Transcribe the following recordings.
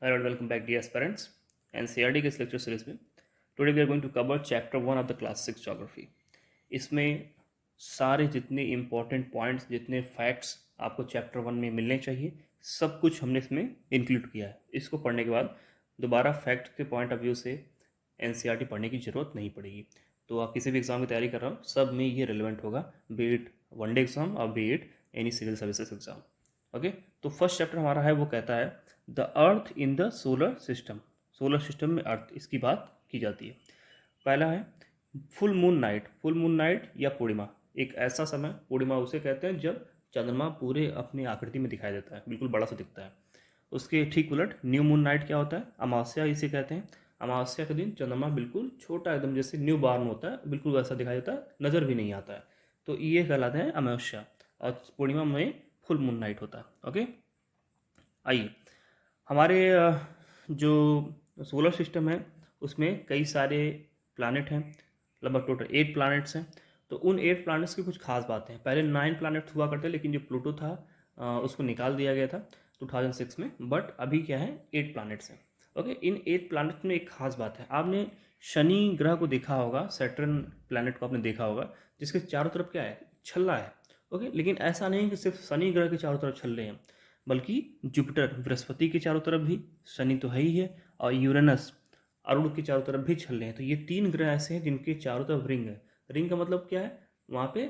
Hello and welcome back, dear aspirants. NCERT के इस lecture series में today we are going to cover chapter 1 of the class 6 geography. इसमें सारे जितने important points, जितने facts आपको चैप्टर 1 में मिलने चाहिए, सब कुछ हमने इसमें इंक्लूड किया है। इसको पढ़ने के बाद दोबारा फैक्ट के पॉइंट ऑफ व्यू से NCERT पढ़ने की ज़रूरत नहीं पड़ेगी। तो आप किसी भी एग्ज़ाम की तैयारी कर रहे हो, सब में ये रिलेवेंट होगा, बी इट वनडे एग्ज़ाम और be it any civil services exam. Okay, तो फर्स्ट चैप्टर हमारा है, वो कहता है the earth in the solar system. Solar system में अर्थ, इसकी बात की जाती है। पहला है full moon night. Full moon night या पूर्णिमा, एक ऐसा समय, पूर्णिमा उसे कहते हैं जब चंद्रमा पूरे अपनी आकृति में दिखाई देता है, बिल्कुल बड़ा सा दिखता है। उसके ठीक उलट न्यू मून नाइट क्या होता है? अमावस्या इसे कहते हैं। अमावस्या के दिन चंद्रमा बिल्कुल छोटा, एकदम जैसे न्यू बॉर्न होता है, बिल्कुल वैसा दिखाई देता है, नज़र भी नहीं आता है। तो ये कहलाते हैं अमावस्या। और पूर्णिमा में फुल मून नाइट होता है। ओके, आइए हमारे जो सोलर सिस्टम है उसमें कई सारे प्लानट हैं, लगभग टोटल 8 प्लानट्स हैं। तो उन 8 प्लानट्स की कुछ खास बातें हैं। पहले 9 प्लानट्स हुआ करते, लेकिन जो प्लूटो था उसको निकाल दिया गया था 2006 में। बट अभी क्या है, 8 प्लानट्स हैं। ओके, इन 8 प्लानट्स में एक खास बात है, आपने शनि ग्रह को देखा होगा, सैटर्न प्लानट को आपने देखा होगा, जिसके चारों तरफ क्या है, छल्ला है। ओके, लेकिन ऐसा नहीं कि सिर्फ शनि ग्रह के चारों तरफ छल्ले हैं, बल्कि जुपिटर बृहस्पति के चारों तरफ भी, शनि तो है ही है, और यूरेनस अरुण के चारों तरफ भी छल्ले हैं। तो ये 3 ग्रह ऐसे हैं जिनके चारों तरफ रिंग है। रिंग का मतलब क्या है, वहाँ पे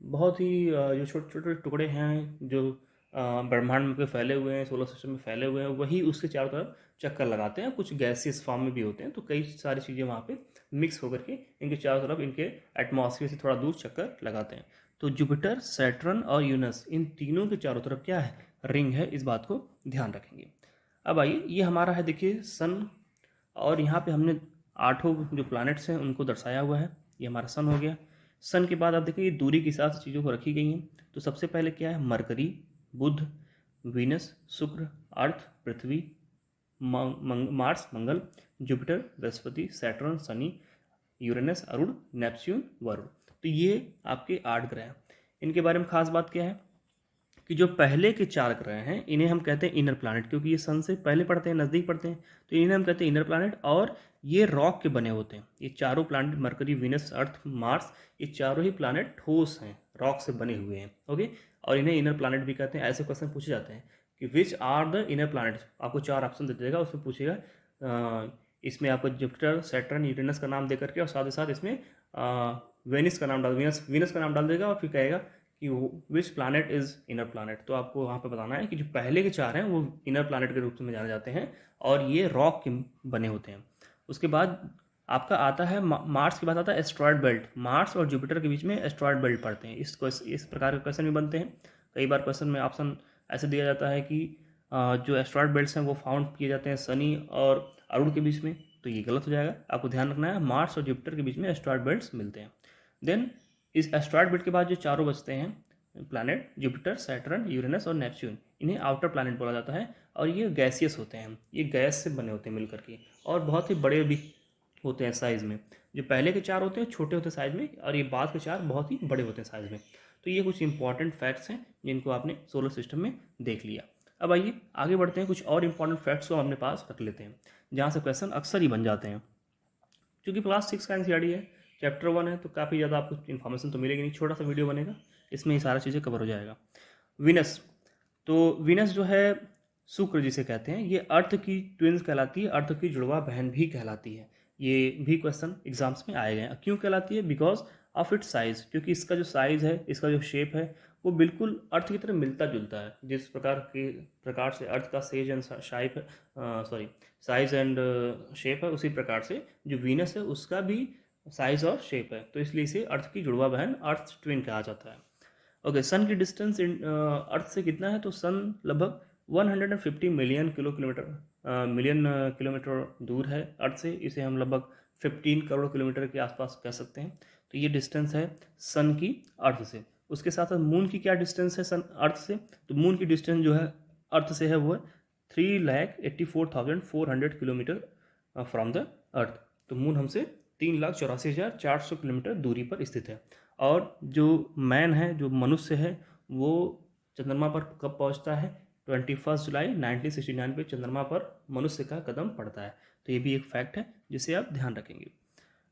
बहुत ही जो छोटे छोटे टुकड़े हैं, जो ब्रह्मांड में फैले हुए हैं, सोलर सिस्टम में फैले हुए हैं, वही उसके चारों तरफ चक्कर लगाते हैं। कुछ गैसियस फॉर्म में भी होते हैं, तो कई सारी चीज़ें वहाँ पे मिक्स होकर के इनके चारों तरफ, इनके एटमॉस्फेयर से थोड़ा दूर चक्कर लगाते हैं। तो जुपिटर, सैटर्न और यूनस, इन तीनों के चारों तरफ क्या है, रिंग है। इस बात को ध्यान रखेंगे। अब आइए, ये हमारा है, देखिए सन, और यहाँ पे हमने 8 जो प्लैनेट्स हैं उनको दर्शाया हुआ है। ये हमारा सन हो गया। सन के बाद आप देखिए दूरी के हिसाब से चीज़ों को रखी गई हैं। तो सबसे पहले क्या है, mercury, Budh, Venus, Shukra, Earth, Prithvi, Mars, Mangal, Jupiter, Brihaspati, Saturn, Shani, Uranus, Arun, Neptune, Varun. तो ये आपके 8 ग्रह हैं। इनके बारे में खास बात क्या है कि जो पहले के 4 ग्रह हैं इन्हें हम कहते हैं इनर प्लैनेट, क्योंकि ये सन से पहले पड़ते हैं, नज़दीक पड़ते हैं, तो इन्हें हम कहते हैं इनर प्लैनेट। और ये रॉक के बने होते हैं। ये चारों प्लैनेट, मरकरी, वीनस, अर्थ, मार्स, ये चारों ही प्लैनेट ठोस हैं, रॉक से बने हुए हैं। ओके, और इन्हें इनर प्लैनेट भी कहते हैं। ऐसे क्वेश्चन पूछे जाते हैं कि which are the inner planets. आपको 4 ऑप्शन दे देगा, उसमें पूछेगा इसमें आपको जुपिटर, सैटर्न, यूरेनस का नाम दे करके, और साथ ही साथ इसमें वेनिस का नाम डाल, वीनस का नाम डाल देगा, और फिर कहेगा कि विच प्लानट इज इनर प्लानट। तो आपको वहाँ पे बताना है कि जो पहले के 4 हैं वो इनर प्लानट के रूप में जाने जाते हैं, और ये रॉक के बने होते हैं। उसके बाद आपका आता है मार्स के बाद आता है एस्ट्रॉयड बेल्ट। मार्स और जुपिटर के बीच में एस्ट्रॉयड बेल्ट पड़ते हैं। इस प्रकार के क्वेश्चन भी बनते हैं। कई बार क्वेश्चन में ऑप्शन ऐसे दिया जाता है कि जो एस्ट्रॉयड बेल्ट्स हैं वो फाउंड किए जाते हैं शनि और अरुण के बीच में, तो ये गलत हो जाएगा। आपको ध्यान रखना है, मार्स और जुपिटर के बीच में एस्ट्रॉयड बेल्ट्स मिलते हैं। देन इस एस्ट्रॉयड बेल्ट के बाद जो चारों बचते हैं प्लैनेट, जुपिटर, सैटर्न, यूरेनस और नेपच्यून, इन्हें आउटर प्लैनेट बोला जाता है। और ये गैसियस होते हैं, ये गैस से बने होते हैं मिलकर के, और बहुत ही बड़े भी होते हैं साइज़ में। जो पहले के 4 होते हैं छोटे होते हैं साइज़ में, और ये बाद के 4 बहुत ही बड़े होते हैं साइज़ में। तो ये कुछ इंपॉर्टेंट फैक्ट्स हैं जिनको आपने सोलर सिस्टम में देख लिया। अब आइए आगे बढ़ते हैं, कुछ और इंपॉर्टेंट फैक्ट्स को अपने पास रख लेते हैं, जहाँ से क्वेश्चन अक्सर ही बन जाते हैं। क्योंकि क्लास 6 का NCERT है, चैप्टर 1 है, तो काफ़ी ज़्यादा आपको इन्फॉर्मेशन तो मिलेगी नहीं, छोटा सा वीडियो बनेगा, इसमें ये सारा चीज़ें कवर हो जाएगा। विनस, तो विनस जो है शुक्र जिसे कहते हैं, ये अर्थ की ट्विंस कहलाती है, अर्थ की जुड़वा बहन भी कहलाती है। ये भी क्वेश्चन एग्जाम्स में आए गए हैं। क्यों कहलाती है? बिकॉज ऑफ इट्स साइज़, क्योंकि इसका जो साइज़ है, इसका जो शेप है, वो बिल्कुल अर्थ की तरह मिलता जुलता है। जिस प्रकार से अर्थ का सेज एंड शाइप है, साइज एंड शेप है, उसी प्रकार से जो वीनस है उसका भी साइज और शेप है। तो इसलिए इसे अर्थ की जुड़वा बहन, अर्थ ट्विन कहा जाता है। ओके, सन की डिस्टेंस अर्थ से कितना है? तो सन लगभग 150 मिलियन किलोमीटर दूर है अर्थ से। इसे हम लगभग 15 करोड़ किलोमीटर के आसपास कह सकते हैं। तो ये डिस्टेंस है सन की अर्थ से। उसके साथ साथ मून की क्या डिस्टेंस है सन अर्थ से? तो मून की डिस्टेंस जो है अर्थ से है वो है 3,84,400 किलोमीटर फ्रॉम द अर्थ। तो मून हमसे 3,84,400 किलोमीटर दूरी पर स्थित है। और जो मैन है, जो मनुष्य है, वो चंद्रमा पर कब पहुंचता है? 21 जुलाई 1969 पे चंद्रमा पर मनुष्य का कदम पड़ता है। तो ये भी एक फैक्ट है जिसे आप ध्यान रखेंगे।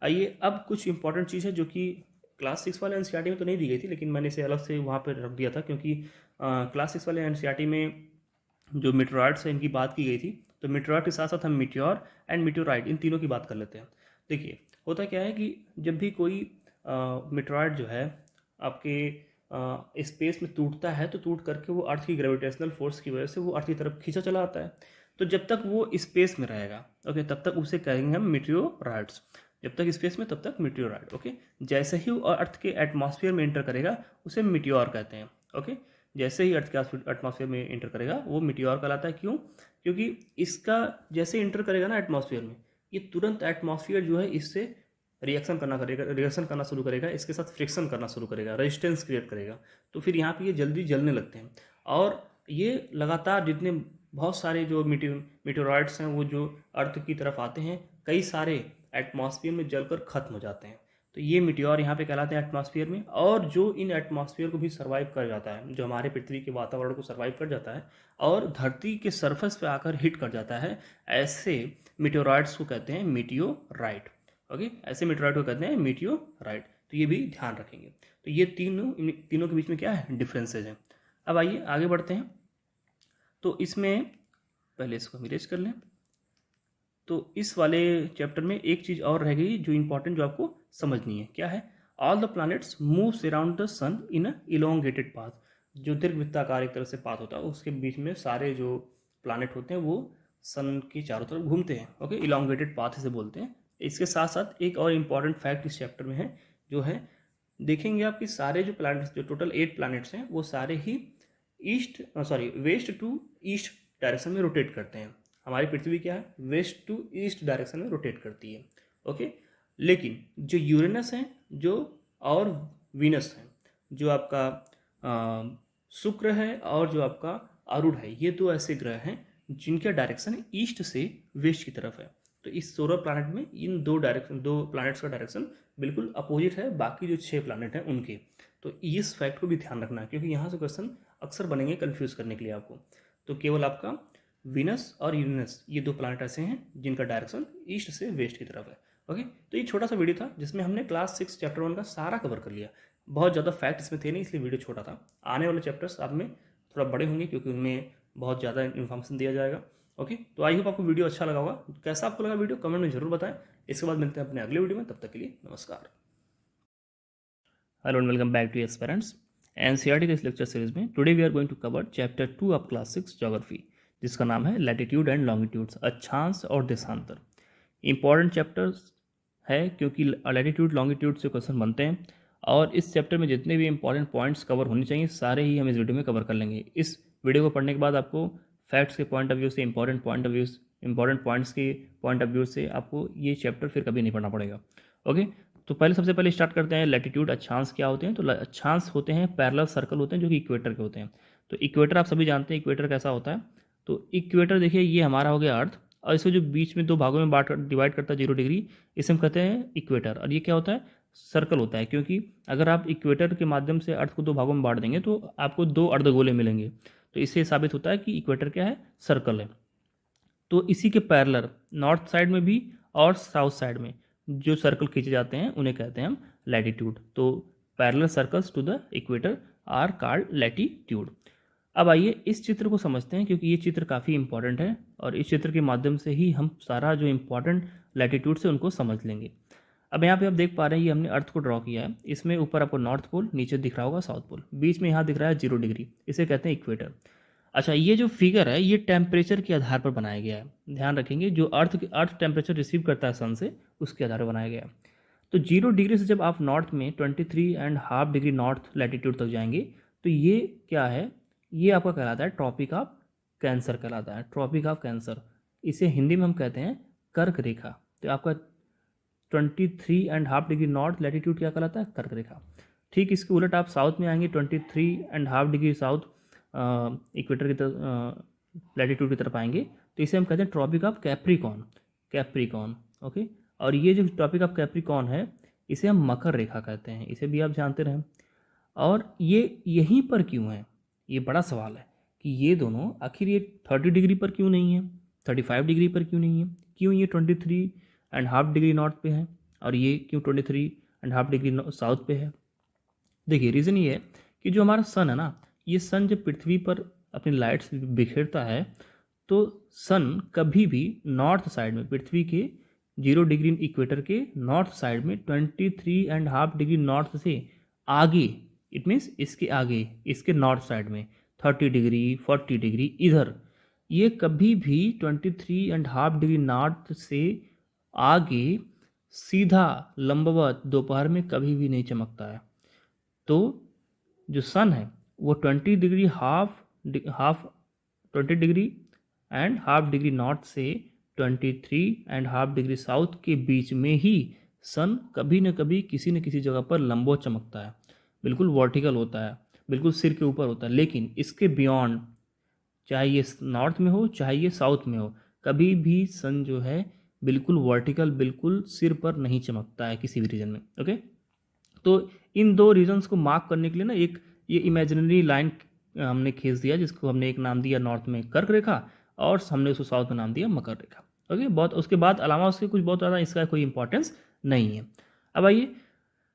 आइए अब कुछ इंपॉर्टेंट चीज़ है जो कि क्लास 6 वाले एनसीईआरटी में तो नहीं दी गई थी, लेकिन मैंने इसे अलग से वहाँ पर रख दिया था, क्योंकि क्लास 6 वाले एनसीईआरटी में जो मीटेओराइट्स है इनकी बात की गई थी। तो मीटेओराइट के साथ साथ हम मीटियोर एंड मीटेओराइट इन तीनों की बात कर लेते हैं। देखिए होता क्या है कि जब भी कोई मीटेओराइट जो है आपके स्पेस में टूटता है तो टूट करके वो अर्थ की ग्रेविटेशनल फोर्स की वजह से वो अर्थ की तरफ खींचा चला आता है। तो जब तक वो स्पेस में रहेगा, ओके, तब तक उसे कहेंगे हम मीटियोराइट्स। जब तक स्पेस में तब तक मीटियोराइट, ओके। जैसे ही वो अर्थ के एटमॉस्फेयर में एंटर करेगा उसे मीटियोर कहते हैं, ओके। जैसे ही अर्थ के एटमॉस्फेयर में एंटर करेगा वो मीटियोर कहलाता है। क्यों? क्योंकि इसका जैसे एंटर करेगा ना एटमॉस्फेयर में, ये तुरंत एटमॉस्फेयर जो है इससे रिएक्शन करना शुरू करेगा, इसके साथ फ्रिक्शन करना शुरू करेगा, रेजिस्टेंस क्रिएट करेगा। तो फिर यहाँ पे ये जल्दी जलने लगते हैं और ये लगातार जितने बहुत सारे जो मीटेओराइट्स हैं वो जो अर्थ की तरफ आते हैं, कई सारे एटमॉस्फेयर में जलकर खत्म हो जाते हैं। तो ये मीटियोर यहाँ पे कहलाते हैं एटमॉस्फेयर में। और जो इन एटमॉस्फेयर को भी सर्वाइव कर जाता है, जो हमारे पृथ्वी के वातावरण को सर्वाइव कर जाता है और धरती के सरफेस पे आकर हिट कर जाता है, ऐसे मीटेओराइट्स को कहते हैं मीटियोराइट, ओके। ऐसे मीटेओराइट को कहते हैं मीटियोराइट। तो ये भी ध्यान रखेंगे। तो ये तीनों के बीच में क्या है, डिफरेंसेज हैं। अब आइए आगे बढ़ते हैं। तो इसमें पहले इसको हम इरेज कर लें। तो इस वाले चैप्टर में एक चीज़ और रह गई जो इंपॉर्टेंट, जो आपको समझनी है। क्या है? All the planets moves around the sun in a elongated path. जो दीर्घवृत्ताकार एक तरह से पाथ होता है, उसके बीच में सारे जो प्लैनेट होते हैं वो सन के चारों तरफ घूमते हैं, ओके। इलोंगेटेड पाथ इसे बोलते हैं। इसके साथ साथ एक और इम्पॉर्टेंट फैक्ट इस चैप्टर में है, जो है देखेंगे आप कि सारे जो प्लैनेट्स, जो टोटल 8 प्लैनेट्स हैं, वो सारे ही वेस्ट टू ईस्ट डायरेक्शन में रोटेट करते हैं। हमारी पृथ्वी क्या है, वेस्ट टू ईस्ट डायरेक्शन में रोटेट करती है, ओके। लेकिन जो यूरेनस है जो और वीनस है, जो आपका शुक्र है और जो आपका आरूढ़ है, ये दो ऐसे ग्रह हैं जिनका डायरेक्शन ईस्ट से वेस्ट की तरफ है। तो इस सोलर प्लैनेट में इन दो प्लैनेट्स का डायरेक्शन बिल्कुल अपोजिट है बाकी जो 6 प्लैनेट हैं उनके। तो इस फैक्ट को भी ध्यान रखना है, क्योंकि यहाँ से क्वेश्चन अक्सर बनेंगे कंफ्यूज करने के लिए आपको। तो केवल आपका वीनस और यूरेनस, ये 2 प्लैनेट ऐसे हैं जिनका डायरेक्शन ईस्ट से वेस्ट की तरफ है, ओके। तो ये छोटा सा वीडियो था जिसमें हमने क्लास 6 चैप्टर 1 का सारा कवर कर लिया। बहुत ज़्यादा फैक्ट इसमें थे नहीं, इसलिए वीडियो छोटा था। आने वाले चैप्टर्स आप में थोड़ा बड़े होंगे क्योंकि उनमें बहुत ज़्यादा इन्फॉर्मेशन दिया जाएगा, ओके। तो आई होप आपको वीडियो अच्छा लगा होगा। कैसा आपको लगा वीडियो कमेंट में जरूर बताएं। इसके बाद मिलते हैं अपने अगले वीडियो में, तब तक के लिए नमस्कार। Hello and welcome back to aspirants. NCERT के इस लेक्चर सीरीज में today we are going to cover chapter 2 of class 6 geography, जिसका नाम है लैटिट्यूड एंड लॉन्गिट्यूड्स, अक्षांश और देशांतर। इंपॉर्टेंट चैप्टर्स है क्योंकि लैटिट्यूड लॉन्गिट्यूड से क्वेश्चन बनते हैं और इस चैप्टर में जितने भी इंपॉर्टेंट पॉइंट्स कवर होने चाहिए सारे ही हम इस वीडियो में कवर कर लेंगे। इस वीडियो को पढ़ने के बाद आपको फैक्ट्स के पॉइंट ऑफ व्यू से, इंपॉर्टेंट पॉइंट्स के पॉइंट ऑफ व्यू से आपको ये चैप्टर फिर कभी नहीं पढ़ना पड़ेगा, ओके। तो सबसे पहले स्टार्ट करते हैं लैटिट्यूड। अक्षांश क्या होते हैं? तो अक्षांश होते हैं पैरेलल सर्कल होते हैं जो कि इक्वेटर के होते हैं। तो इक्वेटर आप सभी जानते हैं इक्वेटर कैसा होता है। तो इक्वेटर देखिए, ये हमारा हो गया अर्थ, और इसको जो बीच में 2 भागों में डिवाइड करता है 0 डिग्री, इसे हम कहते हैं इक्वेटर। और ये क्या होता है? सर्कल होता है, क्योंकि अगर आप इक्वेटर के माध्यम से अर्थ को 2 भागों में बांट देंगे तो आपको 2 अर्धगोले मिलेंगे। तो इससे साबित होता है कि इक्वेटर क्या है? सर्कल है। तो इसी के पैरेलल नॉर्थ साइड में भी और साउथ साइड में जो सर्कल खींचे जाते हैं उन्हें कहते हैं हम लैटिट्यूड। तो parallel circles to the equator are called latitude. अब आइए इस चित्र को समझते हैं, क्योंकि ये चित्र काफ़ी इंपॉर्टेंट है और इस चित्र के माध्यम से ही हम सारा जो इंपॉर्टेंट लैटिट्यूड से उनको समझ लेंगे। अब यहाँ पे आप देख पा रहे हैं ये हमने अर्थ को ड्रॉ किया है। इसमें ऊपर आपको नॉर्थ पोल, नीचे दिख रहा होगा साउथ पोल, बीच में यहाँ दिख रहा है 0 डिग्री, इसे कहते हैं इक्वेटर। अच्छा, ये जो फिगर है ये टेम्परेचर के आधार पर बनाया गया है। ध्यान रखेंगे, जो अर्थ टेम्परेचर रिसीव करता है सन से, उसके आधार पर बनाया गया है। तो 0 डिग्री से जब आप नॉर्थ में 23.5 डिग्री नॉर्थ लैटिट्यूड तक जाएंगे तो ये क्या है? ये आपका कहलाता है ट्रॉपिक ऑफ कैंसर कहलाता है, ट्रॉपिक ऑफ कैंसर। इसे हिंदी में हम कहते हैं कर्क रेखा। तो आपका 23.5 डिग्री नॉर्थ लैटिट्यूड क्या कहलाता है? कर्क रेखा। ठीक इसके उलट आप साउथ में आएंगे, 23.5 डिग्री साउथ इक्वेटर की तरफ लैटिट्यूड की तरफ आएंगे तो इसे हम कहते हैं ट्रॉपिक ऑफ कैप्रिकॉन, ओके। और ये जो ट्रॉपिक ऑफ कैप्रिकॉन है इसे हम मकर रेखा कहते हैं, इसे भी आप जानते रहें। और ये यहीं पर क्यों है? ये बड़ा सवाल है कि ये दोनों आखिर ये 30 डिग्री पर क्यों नहीं है, 35 डिग्री पर क्यों नहीं है, क्यों ये 23.5 डिग्री नॉर्थ पे है और ये क्यों 23.5 डिग्री साउथ पे है। देखिए रीज़न ये है कि जो हमारा सन है ना, ये सन जब पृथ्वी पर अपनी लाइट्स बिखेरता है तो सन कभी भी नॉर्थ साइड में, पृथ्वी के 0 डिग्री इक्वेटर के नॉर्थ साइड में 23.5 डिग्री नॉर्थ से आगे, इट मीन्स इसके आगे, इसके नॉर्थ साइड में 30 डिग्री 40 डिग्री इधर, ये कभी भी 23.5 डिग्री नॉर्थ से आगे सीधा लंबवत दोपहर में कभी भी नहीं चमकता है। तो जो सन है वो 20 डिग्री हाफ 20.5 डिग्री नॉर्थ से 23.5 डिग्री साउथ के बीच में ही सन कभी न कभी किसी न किसी जगह पर लंबवत चमकता है, बिल्कुल वर्टिकल होता है, बिल्कुल सिर के ऊपर होता है। लेकिन इसके बियॉन्ड, चाहे ये नॉर्थ में हो चाहे ये साउथ में हो, कभी भी सन जो है बिल्कुल वर्टिकल, बिल्कुल सिर पर नहीं चमकता है किसी भी रीजन में। ओके, तो इन दो रीजन्स को मार्क करने के लिए ना एक ये इमेजिनरी लाइन हमने खींच दिया, जिसको हमने एक नाम दिया नॉर्थ में कर्क रेखा और हमने उसको साउथ में नाम दिया मकर रेखा। ओके, बहुत उसके बाद अलावा उसके कुछ बहुत ज़्यादा इसका कोई इंपॉर्टेंस नहीं है। अब आइए,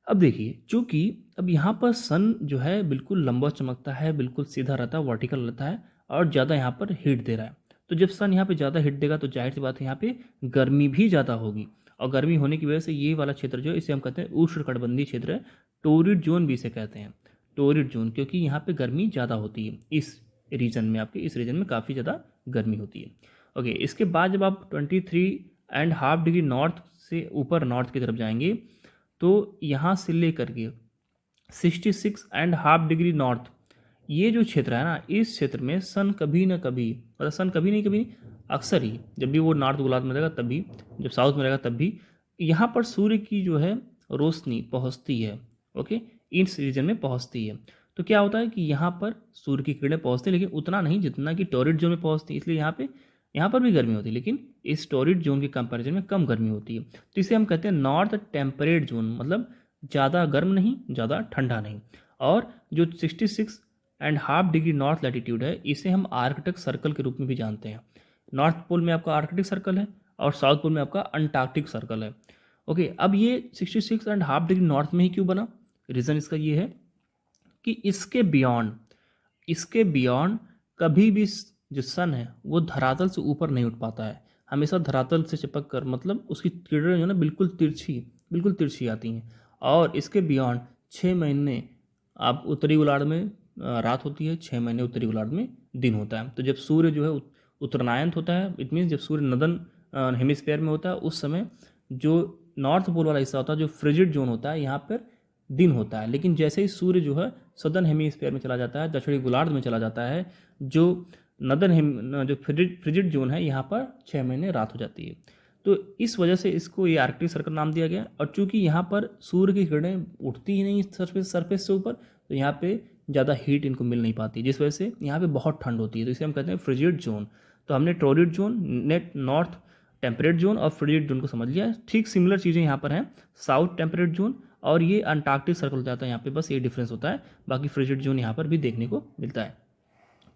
अब देखिए, चूंकि अब यहाँ पर सन जो है बिल्कुल लंबा चमकता है, बिल्कुल सीधा रहता है, वर्टिकल रहता है और ज़्यादा यहाँ पर हीट दे रहा है। तो जब सन यहाँ पे ज़्यादा हीट देगा तो जाहिर सी बात है यहाँ पे गर्मी भी ज़्यादा होगी, और गर्मी होने की वजह से ये वाला क्षेत्र जो है इसे हम कहते हैं उष्णकटिबंधीय क्षेत्र है, टोरिड जोन भी इसे कहते हैं, टोरिड जोन, क्योंकि यहाँ पे गर्मी ज़्यादा होती है। इस रीजन में, आपके इस रीजन में काफ़ी ज़्यादा गर्मी होती है। ओके, इसके बाद जब आप 23.5 डिग्री नॉर्थ से ऊपर नॉर्थ की तरफ जाएंगे तो यहाँ से लेकर के 66.5 डिग्री नॉर्थ, ये जो क्षेत्र है ना, इस क्षेत्र में सन कभी ना कभी, मतलब सन कभी नहीं कभी अक्सर ही, जब भी वो नॉर्थ गोलार्ध में रहेगा तब भी, जब साउथ में रहेगा तब भी, यहाँ पर सूर्य की जो है रोशनी पहुँचती है। ओके, इस रीजन में पहुँचती है। तो क्या होता है कि यहाँ पर सूर्य की किरणें पहुँचती है, लेकिन उतना नहीं जितना कि टॉरिड जोन में पहुँचती है, इसलिए यहाँ पर भी गर्मी होती है, लेकिन इस टॉरिड जोन के कंपैरिजन में कम गर्मी होती है। तो इसे हम कहते हैं नॉर्थ टेम्परेट जोन, मतलब ज़्यादा गर्म नहीं, ज़्यादा ठंडा नहीं। और जो 66.5 डिग्री नॉर्थ लैटिट्यूड है, इसे हम आर्कटिक सर्कल के रूप में भी जानते हैं। नॉर्थ पोल में आपका आर्कटिक सर्कल है और साउथ पोल में आपका अंटार्कटिक सर्कल है। ओके, अब ये 66.5 डिग्री नॉर्थ में ही क्यों बना? रीज़न इसका ये है कि इसके बियॉन्ड कभी भी जो सन है वो धरातल से ऊपर नहीं उठ पाता है, हमेशा धरातल से चिपक कर, मतलब उसकी किरणें जो है ना बिल्कुल तिरछी आती हैं। और इसके बियॉन्ड 6 महीने आप उत्तरी गोलार्ध में रात होती है, 6 महीने उत्तरी गोलार्ध में दिन होता है। तो जब सूर्य जो है उत्तरायण होता है, इट मीन्स जब सूर्य नदन हेमिस्फीयर में होता है, उस समय जो नॉर्थ पोल वाला हिस्सा होता है, जो फ्रिजिड जोन होता है, यहाँ पर दिन होता है। लेकिन जैसे ही सूर्य जो है सदर्न हेमिस्फीयर में चला जाता है, दक्षिणी गोलार्ध में चला जाता है, जो जो फ्रिजिड जोन है, यहाँ पर 6 महीने रात हो जाती है। तो इस वजह से इसको ये आर्कटिक सर्कल नाम दिया गया। और चूंकि यहाँ पर सूर्य की किरणें उठती ही नहीं सरफेस से ऊपर, तो यहाँ पे ज़्यादा हीट इनको मिल नहीं पाती, जिस वजह से यहाँ पे बहुत ठंड होती है। तो इसे हम कहते हैं फ्रिजिड जोन। तो हमने torrid zone, north temperate zone और फ्रिजिड जोन को समझ लिया। ठीक सिमिलर चीज़ें यहाँ पर हैं, साउथ टेम्परेट जोन और ये अंटार्कटिक सर्कल हो जाता है, यहाँ पे बस ये डिफरेंस होता है, बाकी फ्रिजिड जोन यहाँ पर भी देखने को मिलता है।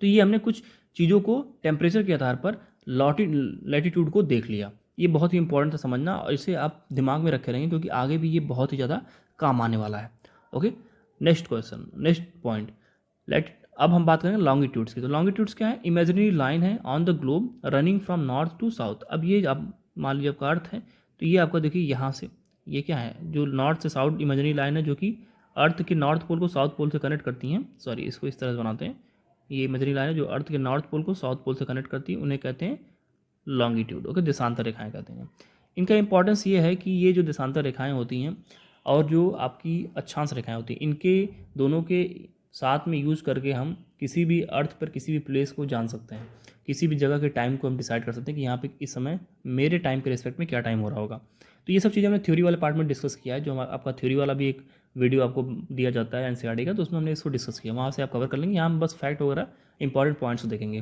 तो ये हमने कुछ चीज़ों को टेम्परेचर के आधार पर लैटिट्यूड को देख लिया। ये बहुत ही इंपॉर्टेंट था समझना, और इसे आप दिमाग में रखे रहेंगे क्योंकि आगे भी ये बहुत ही ज़्यादा काम आने वाला है। Okay, next question, next point, अब हम बात करेंगे लॉन्गिट्यूड्स की। तो लॉन्गिट्यूड्स क्या है? इमेजिनरी लाइन है on the globe running from north to south. अब ये आप मान लीजिए आपका अर्थ है, तो ये आपका देखिए यहाँ से, ये क्या है, जो नॉर्थ से साउथ इमेजिनरी लाइन है, जो कि अर्थ के नॉर्थ पोल को साउथ पोल से कनेक्ट करती हैं। सॉरी, इसको इस तरह से बनाते हैं, ये इमेजिनरी लाइन है जो अर्थ के नॉर्थ पोल को साउथ पोल से कनेक्ट करती है, उन्हें कहते हैं लॉन्गिट्यूड। ओके, देशांतर रेखाएं कहते हैं। इनका इंपॉर्टेंस ये है कि ये जो देशांतर रेखाएं होती हैं और जो आपकी अक्षांश रेखाएं होती हैं, इनके दोनों के साथ में यूज करके हम किसी भी अर्थ पर किसी भी प्लेस को जान सकते हैं, किसी भी जगह के टाइम को हम डिसाइड कर सकते हैं कि यहाँ पे इस समय मेरे टाइम के रिस्पेक्ट में क्या टाइम हो रहा होगा। तो ये सब चीज़ें हमने थ्योरी वाले पार्ट में डिस्कस किया है, जो आपका थ्योरी वाला भी एक वीडियो आपको दिया जाता है एनसीईआरटी का, तो उसमें हमने इसको डिस्कस किया, वहाँ से आप कवर कर लेंगे। यहाँ हम बस फैक्ट वगैरह इंपॉर्टेंट पॉइंट्स देखेंगे।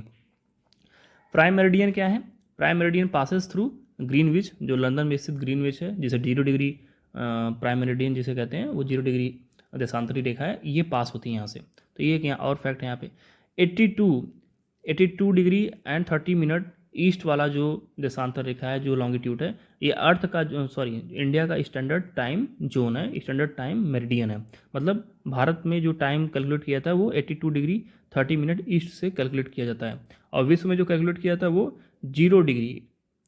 प्राइम मेरिडियन क्या है? Prime meridian passes through Greenwich, जो लंदन में स्थित ग्रीनविच है, जिसे 0 डिग्री प्राइम मेरिडियन जिसे कहते हैं, वो 0 डिग्री देशांतरी रेखा है, ये पास होती है यहाँ से। तो ये एक यहाँ और फैक्ट है यहाँ पे। 82 डिग्री एंड 30 मिनट ईस्ट वाला जो देशांतर रेखा है, जो लॉन्गिट्यूड है, ये अर्थ का इंडिया का स्टैंडर्ड टाइम जोन है, स्टैंडर्ड टाइम मेरिडियन है। मतलब भारत में जो टाइम कैलकुलेट किया था वो 82 डिग्री 30 मिनट ईस्ट से कैलकुलेट किया जाता है, और विश्व में जो कैलकुलेट किया था वो 0 डिग्री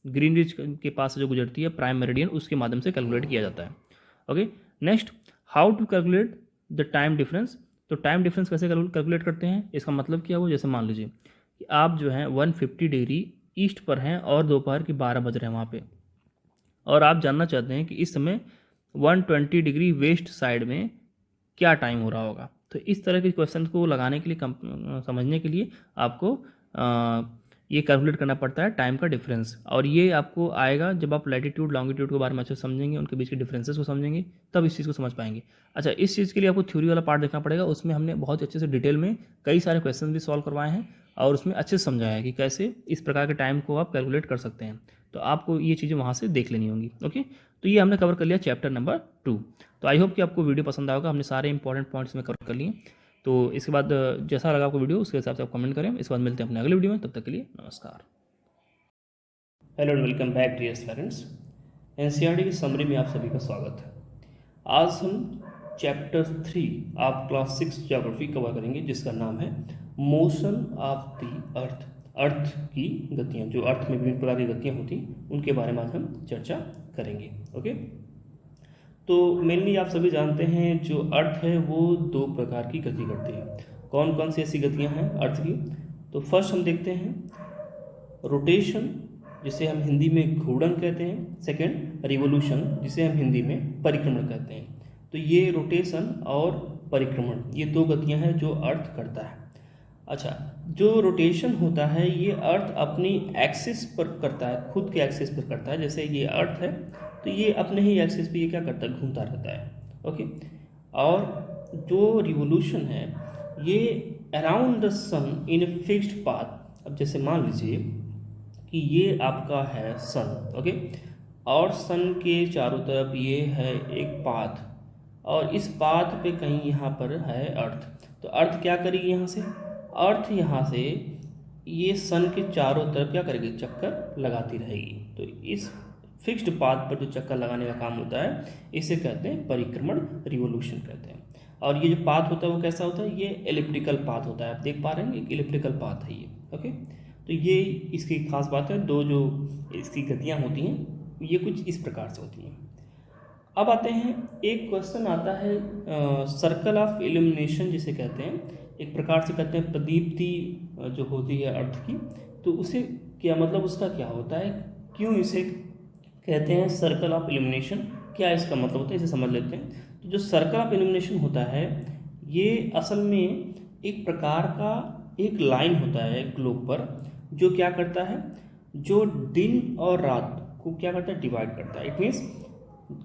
ग्रीनविच के पास से जो गुजरती है प्राइम मेरिडियन, उसके माध्यम से कैलकुलेट किया जाता है। Okay, next, how to calculate the time difference. तो टाइम डिफरेंस कैसे कैलकुलेट करते हैं, इसका मतलब क्या हो, जैसे मान लीजिए कि आप जो है 150 डिग्री ईस्ट पर हैं और दोपहर के 12 बज रहे हैं वहाँ पे, और आप जानना चाहते हैं कि इस समय 120 डिग्री वेस्ट साइड में क्या टाइम हो रहा होगा। तो इस तरह के क्वेश्चन को लगाने के लिए समझने के लिए आपको ये कैलकुलेट करना पड़ता है टाइम का डिफरेंस, और ये आपको आएगा जब आप लैटिट्यूड लॉन्गिट्यूड के बारे में अच्छे से समझेंगे, उनके बीच के डिफरेंसेस को समझेंगे, तब इस चीज़ को समझ पाएंगे। अच्छा, इस चीज़ के लिए आपको थ्योरी वाला पार्ट देखना पड़ेगा, उसमें हमने बहुत अच्छे से डिटेल में कई सारे क्वेश्चन भी सॉल्व करवाए हैं, और उसमें अच्छे से समझाया है कि कैसे इस प्रकार के टाइम को आप कैलकुलेट कर सकते हैं। तो आपको ये चीज़ें वहाँ से देख लेनी होंगी। ओके, तो ये हमने कवर कर लिया चैप्टर नंबर 2। तो आई होप कि आपको वीडियो पसंद आएगा, हमने सारे इंपॉर्टेंट पॉइंट्स में कवर कर लिए। तो इसके बाद जैसा लगा आपको वीडियो, उसके हिसाब से आप कमेंट करें। इसके बाद मिलते हैं अपने अगले वीडियो में, तब तक के लिए नमस्कार। Hello and welcome back dear parents. NCERT की समरी में आप सभी का स्वागत है। आज हम चैप्टर 3 आप क्लास 6 ज्योग्राफी कवर करेंगे, जिसका नाम है मोशन ऑफ द अर्थ। अर्थ की गतियाँ, जो अर्थ में विभिन्न प्रकार की गतियाँ होती हैं, उनके बारे में आज हम चर्चा करेंगे। ओके, तो मेनली आप सभी जानते हैं जो अर्थ है वो 2 प्रकार की गति करती है। कौन कौन सी ऐसी गतियाँ हैं अर्थ की? तो फर्स्ट हम देखते हैं रोटेशन, जिसे हम हिंदी में घूर्णन कहते हैं। सेकंड, रिवोल्यूशन, जिसे हम हिंदी में परिक्रमण कहते हैं। तो ये रोटेशन और परिक्रमण, ये 2 गतियां हैं जो अर्थ करता है। अच्छा, जो रोटेशन होता है ये अर्थ अपनी एक्सिस पर करता है, खुद के एक्सिस पर करता है। जैसे ये अर्थ है तो ये अपने ही एक्सिस पे ये क्या करता है, घूमता रहता है। ओके, और जो रिवोल्यूशन है ये around the sun in a fixed path. अब जैसे मान लीजिए कि ये आपका है सन, ओके, और सन के चारों तरफ ये है एक पाथ, और इस पाथ पे कहीं यहाँ पर है अर्थ। तो अर्थ क्या करेगी, यहाँ से अर्थ यहाँ से ये सन के चारों तरफ क्या करेगी, चक्कर लगाती रहेगी। तो इस फिक्स्ड पाथ पर जो चक्कर लगाने का काम होता है, इसे कहते हैं परिक्रमण, रिवोल्यूशन कहते हैं। और ये जो पाथ होता है वो कैसा होता है, ये एलिप्टिकल पाथ होता है। आप देख पा रहे हैं एक एलिप्टिकल पाथ है ये। ओके, तो ये इसकी खास बात है। 2 जो इसकी गतियाँ होती हैं ये कुछ इस प्रकार से होती हैं। अब आते हैं, एक क्वेश्चन आता है सर्कल ऑफ इल्यूमिनेशन जिसे कहते हैं, एक प्रकार से कहते हैं प्रदीप्ति जो होती है अर्थ की। तो उसे क्या मतलब, उसका क्या होता है, क्यों इसे कहते हैं सर्कल ऑफ इल्यूमिनेशन, क्या इसका मतलब होता है, इसे समझ लेते हैं। तो जो सर्कल ऑफ इल्यूमिनेशन होता है ये असल में एक प्रकार का एक लाइन होता है ग्लोब पर, जो क्या करता है, जो दिन और रात को क्या करता है, डिवाइड करता है। इट मीन्स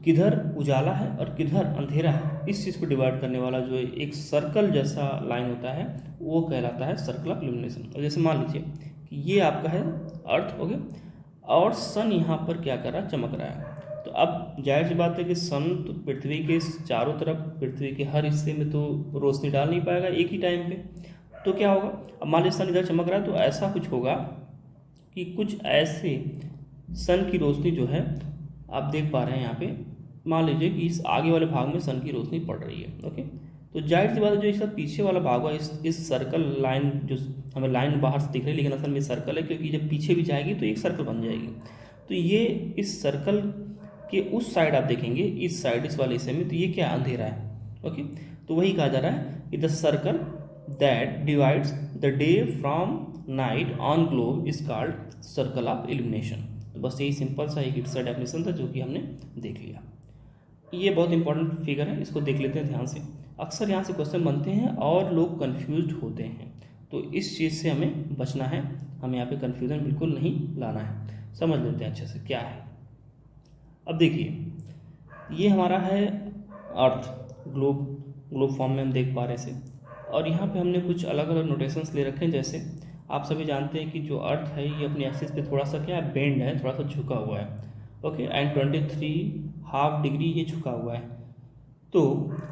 किधर उजाला है और किधर अंधेरा है, इस चीज़ को डिवाइड करने वाला जो एक सर्कल जैसा लाइन होता है वो कहलाता है सर्कल ऑफ इल्यूमिनेशन। और जैसे मान लीजिए कि ये आपका है अर्थ, ओके, और सन यहाँ पर क्या कर रहा है, चमक रहा है। तो अब जाहिर सी बात है कि सन तो पृथ्वी के चारों तरफ, पृथ्वी के हर हिस्से में तो रोशनी डाल नहीं पाएगा एक ही टाइम पे। तो क्या होगा, अब मान लीजिए सन इधर चमक रहा है, तो ऐसा कुछ होगा कि कुछ ऐसे सन की रोशनी जो है आप देख पा रहे हैं यहाँ पे, मान लीजिए कि इस आगे वाले भाग में सन की रोशनी पड़ रही है। ओके, तो जाहिर सी बात है जो इसका पीछे वाला भाग हुआ, इस सर्कल लाइन, जो हमें लाइन बाहर से दिख रही है लेकिन असल में सर्कल है, क्योंकि जब पीछे भी जाएगी तो एक सर्कल बन जाएगी। तो ये इस सर्कल के उस साइड आप देखेंगे, इस साइड, इस वाले हिस्से में, तो ये क्या अंधेरा है। ओके, तो वही कहा जा रहा है कि the circle that divides the day from night on globe is called circle of illumination. तो बस यही सिंपल सा एक इसका डेफिनेशन था जो कि हमने देख लिया। ये बहुत इंपॉर्टेंट फिगर है, इसको देख लेते हैं ध्यान से। अक्सर यहाँ से क्वेश्चन बनते हैं और लोग कंफ्यूज होते हैं, तो इस चीज़ से हमें बचना है। हमें यहाँ पे कंफ्यूजन बिल्कुल नहीं लाना है। समझ लेते हैं अच्छे से क्या है। अब देखिए, ये हमारा है अर्थ, ग्लोब फॉर्म में हम देख पा रहे इसे, और यहाँ पे हमने कुछ अलग अलग नोटेशंस ले रखे हैं। जैसे आप सभी जानते हैं कि जो अर्थ है ये अपनी एक्सिस पे थोड़ा सा क्या बेंड है, थोड़ा सा झुका हुआ है। ओके, एंड 23.5 डिग्री ये झुका हुआ है। तो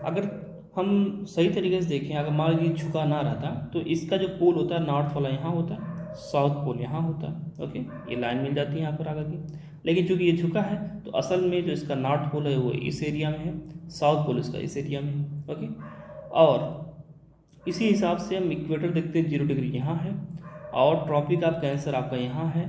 अगर हम सही तरीके से देखें, अगर मान लीजिए झुका ना रहता तो इसका जो पोल होता है नॉर्थ वाला यहाँ होता है, साउथ पोल यहाँ होता है। ओके, ये लाइन मिल जाती है यहाँ पर आकर के। लेकिन चूंकि ये झुका है तो असल में जो इसका नॉर्थ पोल है वो इस एरिया में है, साउथ पोल इसका इस एरिया में है। ओके, और इसी हिसाब से हम इक्वेटर देखते हैं 0 डिग्री यहाँ है, और ट्रॉपिक ऑफ कैंसर आपका यहाँ है,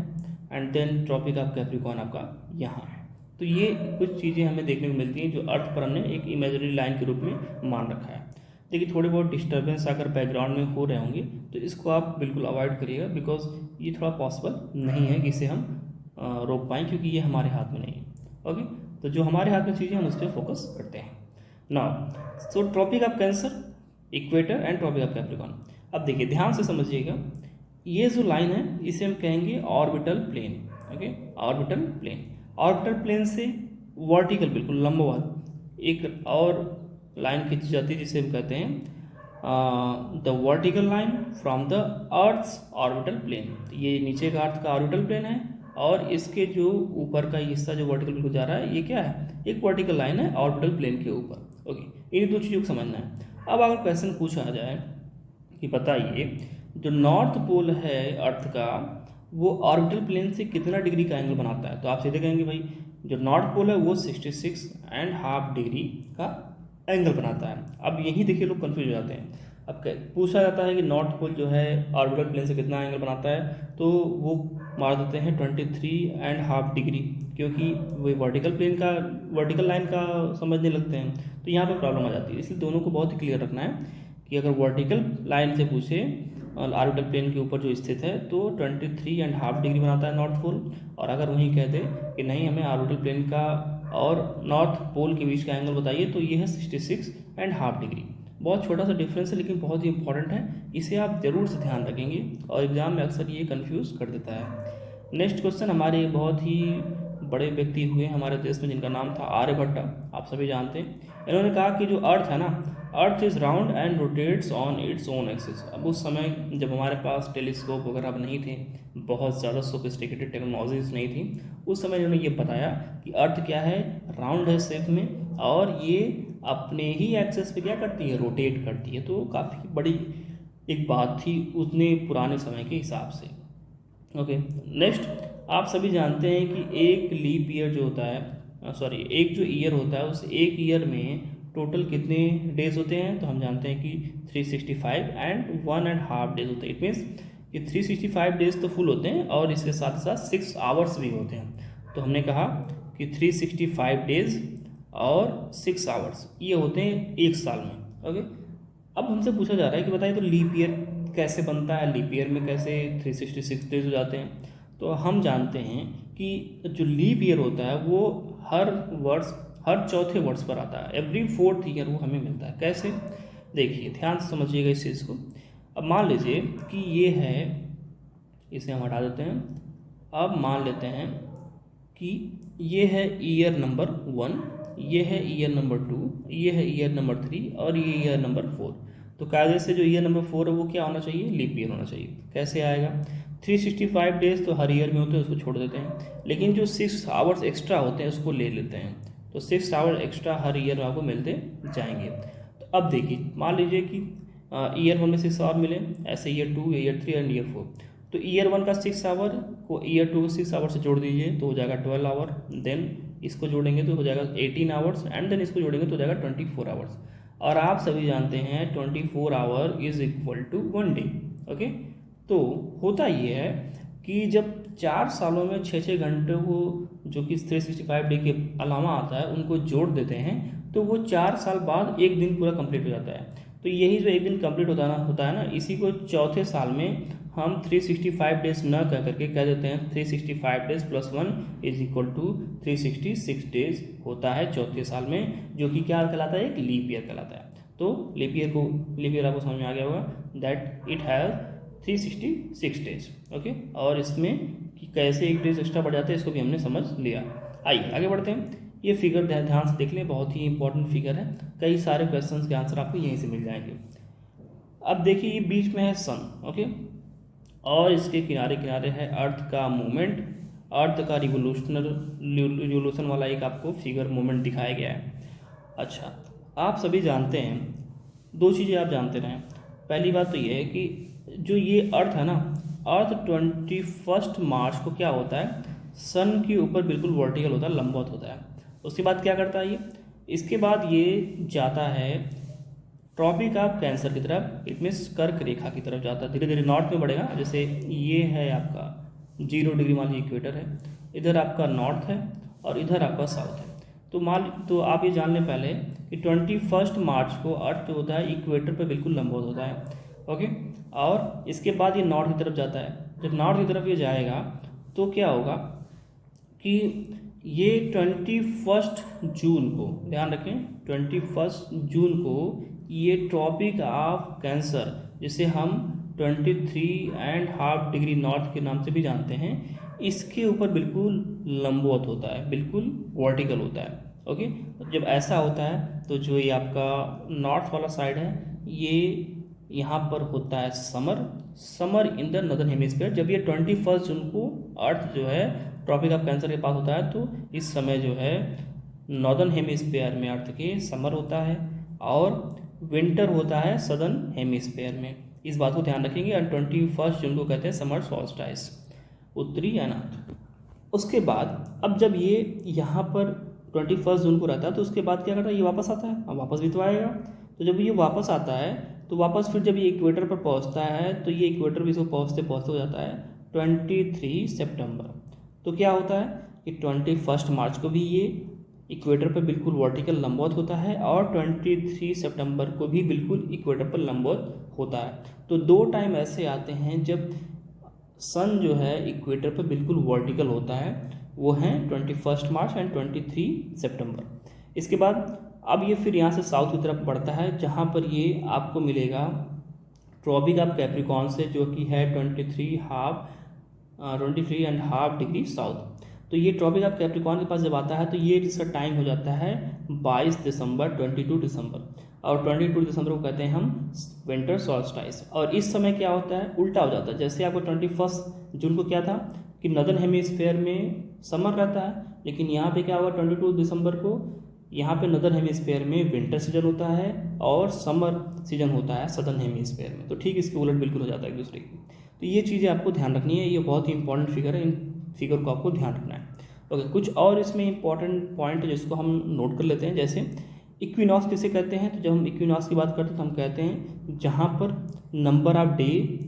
and then tropic of Capricorn आपका यहाँ है। तो ये कुछ चीज़ें हमें देखने को मिलती हैं जो अर्थ पर हमने एक इमेजिनरी लाइन के रूप में मान रखा है। देखिए थोड़े बहुत डिस्टर्बेंस अगर बैकग्राउंड में हो रहे होंगे तो इसको आप बिल्कुल अवॉइड करिएगा, बिकॉज ये थोड़ा पॉसिबल नहीं है कि इसे हम रोक पाएँ, क्योंकि ये हमारे हाथ में नहीं है। ओके, तो जो हमारे हाथ में चीज़ें हम उस पर फोकस करते हैं। Now so tropic of Cancer, equator and tropic of Capricorn. अब देखिए ध्यान से समझिएगा, ये जो लाइन है इसे हम कहेंगे orbital plane. Okay, orbital plane, orbital plane से वर्टिकल बिल्कुल लंबवत एक और लाइन खींची जाती है जिसे हम कहते हैं the vertical line from the earth's orbital plane. ये नीचे का अर्थ का ऑर्बिटल प्लेन है, और इसके जो ऊपर का हिस्सा जो वर्टिकल बिल्कुल जा रहा है, ये क्या है, एक वर्टिकल लाइन है ऑर्बिटल प्लेन के ऊपर। ओके, इन दो चीज़ों को समझना है। अब अगर क्वेश्चन पूछा जाए कि बताइए जो नॉर्थ पोल है अर्थ का वो ऑर्बिटल प्लेन से कितना डिग्री का एंगल बनाता है, तो आप सीधे कहेंगे भाई जो नॉर्थ पोल है वो 66.5 डिग्री का एंगल बनाता है। अब यही देखिए लोग कंफ्यूज हो जाते हैं। अब पूछा जाता है कि नॉर्थ पोल जो है ऑर्बिटल प्लेन से कितना एंगल बनाता है, तो वो मार देते हैं 23.5 डिग्री, क्योंकि वो वर्टिकल लाइन का समझने लगते हैं, तो यहाँ पे प्रॉब्लम आ जाती है। इसलिए दोनों को बहुत ही क्लियर रखना है कि अगर वर्टिकल लाइन से पूछे ऑर्बिटल प्लेन के ऊपर जो स्थित है तो 23.5 डिग्री बनाता है नॉर्थ पोल, और अगर वहीं कह दे कि नहीं हमें ऑर्बिटल प्लेन का और नॉर्थ पोल के बीच का एंगल बताइए, तो ये है 66.5 डिग्री। बहुत छोटा सा डिफरेंस है लेकिन बहुत ही इंपॉर्टेंट है, इसे आप जरूर से ध्यान रखेंगे और एग्जाम में अक्सर ये कंफ्यूज कर देता है। नेक्स्ट क्वेश्चन, हमारे बहुत ही बड़े व्यक्ति हुए हमारे देश में जिनका नाम था आर्यभट्ट, आप सभी जानते हैं। इन्होंने कहा कि जो अर्थ है ना, earth is round and rotates on its own axis. अब उस समय जब हमारे पास टेलीस्कोप वगैरह अब नहीं थे, बहुत ज़्यादा सोफिस्टिकेटेड टेक्नोलॉजीज नहीं थी, उस समय इन्होंने ये बताया कि अर्थ क्या है, राउंड है शेप में, और ये अपने ही एक्सेस पे क्या करती है, रोटेट करती है। तो काफ़ी बड़ी एक बात थी उतने पुराने समय के हिसाब से। ओके, नेक्स्ट, आप सभी जानते हैं कि एक लीप ईयर जो होता है, एक जो ईयर होता है, उस एक ईयर में टोटल कितने डेज होते हैं, तो हम जानते हैं कि 365 एंड 1.5 डेज होते हैं। इट मीन्स कि 365 डेज तो फुल होते हैं और इसके साथ साथ 6 आवर्स भी होते हैं। तो हमने कहा कि 365 डेज और 6 आवर्स ये होते हैं एक साल में। ओके, अब हमसे पूछा जा रहा है कि बताइए तो लीप ईयर कैसे बनता है, लीप ईयर में कैसे 366 डेज हो जाते हैं। तो हम जानते हैं कि जो लीप ईयर होता है वो हर चौथे वर्ष पर आता है, एवरी 4th ईयर वो हमें मिलता है। कैसे, देखिए ध्यान से समझिएगा इस चीज़ को। अब मान लीजिए कि ये है, इसे हम हटा देते हैं। अब मान लेते हैं कि ये है ईयर नंबर 1, ये है ईयर नंबर 2, ये है ईयर नंबर 3 और ये ईयर नंबर 4। तो कायदे से जो ईयर नंबर 4 है वो क्या होना चाहिए, लीप ईयर होना चाहिए। कैसे आएगा, 365 डेज तो हर ईयर में होते हैं, उसको छोड़ देते हैं, लेकिन जो 6 आवर्स एक्स्ट्रा होते हैं उसको ले लेते हैं, तो 6 आवर एक्स्ट्रा हर ईयर में आपको मिलते जाएंगे। तो अब देखिए मान लीजिए कि ईयर 1 में 6 आवर मिले, ऐसे ईयर 2, ईयर 3 एंड ईयर 4। तो ईयर 1 का 6 आवर को ईयर 2 को 6 आवर से जोड़ दीजिए तो हो जाएगा 12 आवर, देन इसको जोड़ेंगे तो हो जाएगा 18 आवर्स, एंड देन इसको जोड़ेंगे तो हो जाएगा 24 आवर्स। और आप सभी जानते हैं 24 hour is equal to 1 day. Okay, तो होता ये है कि जब 4 सालों में 6-6 घंटे को जो कि 365 डे के अलावा आता है उनको जोड़ देते हैं, तो वो 4 साल बाद एक दिन पूरा कंप्लीट हो जाता है। तो यही जो एक दिन कंप्लीट होता है ना, इसी को चौथे साल में हम 365 डेज न कह करके कह देते हैं 365 days plus 1 is equal to 366 days होता है चौथे साल में, जो कि क्या कहलाता है, एक लीप ईयर कहलाता है। तो लीप ईयर आपको समझ में आ गया होगा that it has 366 days. Okay, और इसमें कि कैसे एक डेज एक्स्ट्रा बढ़ जाते हैं इसको भी हमने समझ लिया। आइए आगे बढ़ते हैं। ये फिगर ध्यान से देख लें, बहुत ही इंपॉर्टेंट फिगर है, कई सारे क्वेश्चंस के आंसर आपको यहीं से मिल जाएंगे। अब देखिए ये बीच में है सन, ओके, और इसके किनारे किनारे है अर्थ का मूवमेंट, अर्थ का रिवोल्यूशन वाला एक आपको फिगर मूवमेंट दिखाया गया है। अच्छा, आप सभी जानते हैं 2 चीज़ें आप जानते रहें। पहली बात तो ये है कि जो ये अर्थ है ना, अर्थ 21 मार्च को क्या होता है, सन के ऊपर बिल्कुल वर्टिकल होता है, लंबवत होता है। उसके बाद क्या करता है ये, इसके बाद ये जाता है ट्रॉपिक ऑफ कैंसर की तरफ, इट मीन्स कर्क रेखा की तरफ जाता है, धीरे धीरे नॉर्थ में बढ़ेगा। जैसे ये है आपका 0 डिग्री मान लीजिए इक्वेटर है, इधर आपका नॉर्थ है और इधर आपका साउथ है। तो आप ये जान लें पहले कि 21 मार्च को अर्थ जो होता है इक्वेटर पे बिल्कुल लंबवत होता है, ओके। और इसके बाद ये नॉर्थ की तरफ जाता है। जब नॉर्थ की तरफ ये जाएगा तो क्या होगा कि ये 21 जून को, ध्यान रखें 21 जून को ये ट्रॉपिक ऑफ कैंसर, जिसे हम 23.5 डिग्री नॉर्थ के नाम से भी जानते हैं, इसके ऊपर बिल्कुल लंबवत होता है, बिल्कुल वर्टिकल होता है, ओके। जब ऐसा होता है तो जो ये आपका नॉर्थ वाला साइड है ये यहाँ पर होता है summer in the northern hemisphere. जब ये 21 जून को अर्थ जो है ट्रॉपिक ऑफ कैंसर के पास होता है तो इस समय जो है नॉर्दर्न हेमिस्फीयर में अर्थ के समर होता है और विंटर होता है सदर्न हेमिस्फीयर में। इस बात को ध्यान रखेंगे। और 21 जून को कहते हैं समर सॉल्स्टिस, उत्तरी अनाथ। उसके बाद अब जब ये यहाँ पर 21 जून को रहता है तो उसके बाद क्या करता है, ये वापस आता है, अब वापस भी तो आएगा। तो जब ये वापस आता है तो वापस फिर जब ये इक्वेटर पर पहुँचता है तो ये इक्वेटर भी इसको पहुँचते पहुँचते हो जाता है 23 सितंबर। तो क्या होता है कि 21 मार्च को भी ये इक्वेटर पर बिल्कुल वर्टिकल लंबवत होता है और 23 सितंबर को भी बिल्कुल इक्वेटर पर लंबवत होता है। तो दो टाइम ऐसे आते हैं जब सन जो है इक्वेटर पर बिल्कुल वर्टिकल होता है, वो हैं 21 मार्च एंड 23 सितंबर। इसके बाद अब ये फिर यहाँ से साउथ की तरफ बढ़ता है, जहाँ पर ये आपको मिलेगा ट्रॉपिक ऑफ कैप्रिकॉर्न से, जो कि है 23.5 डिग्री साउथ। तो ये ट्रॉपिक ऑफ कैप्रिकॉर्न के पास जब आता है तो ये इसका टाइम हो जाता है 22 दिसंबर, 22 दिसंबर। और 22 दिसंबर को कहते हैं हम विंटर सॉल्स्टिस। और इस समय क्या होता है, उल्टा हो जाता है। जैसे आपको 21 जून को क्या था कि नॉर्दर्न हेमिस्फीयर में समर रहता है, लेकिन यहाँ पे क्या हुआ 22 दिसंबर को यहाँ पे नॉर्दर्न हेमिस्फीयर में विंटर सीजन होता है और समर सीजन होता है सदर्न हेमिस्फीयर में। तो ठीक इसके उलट बिल्कुल हो जाता है एक दूसरे की। तो ये चीज़ें आपको ध्यान रखनी है, ये बहुत ही इंपॉर्टेंट फिगर है, इन फिगर को आपको ध्यान रखना है, ओके। कुछ और इसमें इंपॉर्टेंट पॉइंट है जिसको हम नोट कर लेते हैं। जैसे इक्विनॉक्स किसे कहते हैं, तो जब हम इक्विनॉक्स की बात करते हैं तो हम कहते हैं जहाँ पर number of day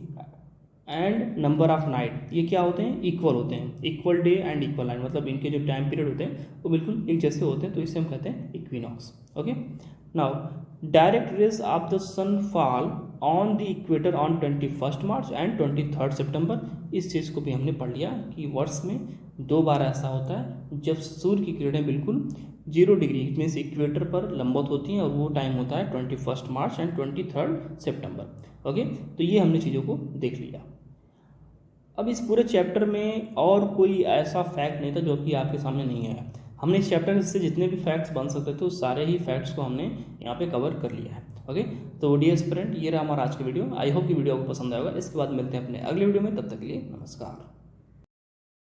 and number of night ये क्या होते हैं, इक्वल होते हैं, equal day and equal night, मतलब इनके जो टाइम पीरियड होते हैं वो बिल्कुल एक जैसे होते हैं, तो इसे हम कहते हैं equinox, okay. Now direct rays of the sun fall on the equator on 21 March and 23 September. इस चीज़ को भी हमने पढ़ लिया कि वर्ष में 2 बार ऐसा होता है जब सूर्य की किरणें बिल्कुल 0 डिग्री मीन्स इक्वेटर पर लंबवत होती हैं, और वो टाइम होता है 21 मार्च एंड 23 सितंबर, ओके। तो ये हमने चीज़ों को देख लिया। अब इस पूरे चैप्टर में और कोई ऐसा फैक्ट नहीं था जो कि आपके सामने नहीं आया। हमने इस चैप्टर से जितने भी फैक्ट्स बन सकते थे उस सारे ही फैक्ट्स को हमने यहाँ पे कवर कर लिया है, ओके। तो डियर स्टूडेंट, ये रहा हमारा आज का वीडियो। आई होप कि वीडियो आपको पसंद आएगा। इसके बाद मिलते हैं अपने अगले वीडियो में, तब तक के लिए नमस्कार।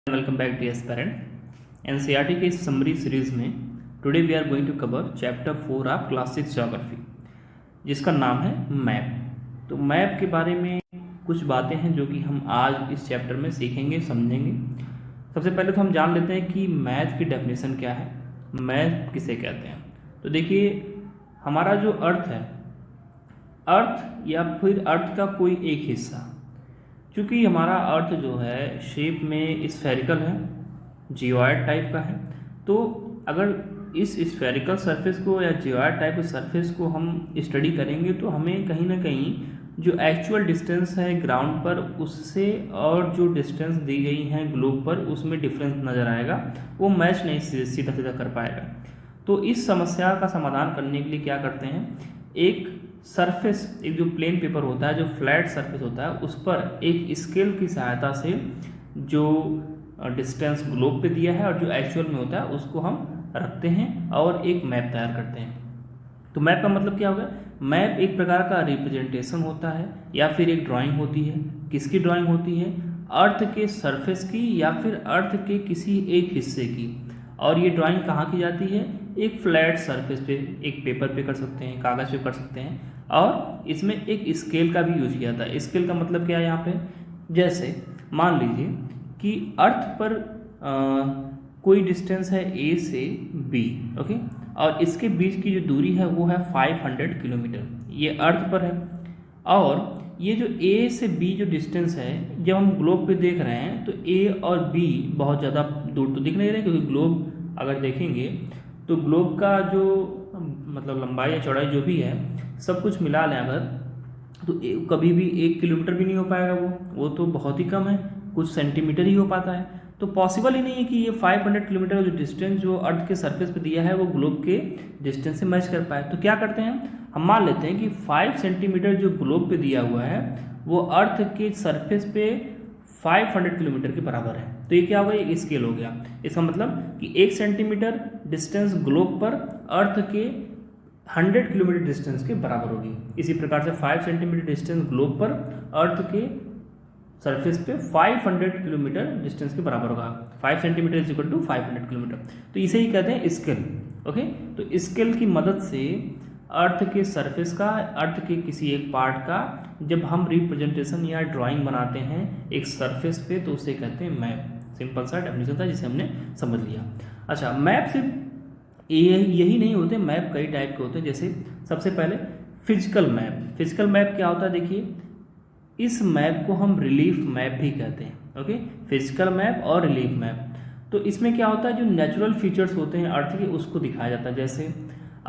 Welcome back dear student. NCERT के इस समरी सीरीज में today we are going to cover chapter 4 of class 6 geography, जिसका नाम है मैप। तो मैप के बारे में कुछ बातें हैं जो कि हम आज इस चैप्टर में सीखेंगे, समझेंगे। सबसे पहले तो हम जान लेते हैं कि मैप की डेफिनेशन क्या है, मैप किसे कहते हैं। तो देखिए, हमारा जो अर्थ है, अर्थ या फिर अर्थ का कोई एक हिस्सा, क्योंकि हमारा अर्थ जो है शेप में स्फेरिकल है, जियोइड टाइप का है, तो अगर इस स्फेरिकल सरफेस को या जियोइड टाइप के सरफेस को हम स्टडी करेंगे तो हमें कहीं ना कहीं जो एक्चुअल डिस्टेंस है ग्राउंड पर उससे और जो डिस्टेंस दी गई है ग्लोब पर उसमें डिफरेंस नज़र आएगा, वो मैच नहीं सीधा सीधा कर पाएगा। तो इस समस्या का समाधान करने के लिए क्या करते हैं, एक सरफेस, एक जो प्लेन पेपर होता है, जो फ्लैट सरफेस होता है, उस पर एक स्केल की सहायता से जो डिस्टेंस ग्लोब पे दिया है और जो एक्चुअल में होता है उसको हम रखते हैं और एक मैप तैयार करते हैं। तो मैप का मतलब क्या होगा, मैप एक प्रकार का रिप्रेजेंटेशन होता है या फिर एक ड्राइंग होती है। किसकी ड्राइंग होती है, अर्थ के सरफेस की या फिर अर्थ के किसी एक हिस्से की। और ये ड्राइंग कहाँ की जाती है, एक फ्लैट सरफेस पे, एक पेपर पे कर सकते हैं, कागज़ पे कर सकते हैं। और इसमें एक स्केल का भी यूज किया जाता है। स्केल का मतलब क्या है, यहाँ पे जैसे मान लीजिए कि अर्थ पर कोई डिस्टेंस है ए से बी, ओके, और इसके बीच की जो दूरी है वो है 500 किलोमीटर, ये अर्थ पर है। और ये जो ए से बी जो डिस्टेंस है, जब हम ग्लोब पे देख रहे हैं तो ए और बी बहुत ज़्यादा दूर तो दिख नहीं रहे, क्योंकि ग्लोब अगर देखेंगे तो ग्लोब का जो मतलब लंबाई या चौड़ाई जो भी है सब कुछ मिला लें अगर, तो कभी भी 1 किलोमीटर भी नहीं हो पाएगा, वो तो बहुत ही कम है, कुछ सेंटीमीटर ही हो पाता है। तो पॉसिबल ही नहीं है कि ये 500 किलोमीटर जो डिस्टेंस जो अर्थ के सरफेस पे दिया है वो ग्लोब के डिस्टेंस से मैच कर पाए। तो क्या करते हैं, हम मान लेते हैं कि 5 सेंटीमीटर जो ग्लोब पे दिया हुआ है वो अर्थ के सरफेस पे 500 किलोमीटर के बराबर है। तो ये क्या होगा, ये स्केल हो गया। इसका मतलब कि 1 सेंटीमीटर डिस्टेंस ग्लोब पर अर्थ के 100 किलोमीटर डिस्टेंस के बराबर होगी। इसी प्रकार से 5 सेंटीमीटर डिस्टेंस ग्लोब पर अर्थ के सरफेस पे 500 किलोमीटर डिस्टेंस के बराबर होगा। 5 centimetre is equal to 500 kilometre. तो इसे ही कहते हैं स्केल, ओके। तो स्केल की मदद से अर्थ के सरफेस का, अर्थ के किसी एक पार्ट का जब हम रिप्रेजेंटेशन या ड्राइंग बनाते हैं एक सरफेस पे, तो उसे कहते हैं मैप। सिंपल सा डेफिनेशन था जिसे हमने समझ लिया। अच्छा, मैप सिर्फ यही नहीं होते, मैप कई टाइप के होते हैं। जैसे सबसे पहले फिजिकल मैप। फिजिकल मैप क्या होता है, देखिए इस मैप को हम रिलीफ मैप भी कहते हैं, ओके। फिजिकल मैप और रिलीफ मैप, तो इसमें क्या होता है, जो नेचुरल फीचर्स होते हैं अर्थ के उसको दिखाया जाता है। जैसे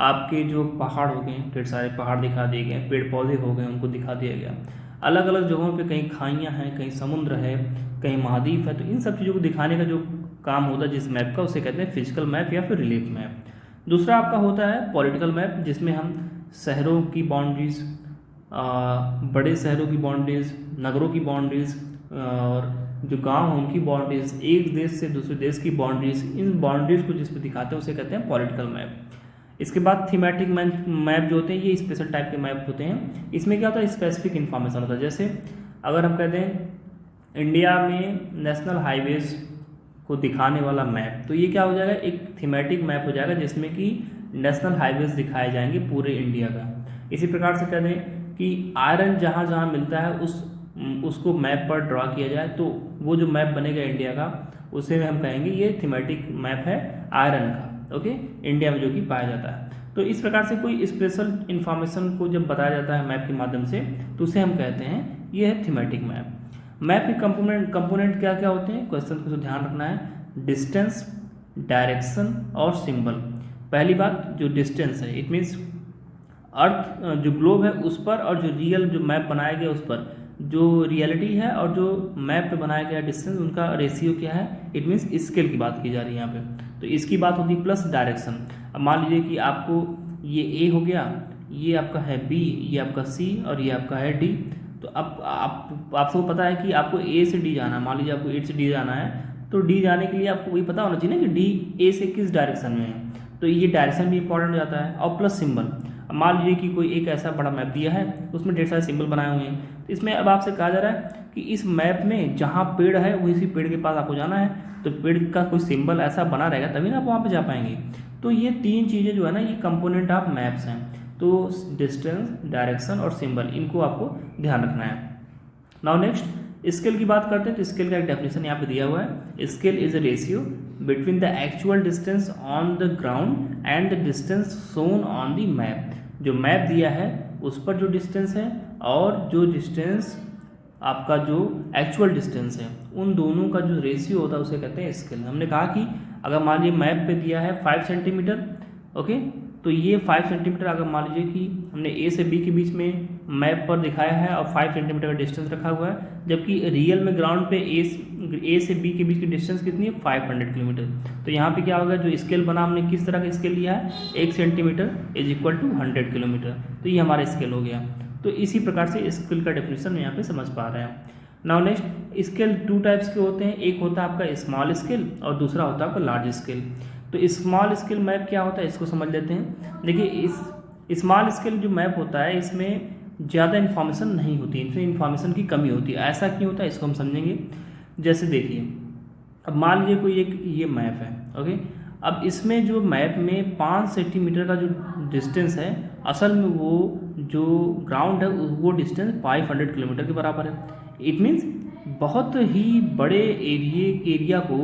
आपके जो पहाड़ हो गए, ढेर सारे पहाड़ दिखा दिए गए, पेड़ पौधे हो गए, उनको दिखा दिया गया। अलग अलग जगहों पे कहीं खाइयाँ हैं, कहीं समुद्र है, कहीं महाद्वीप है, तो इन सब चीज़ों को दिखाने का जो काम होता है जिस मैप का, उसे कहते हैं फिजिकल मैप या फिर रिलीफ मैप। दूसरा आपका होता है पॉलिटिकल मैप, जिसमें हम शहरों की बाउंड्रीज, बड़े शहरों की बाउंड्रीज, नगरों की बाउंड्रीज और जो गांव हैं उनकी बाउंड्रीज, एक देश से दूसरे देश की बाउंड्रीज, इन बाउंड्रीज को जिस पे दिखाते हैं उसे कहते हैं पॉलिटिकल मैप। इसके बाद थीमेटिक मैप जो होते हैं, ये स्पेशल टाइप के मैप होते हैं। इसमें क्या होता है, स्पेसिफिक इन्फॉर्मेशन होता है। जैसे अगर हम कहते हैं इंडिया में नेशनल हाईवेज को दिखाने वाला मैप, तो ये क्या हो जाएगा, एक थीमेटिक मैप हो जाएगा जिसमें कि नेशनल हाईवेज दिखाए जाएंगे पूरे इंडिया का। इसी प्रकार से कह दें कि आयरन जहाँ जहाँ मिलता है उसको मैप पर ड्रा किया जाए, तो वो जो मैप बनेगा इंडिया का, उसे हम कहेंगे ये थीमेटिक मैप है आयरन का, ओके, इंडिया में जो कि पाया जाता है। तो इस प्रकार से कोई स्पेशल इन्फॉर्मेशन को जब बताया जाता है मैप के माध्यम से, तो उसे हम कहते हैं ये है थीमेटिक मैप। मैप के कंपोनेंट क्या क्या होते हैं, क्वेश्चन को ध्यान रखना है। डिस्टेंस, डायरेक्शन और सिंबल। पहली बात जो डिस्टेंस है, इट मीन्स अर्थ जो ग्लोब है उस पर और जो रियल जो मैप बनाया गया उस पर जो रियलिटी है और जो मैप पे बनाया गया डिस्टेंस, उनका रेशियो क्या है, इट मीन्स स्केल की बात की जा रही है यहाँ पे। तो इसकी बात होती है प्लस डायरेक्शन। अब मान लीजिए कि आपको ये ए हो गया, ये आपका है बी, ये आपका सी और ये आपका है डी। तो अब आप सबको पता है कि आपको ए से डी जाना है। मान लीजिए आपको ए से डी जाना है, तो डी जाने के लिए आपको वही पता होना चाहिए ना कि डी ए से किस डायरेक्शन में है, तो ये डायरेक्शन भी इंपॉर्टेंट हो जाता है। और प्लस सिंबल। अब मान लीजिए कि कोई एक ऐसा बड़ा मैप दिया है, उसमें ढेर सारे सिंबल बनाए हुए हैं, तो इसमें अब आपसे कहा जा रहा है कि इस मैप में जहाँ पेड़ है उसी पेड़ के पास आपको जाना है, तो पेड़ का कोई सिंबल ऐसा बना रहेगा तभी ना आप वहाँ पे जा पाएंगे। तो ये तीन चीज़ें जो है ना, ये कंपोनेंट ऑफ मैप्स हैं। तो डिस्टेंस, डायरेक्शन और सिंबल, इनको आपको ध्यान रखना है। नाउ नेक्स्ट स्केल की बात करते हैं। तो स्केल का एक डेफिनेशन यहाँ पे दिया हुआ है, scale is a ratio between the actual distance on the ground and the distance shown on the map. जो मैप दिया है उस पर जो डिस्टेंस है और जो डिस्टेंस आपका जो एक्चुअल डिस्टेंस है, उन दोनों का जो रेशियो होता है उसे कहते हैं स्केल। हमने कहा कि अगर मान लीजिए मैप पे दिया है 5 सेंटीमीटर, ओके, तो ये 5 सेंटीमीटर अगर मान लीजिए कि हमने ए से बी के बीच में मैप पर दिखाया है और 5 सेंटीमीटर का डिस्टेंस रखा हुआ है, जबकि रियल में ग्राउंड पे ए से बी के बीच की डिस्टेंस कितनी है, 500 किलोमीटर। तो यहाँ पे क्या होगा, जो स्केल बना हमने किस तरह का स्केल लिया है, 1 centimetre is equal to 100 kilometre. तो ये हमारा स्केल हो गया। तो इसी प्रकार से स्केल का डेफिनेशन यहाँ पे समझ पा रहे हैं। नाउ नेक्स्ट, स्केल 2 टाइप्स के होते हैं। एक होता है आपका स्मॉल स्केल और दूसरा होता है आपका लार्ज स्केल। तो स्मॉल स्केल मैप क्या होता है, इसको समझ लेते हैं। देखिए, इस स्मॉल स्केल जो मैप होता है इसमें ज़्यादा इन्फॉर्मेशन नहीं होती, इसमें इन्फॉर्मेशन की कमी होती है। ऐसा क्यों होता है, इसको हम समझेंगे। जैसे देखिए, अब मान लीजिए कोई एक ये मैप है, ओके, अब इसमें जो मैप में 5 सेंटीमीटर का जो डिस्टेंस है, असल में वो जो ग्राउंड है वो डिस्टेंस 500 किलोमीटर के बराबर है। इट मीन्स बहुत ही बड़े एरिया को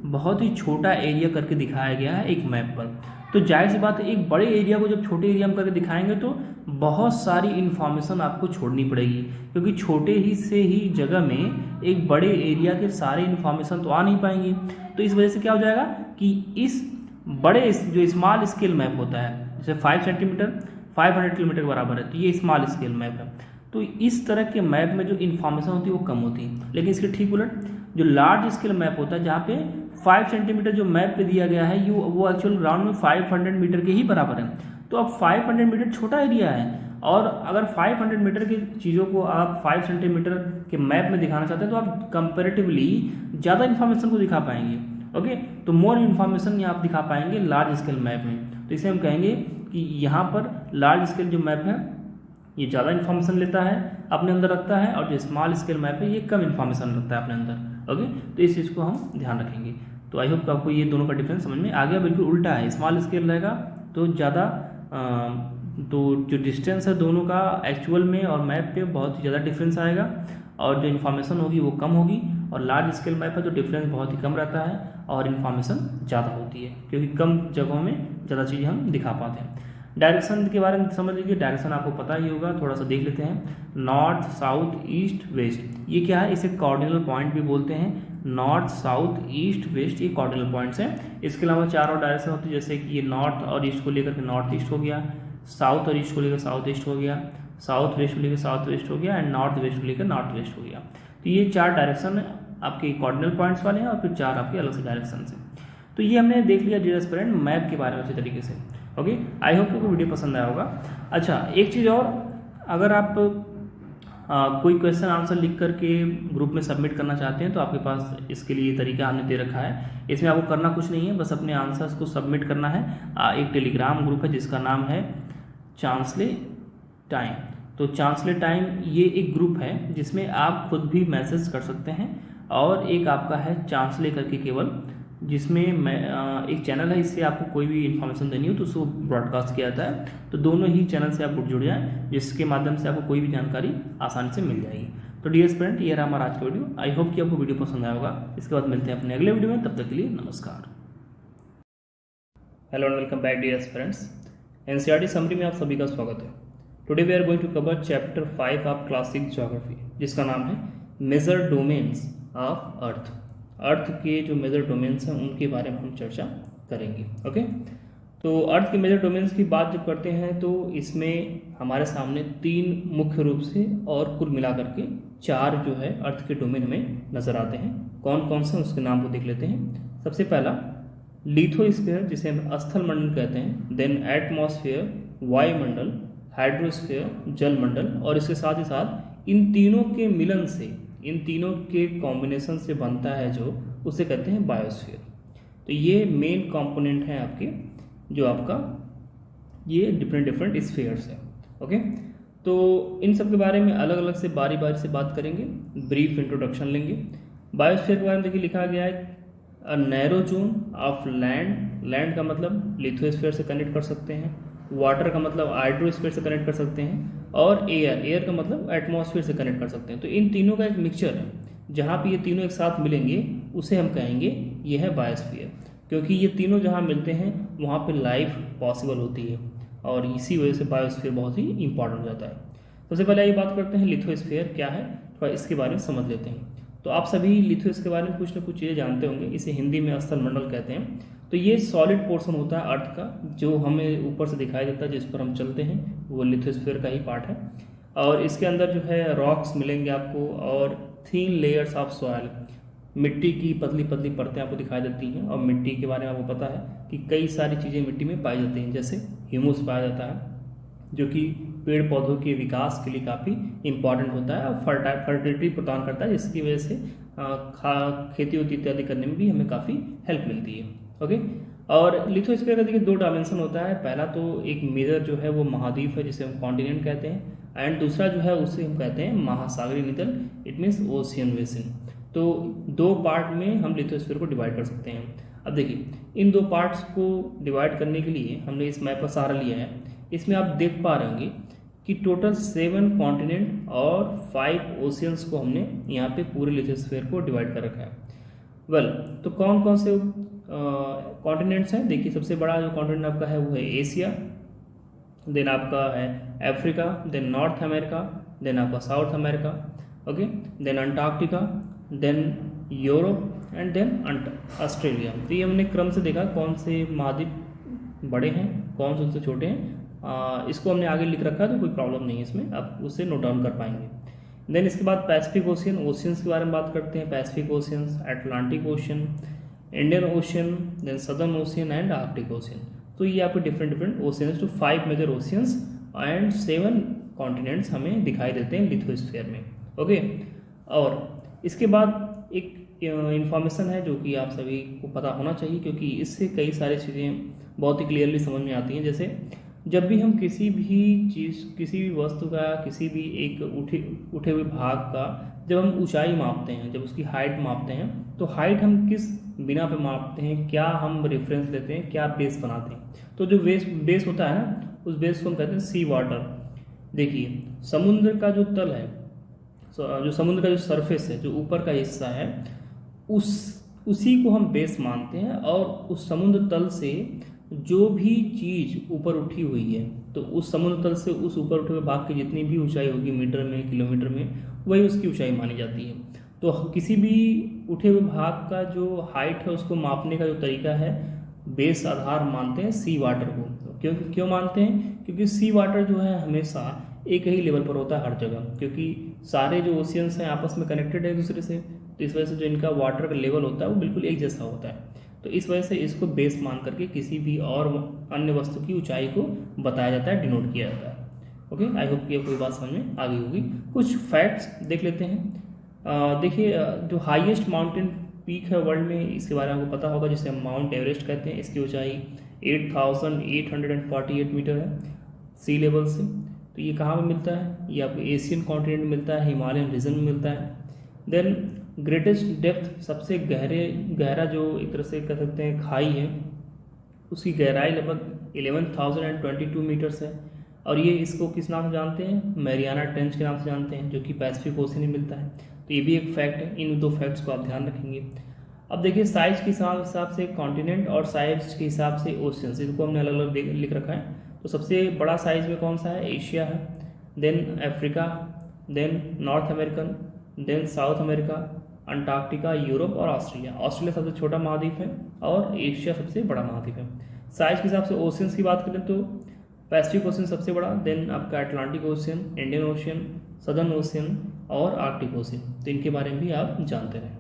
बहुत ही छोटा एरिया करके दिखाया गया है एक मैप पर। तो जाहिर सी बात है, एक बड़े एरिया को जब छोटे एरिया में करके दिखाएंगे तो बहुत सारी इन्फॉर्मेशन आपको छोड़नी पड़ेगी, क्योंकि छोटे ही से ही जगह में एक बड़े एरिया के सारे इन्फॉर्मेशन तो आ नहीं पाएंगे। तो इस वजह से क्या हो जाएगा कि इस बड़े जो स्मॉल स्केल मैप होता है, जैसे 5 सेंटीमीटर 500 किलोमीटर के बराबर है, तो ये स्मॉल स्केल मैप है। तो इस तरह के मैप में जो इन्फॉर्मेशन होती है वो कम होती है। लेकिन इसके ठीक उलट जो लार्ज स्केल मैप होता है, जहाँ पे 5 सेंटीमीटर जो मैप पे दिया गया है वो एक्चुअल ग्राउंड में 500 मीटर के ही बराबर है। तो अब 500 मीटर छोटा एरिया है, और अगर 500 मीटर की चीज़ों को आप 5 सेंटीमीटर के मैप में दिखाना चाहते हैं तो आप कंपेरेटिवली ज़्यादा इन्फॉर्मेशन को दिखा पाएंगे। ओके, तो मोर इन्फॉर्मेशन यहाँ आप दिखा पाएंगे लार्ज स्केल मैप में। तो इसे हम कहेंगे कि यहाँ पर लार्ज स्केल जो मैप है ये ज़्यादा इन्फॉर्मेशन लेता है, अपने अंदर रखता है, और जो स्मॉल स्केल मैप है ये कम इन्फॉर्मेशन रखता है अपने अंदर। ओके, तो इस चीज़ को हम ध्यान रखेंगे। तो आई होप आपको ये दोनों का डिफरेंस समझ में आ गया। बिल्कुल उल्टा है, स्मॉल स्केल रहेगा तो ज़्यादा तो जो डिस्टेंस है दोनों का एक्चुअल में और मैप पे बहुत ही ज़्यादा डिफरेंस आएगा, और जो इन्फॉर्मेशन होगी वो कम होगी। और लार्ज स्केल मैप है तो डिफरेंस बहुत ही कम रहता है और इन्फॉर्मेशन ज़्यादा होती है, क्योंकि कम जगहों में ज़्यादा चीज़ें हम दिखा पाते हैं। डायरेक्शन के बारे में समझ लीजिए, डायरेक्शन आपको पता ही होगा, थोड़ा सा देख लेते हैं। नॉर्थ, साउथ, ईस्ट, वेस्ट, ये क्या है, इसे कार्डिनल पॉइंट भी बोलते हैं। नॉर्थ, साउथ, ईस्ट, वेस्ट, ये कार्डिनल पॉइंट्स हैं। इसके अलावा 4 और डायरेक्शन होती है, जैसे कि ये नॉर्थ और ईस्ट को लेकर के नॉर्थ ईस्ट हो गया, साउथ और ईस्ट को लेकर साउथ ईस्ट हो गया, साउथ वेस्ट को लेकर साउथ वेस्ट हो गया, एंड नॉर्थ वेस्ट को लेकर नॉर्थ वेस्ट हो गया। तो ये 4 डायरेक्शन आपके कार्डिनल पॉइंट्स वाले हैं, और फिर 4 आपके अलग से डायरेक्शन से। तो ये हमने देख लिया डियर स्टूडेंट मैप के बारे में अच्छे तरीके से। ओके, आई होप आपको वीडियो पसंद आया होगा। अच्छा, एक चीज़ और, अगर आप कोई क्वेश्चन आंसर लिख करके ग्रुप में सबमिट करना चाहते हैं तो आपके पास इसके लिए तरीका हमने दे रखा है। इसमें आपको करना कुछ नहीं है, बस अपने आंसर्स को सबमिट करना है। एक टेलीग्राम ग्रुप है जिसका नाम है चांसले टाइम। तो चांसले टाइम ये एक ग्रुप है जिसमें आप खुद भी मैसेज कर सकते हैं, और एक आपका है चांसले करके केवल, जिसमें मैं एक चैनल है, इससे आपको कोई भी इन्फॉर्मेशन देनी हो तो उसको ब्रॉडकास्ट किया जाता है। तो दोनों ही चैनल से आप जुड़ जाएं, जिसके माध्यम से आपको कोई भी जानकारी आसानी से मिल जाएगी। तो डियर स्टूडेंट, ये रहा हमारा आज का वीडियो। आई होप कि आपको वीडियो पसंद आया होगा। इसके बाद मिलते हैं अपने अगले वीडियो में, तब तक के लिए नमस्कार। Hello and welcome back dear friends. NCERT summary में आप सभी का स्वागत है। Today we are going to cover chapter 5 of class 6 geography, जिसका नाम है major domains of earth. Earth के जो मेजर डोमेन्स हैं उनके बारे में हम चर्चा करेंगे। ओके, तो अर्थ के मेजर डोमेन्स की बात जब करते हैं तो इसमें हमारे सामने 3 मुख्य रूप से और कुल मिलाकर के 4 जो है अर्थ के डोमेन में नजर आते हैं। कौन कौन से, उसके नाम को देख लेते हैं। सबसे पहला लिथोस्फीयर, जिसे हम स्थल मंडल कहते हैं, देन एटमॉस्फेयर, वायुमंडल, हाइड्रोस्फीयर, जल मंडल, और इसके साथ ही साथ इन तीनों के मिलन से, इन तीनों के कॉम्बिनेशन से बनता है जो, उसे कहते हैं बायोस्फीयर। तो ये मेन कंपोनेंट है आपके, जो आपका ये डिफरेंट स्फीयर्स है। ओके, तो इन सब के बारे में अलग अलग से बारी बारी से बात करेंगे, ब्रीफ इंट्रोडक्शन लेंगे। बायोस्फीयर के बारे में देखिए लिखा गया है a narrow zone of land. Land का मतलब लिथोस्फीयर से कनेक्ट कर सकते हैं, वाटर का मतलब हाइड्रोस्फीयर से कनेक्ट कर सकते हैं, और एयर का मतलब एटमॉस्फेयर से कनेक्ट कर सकते हैं। तो इन तीनों का एक मिक्सचर है, जहाँ पे ये तीनों एक साथ मिलेंगे उसे हम कहेंगे ये है बायोस्फीयर, क्योंकि ये तीनों जहाँ मिलते हैं वहाँ पे लाइफ पॉसिबल होती है, और इसी वजह से बायोस्फीयर बहुत ही इंपॉर्टेंट हो जाता है। सबसे पहले ये बात करते हैं लिथोस्फीयर क्या है, थोड़ा इसके बारे में समझ लेते हैं। तो आप सभी लिथोस्फीयर के बारे में कुछ ना कुछ चीज़ें जानते होंगे। इसे हिंदी में स्थल मंडल कहते हैं। तो ये सॉलिड पोर्शन होता है अर्थ का, जो हमें ऊपर से दिखाई देता है, जिस पर हम चलते हैं, वो लिथोस्फीयर का ही पार्ट है। और इसके अंदर जो है रॉक्स मिलेंगे आपको, और थिन लेयर्स ऑफ सॉइल, मिट्टी की पतली पतली परतें आपको दिखाई देती हैं। और मिट्टी के बारे में आपको पता है कि कई सारी चीज़ें मिट्टी में पाई जाती हैं, जैसे ह्यूमस पाया जाता है, जो कि पेड़ पौधों के विकास के लिए काफ़ी इंपॉर्टेंट होता है और फर्टिलिटी प्रदान करता है, जिसकी वजह से खेती उती इत्यादि करने में भी हमें काफ़ी हेल्प मिलती है। ओके, और लिथोस्फीयर का देखिए 2 डायमेंशन होता है। पहला तो एक मेजर जो है वो महाद्वीप है, जिसे हम कॉन्टिनेंट कहते हैं, एंड दूसरा जो है उसे हम कहते हैं महासागरीय नितल, इट मीन्स ओशियन बेसिन। तो 2 पार्ट में हम लिथोस्फीयर को डिवाइड कर सकते हैं। अब देखिए इन 2 पार्ट्स को डिवाइड करने के लिए हमने इस मैप का सहारा लिया है। इसमें आप देख पा रहे होंगे कि टोटल 7 कॉन्टिनेंट और 5 ओशियंस को हमने यहाँ पे पूरे लिथोस्फीयर को डिवाइड कर रखा है। वेल, तो कौन कौन से कॉन्टिनेंट्स हैं? देखिए, सबसे बड़ा जो कॉन्टिनेंट आपका है वो है एशिया, देन आपका है Africa, then North America, then आपका South America, okay, then Antarctica, then Europe and then Australia. तो ये हमने क्रम से देखा कौन से महाद्वीप बड़े हैं, कौन से उनसे छोटे हैं। इसको हमने आगे लिख रखा है तो कोई प्रॉब्लम नहीं है इसमें, आप उससे नोट डाउन कर पाएंगे। देन इसके बाद पैसिफिक ओशियन, ओशियंस के बारे में बात करते हैं। Pacific oceans, Atlantic ocean, Indian ocean, then southern ocean and Arctic ocean. तो ये आपके डिफरेंट ओशियंस, तो 5 मेजर ओशियंस एंड 7 कॉन्टिनेंट्स हमें दिखाई देते हैं लिथोस्फीयर में, ओके। और इसके बाद एक इंफॉर्मेशन है जो कि आप सभी को पता होना चाहिए, क्योंकि इससे कई सारी चीज़ें बहुत ही क्लियरली समझ में आती हैं। जैसे जब भी हम किसी भी चीज़, किसी भी वस्तु का, किसी भी एक उठे हुए भाग का जब हम ऊंचाई मापते हैं, जब उसकी हाइट मापते हैं, तो हाइट हम किस बिना पे मापते हैं, क्या हम रेफरेंस लेते हैं, क्या बेस बनाते हैं? तो जो बेस होता है ना, उस बेस को हम कहते हैं सी वाटर। देखिए, समुद्र का जो तल है, जो समुद्र का जो सरफेस है, जो ऊपर का हिस्सा है, उसी को हम बेस मानते हैं। और उस समुद्र तल से जो भी चीज़ ऊपर उठी हुई है, तो उस समुद्र तल से उस ऊपर उठे हुए भाग की जितनी भी ऊंचाई होगी, मीटर में, किलोमीटर में, वही उसकी ऊंचाई मानी जाती है। तो किसी भी उठे हुए भाग का जो हाइट है उसको मापने का जो तरीका है, बेस आधार मानते हैं सी वाटर को। क्यों मानते हैं? क्योंकि सी वाटर जो है हमेशा एक ही लेवल पर होता है हर जगह, क्योंकि सारे जो ओशियंस हैं आपस में कनेक्टेड है एक दूसरे से, तो इस वजह से जो इनका वाटर का लेवल होता है वो बिल्कुल एक जैसा होता है। तो इस वजह से इसको बेस मान करके किसी भी और अन्य वस्तु की ऊंचाई को बताया जाता है, डिनोट किया जाता है, ओके। आई होप कि कोई बात समझ में आ गई होगी। कुछ फैक्ट्स देख लेते हैं। देखिए, जो हाईएस्ट माउंटेन पीक है वर्ल्ड में, इसके बारे में आपको पता होगा, जिसे हम माउंट एवरेस्ट कहते हैं। इसकी ऊंचाई 8,848 मीटर है सी लेवल से। तो ये कहाँ में मिलता है? ये आपको एशियन कॉन्टिनेंट में मिलता है, हिमालयन रीजन में मिलता है। देन ग्रेटेस्ट डेप्थ, सबसे गहरा जो एक तरह से कह सकते हैं खाई है, उसकी गहराई लगभग 11,022 मीटर्स है। और ये इसको किस नाम से जानते हैं? मैरियाना ट्रेंच के नाम से जानते हैं, जो कि पैसिफिक ओशन में मिलता है। तो ये भी एक फैक्ट है, इन 2 फैक्ट्स को आप ध्यान रखेंगे। अब देखिए, साइज के हिसाब से कॉन्टिनेंट और साइज के हिसाब से ओशियंस, इसको हमने अलग अलग लिख रखा है। तो सबसे बड़ा साइज में कौन सा है? एशिया है, then Africa, then North American, then South America, Antarctica, Europe और ऑस्ट्रेलिया। ऑस्ट्रेलिया सबसे छोटा महाद्वीप है और एशिया सबसे बड़ा महाद्वीप है। साइज के हिसाब से ओशियंस की बात करें तो पैसिफिक ओशन सबसे बड़ा, देन आपका Atlantic ocean, Indian ocean, southern ocean और आर्कटिक ओशियन। तो इनके बारे में भी आप जानते रहें।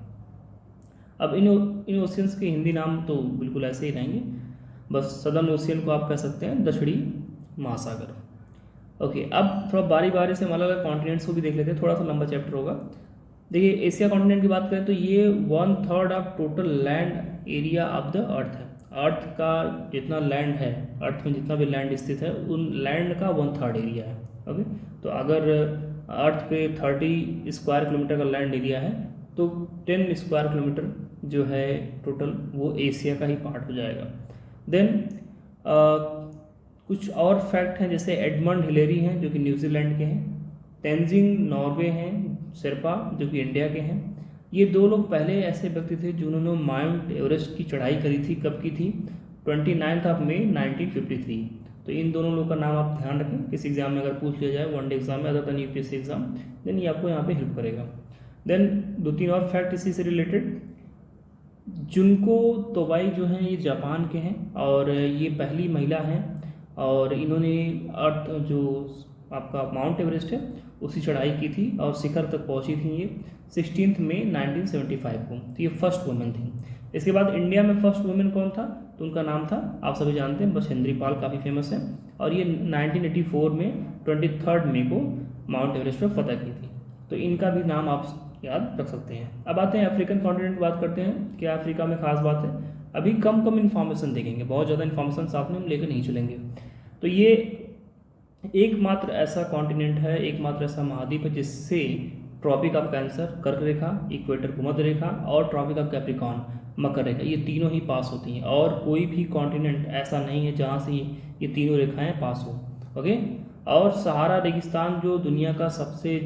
अब इन ओशियंस के हिंदी नाम तो बिल्कुल ऐसे ही रहेंगे, बस सदर्न ओशियन को आप कह सकते हैं दक्षिणी महासागर, ओके। अब थोड़ा बारी बारी से हम अलग अलग कॉन्टिनेंट्स को भी देख लेते हैं, थोड़ा सा लंबा चैप्टर होगा। देखिए, एशिया कॉन्टिनेंट की बात करें तो ये 1/3 of total land area of the अर्थ है। अर्थ का जितना लैंड है, अर्थ में जितना भी लैंड स्थित है, उन लैंड का 1/3 एरिया है, ओके। तो अगर अर्थ पे 30 स्क्वायर किलोमीटर का लैंड एरिया है, तो 10 स्क्वायर किलोमीटर जो है टोटल, वो एशिया का ही पार्ट हो जाएगा। देन कुछ और फैक्ट हैं, जैसे एडमंड हिलेरी हैं जो कि न्यूजीलैंड के हैं, तेंजिंग नॉर्वे हैं, शेरपा जो कि इंडिया के हैं। ये 2 लोग पहले ऐसे व्यक्ति थे जिन्होंने माउंट एवरेस्ट की चढ़ाई करी थी। कब की थी? 29 मई 1953। तो इन दोनों लोगों का नाम आप ध्यान रखें, किसी एग्जाम में अगर पूछ लिया जाए, वनडे एग्जाम में, other than UPSC exam, then ये आपको यहाँ पे हेल्प करेगा। देन 2-3 और फैक्ट इसी से रिलेटेड। जुनको तोबाई जो हैं ये जापान के हैं और ये पहली महिला हैं, और इन्होंने अर्थ जो आपका माउंट एवरेस्ट है उसकी चढ़ाई की थी और शिखर तक पहुंची थी ये 16 मई 1975 को। तो ये फर्स्ट वुमेन थी। इसके बाद इंडिया में फर्स्ट वुमेन कौन था? तो उनका नाम था, आप सभी जानते हैं, बछेंद्री पाल, काफ़ी फेमस है। और ये 1984 में 23 मई को माउंट एवरेस्ट पर फतह की थी। तो इनका भी नाम आप याद रख सकते हैं। अब आते हैं अफ्रीकन कॉन्टिनेंट, बात करते हैं क्या अफ्रीका में खास बात है। अभी कम इन्फॉर्मेशन देखेंगे, बहुत ज़्यादा इन्फॉर्मेशन साथ में हम लेकर नहीं चलेंगे। तो ये एकमात्र ऐसा कॉन्टिनेंट है, एकमात्र ऐसा महाद्वीप है जिससे ट्रॉपिक ऑफ कैंसर, कर्क रेखा, इक्वेटर भूमध्य रेखा और ट्रॉपिक ऑफ कैप्रिकॉर्न, मकर रेखा, ये तीनों ही पास होती हैं। और कोई भी कॉन्टिनेंट ऐसा नहीं है जहाँ से ये तीनों रेखाएं पास हो, ओके। और सहारा रेगिस्तान जो दुनिया का सबसे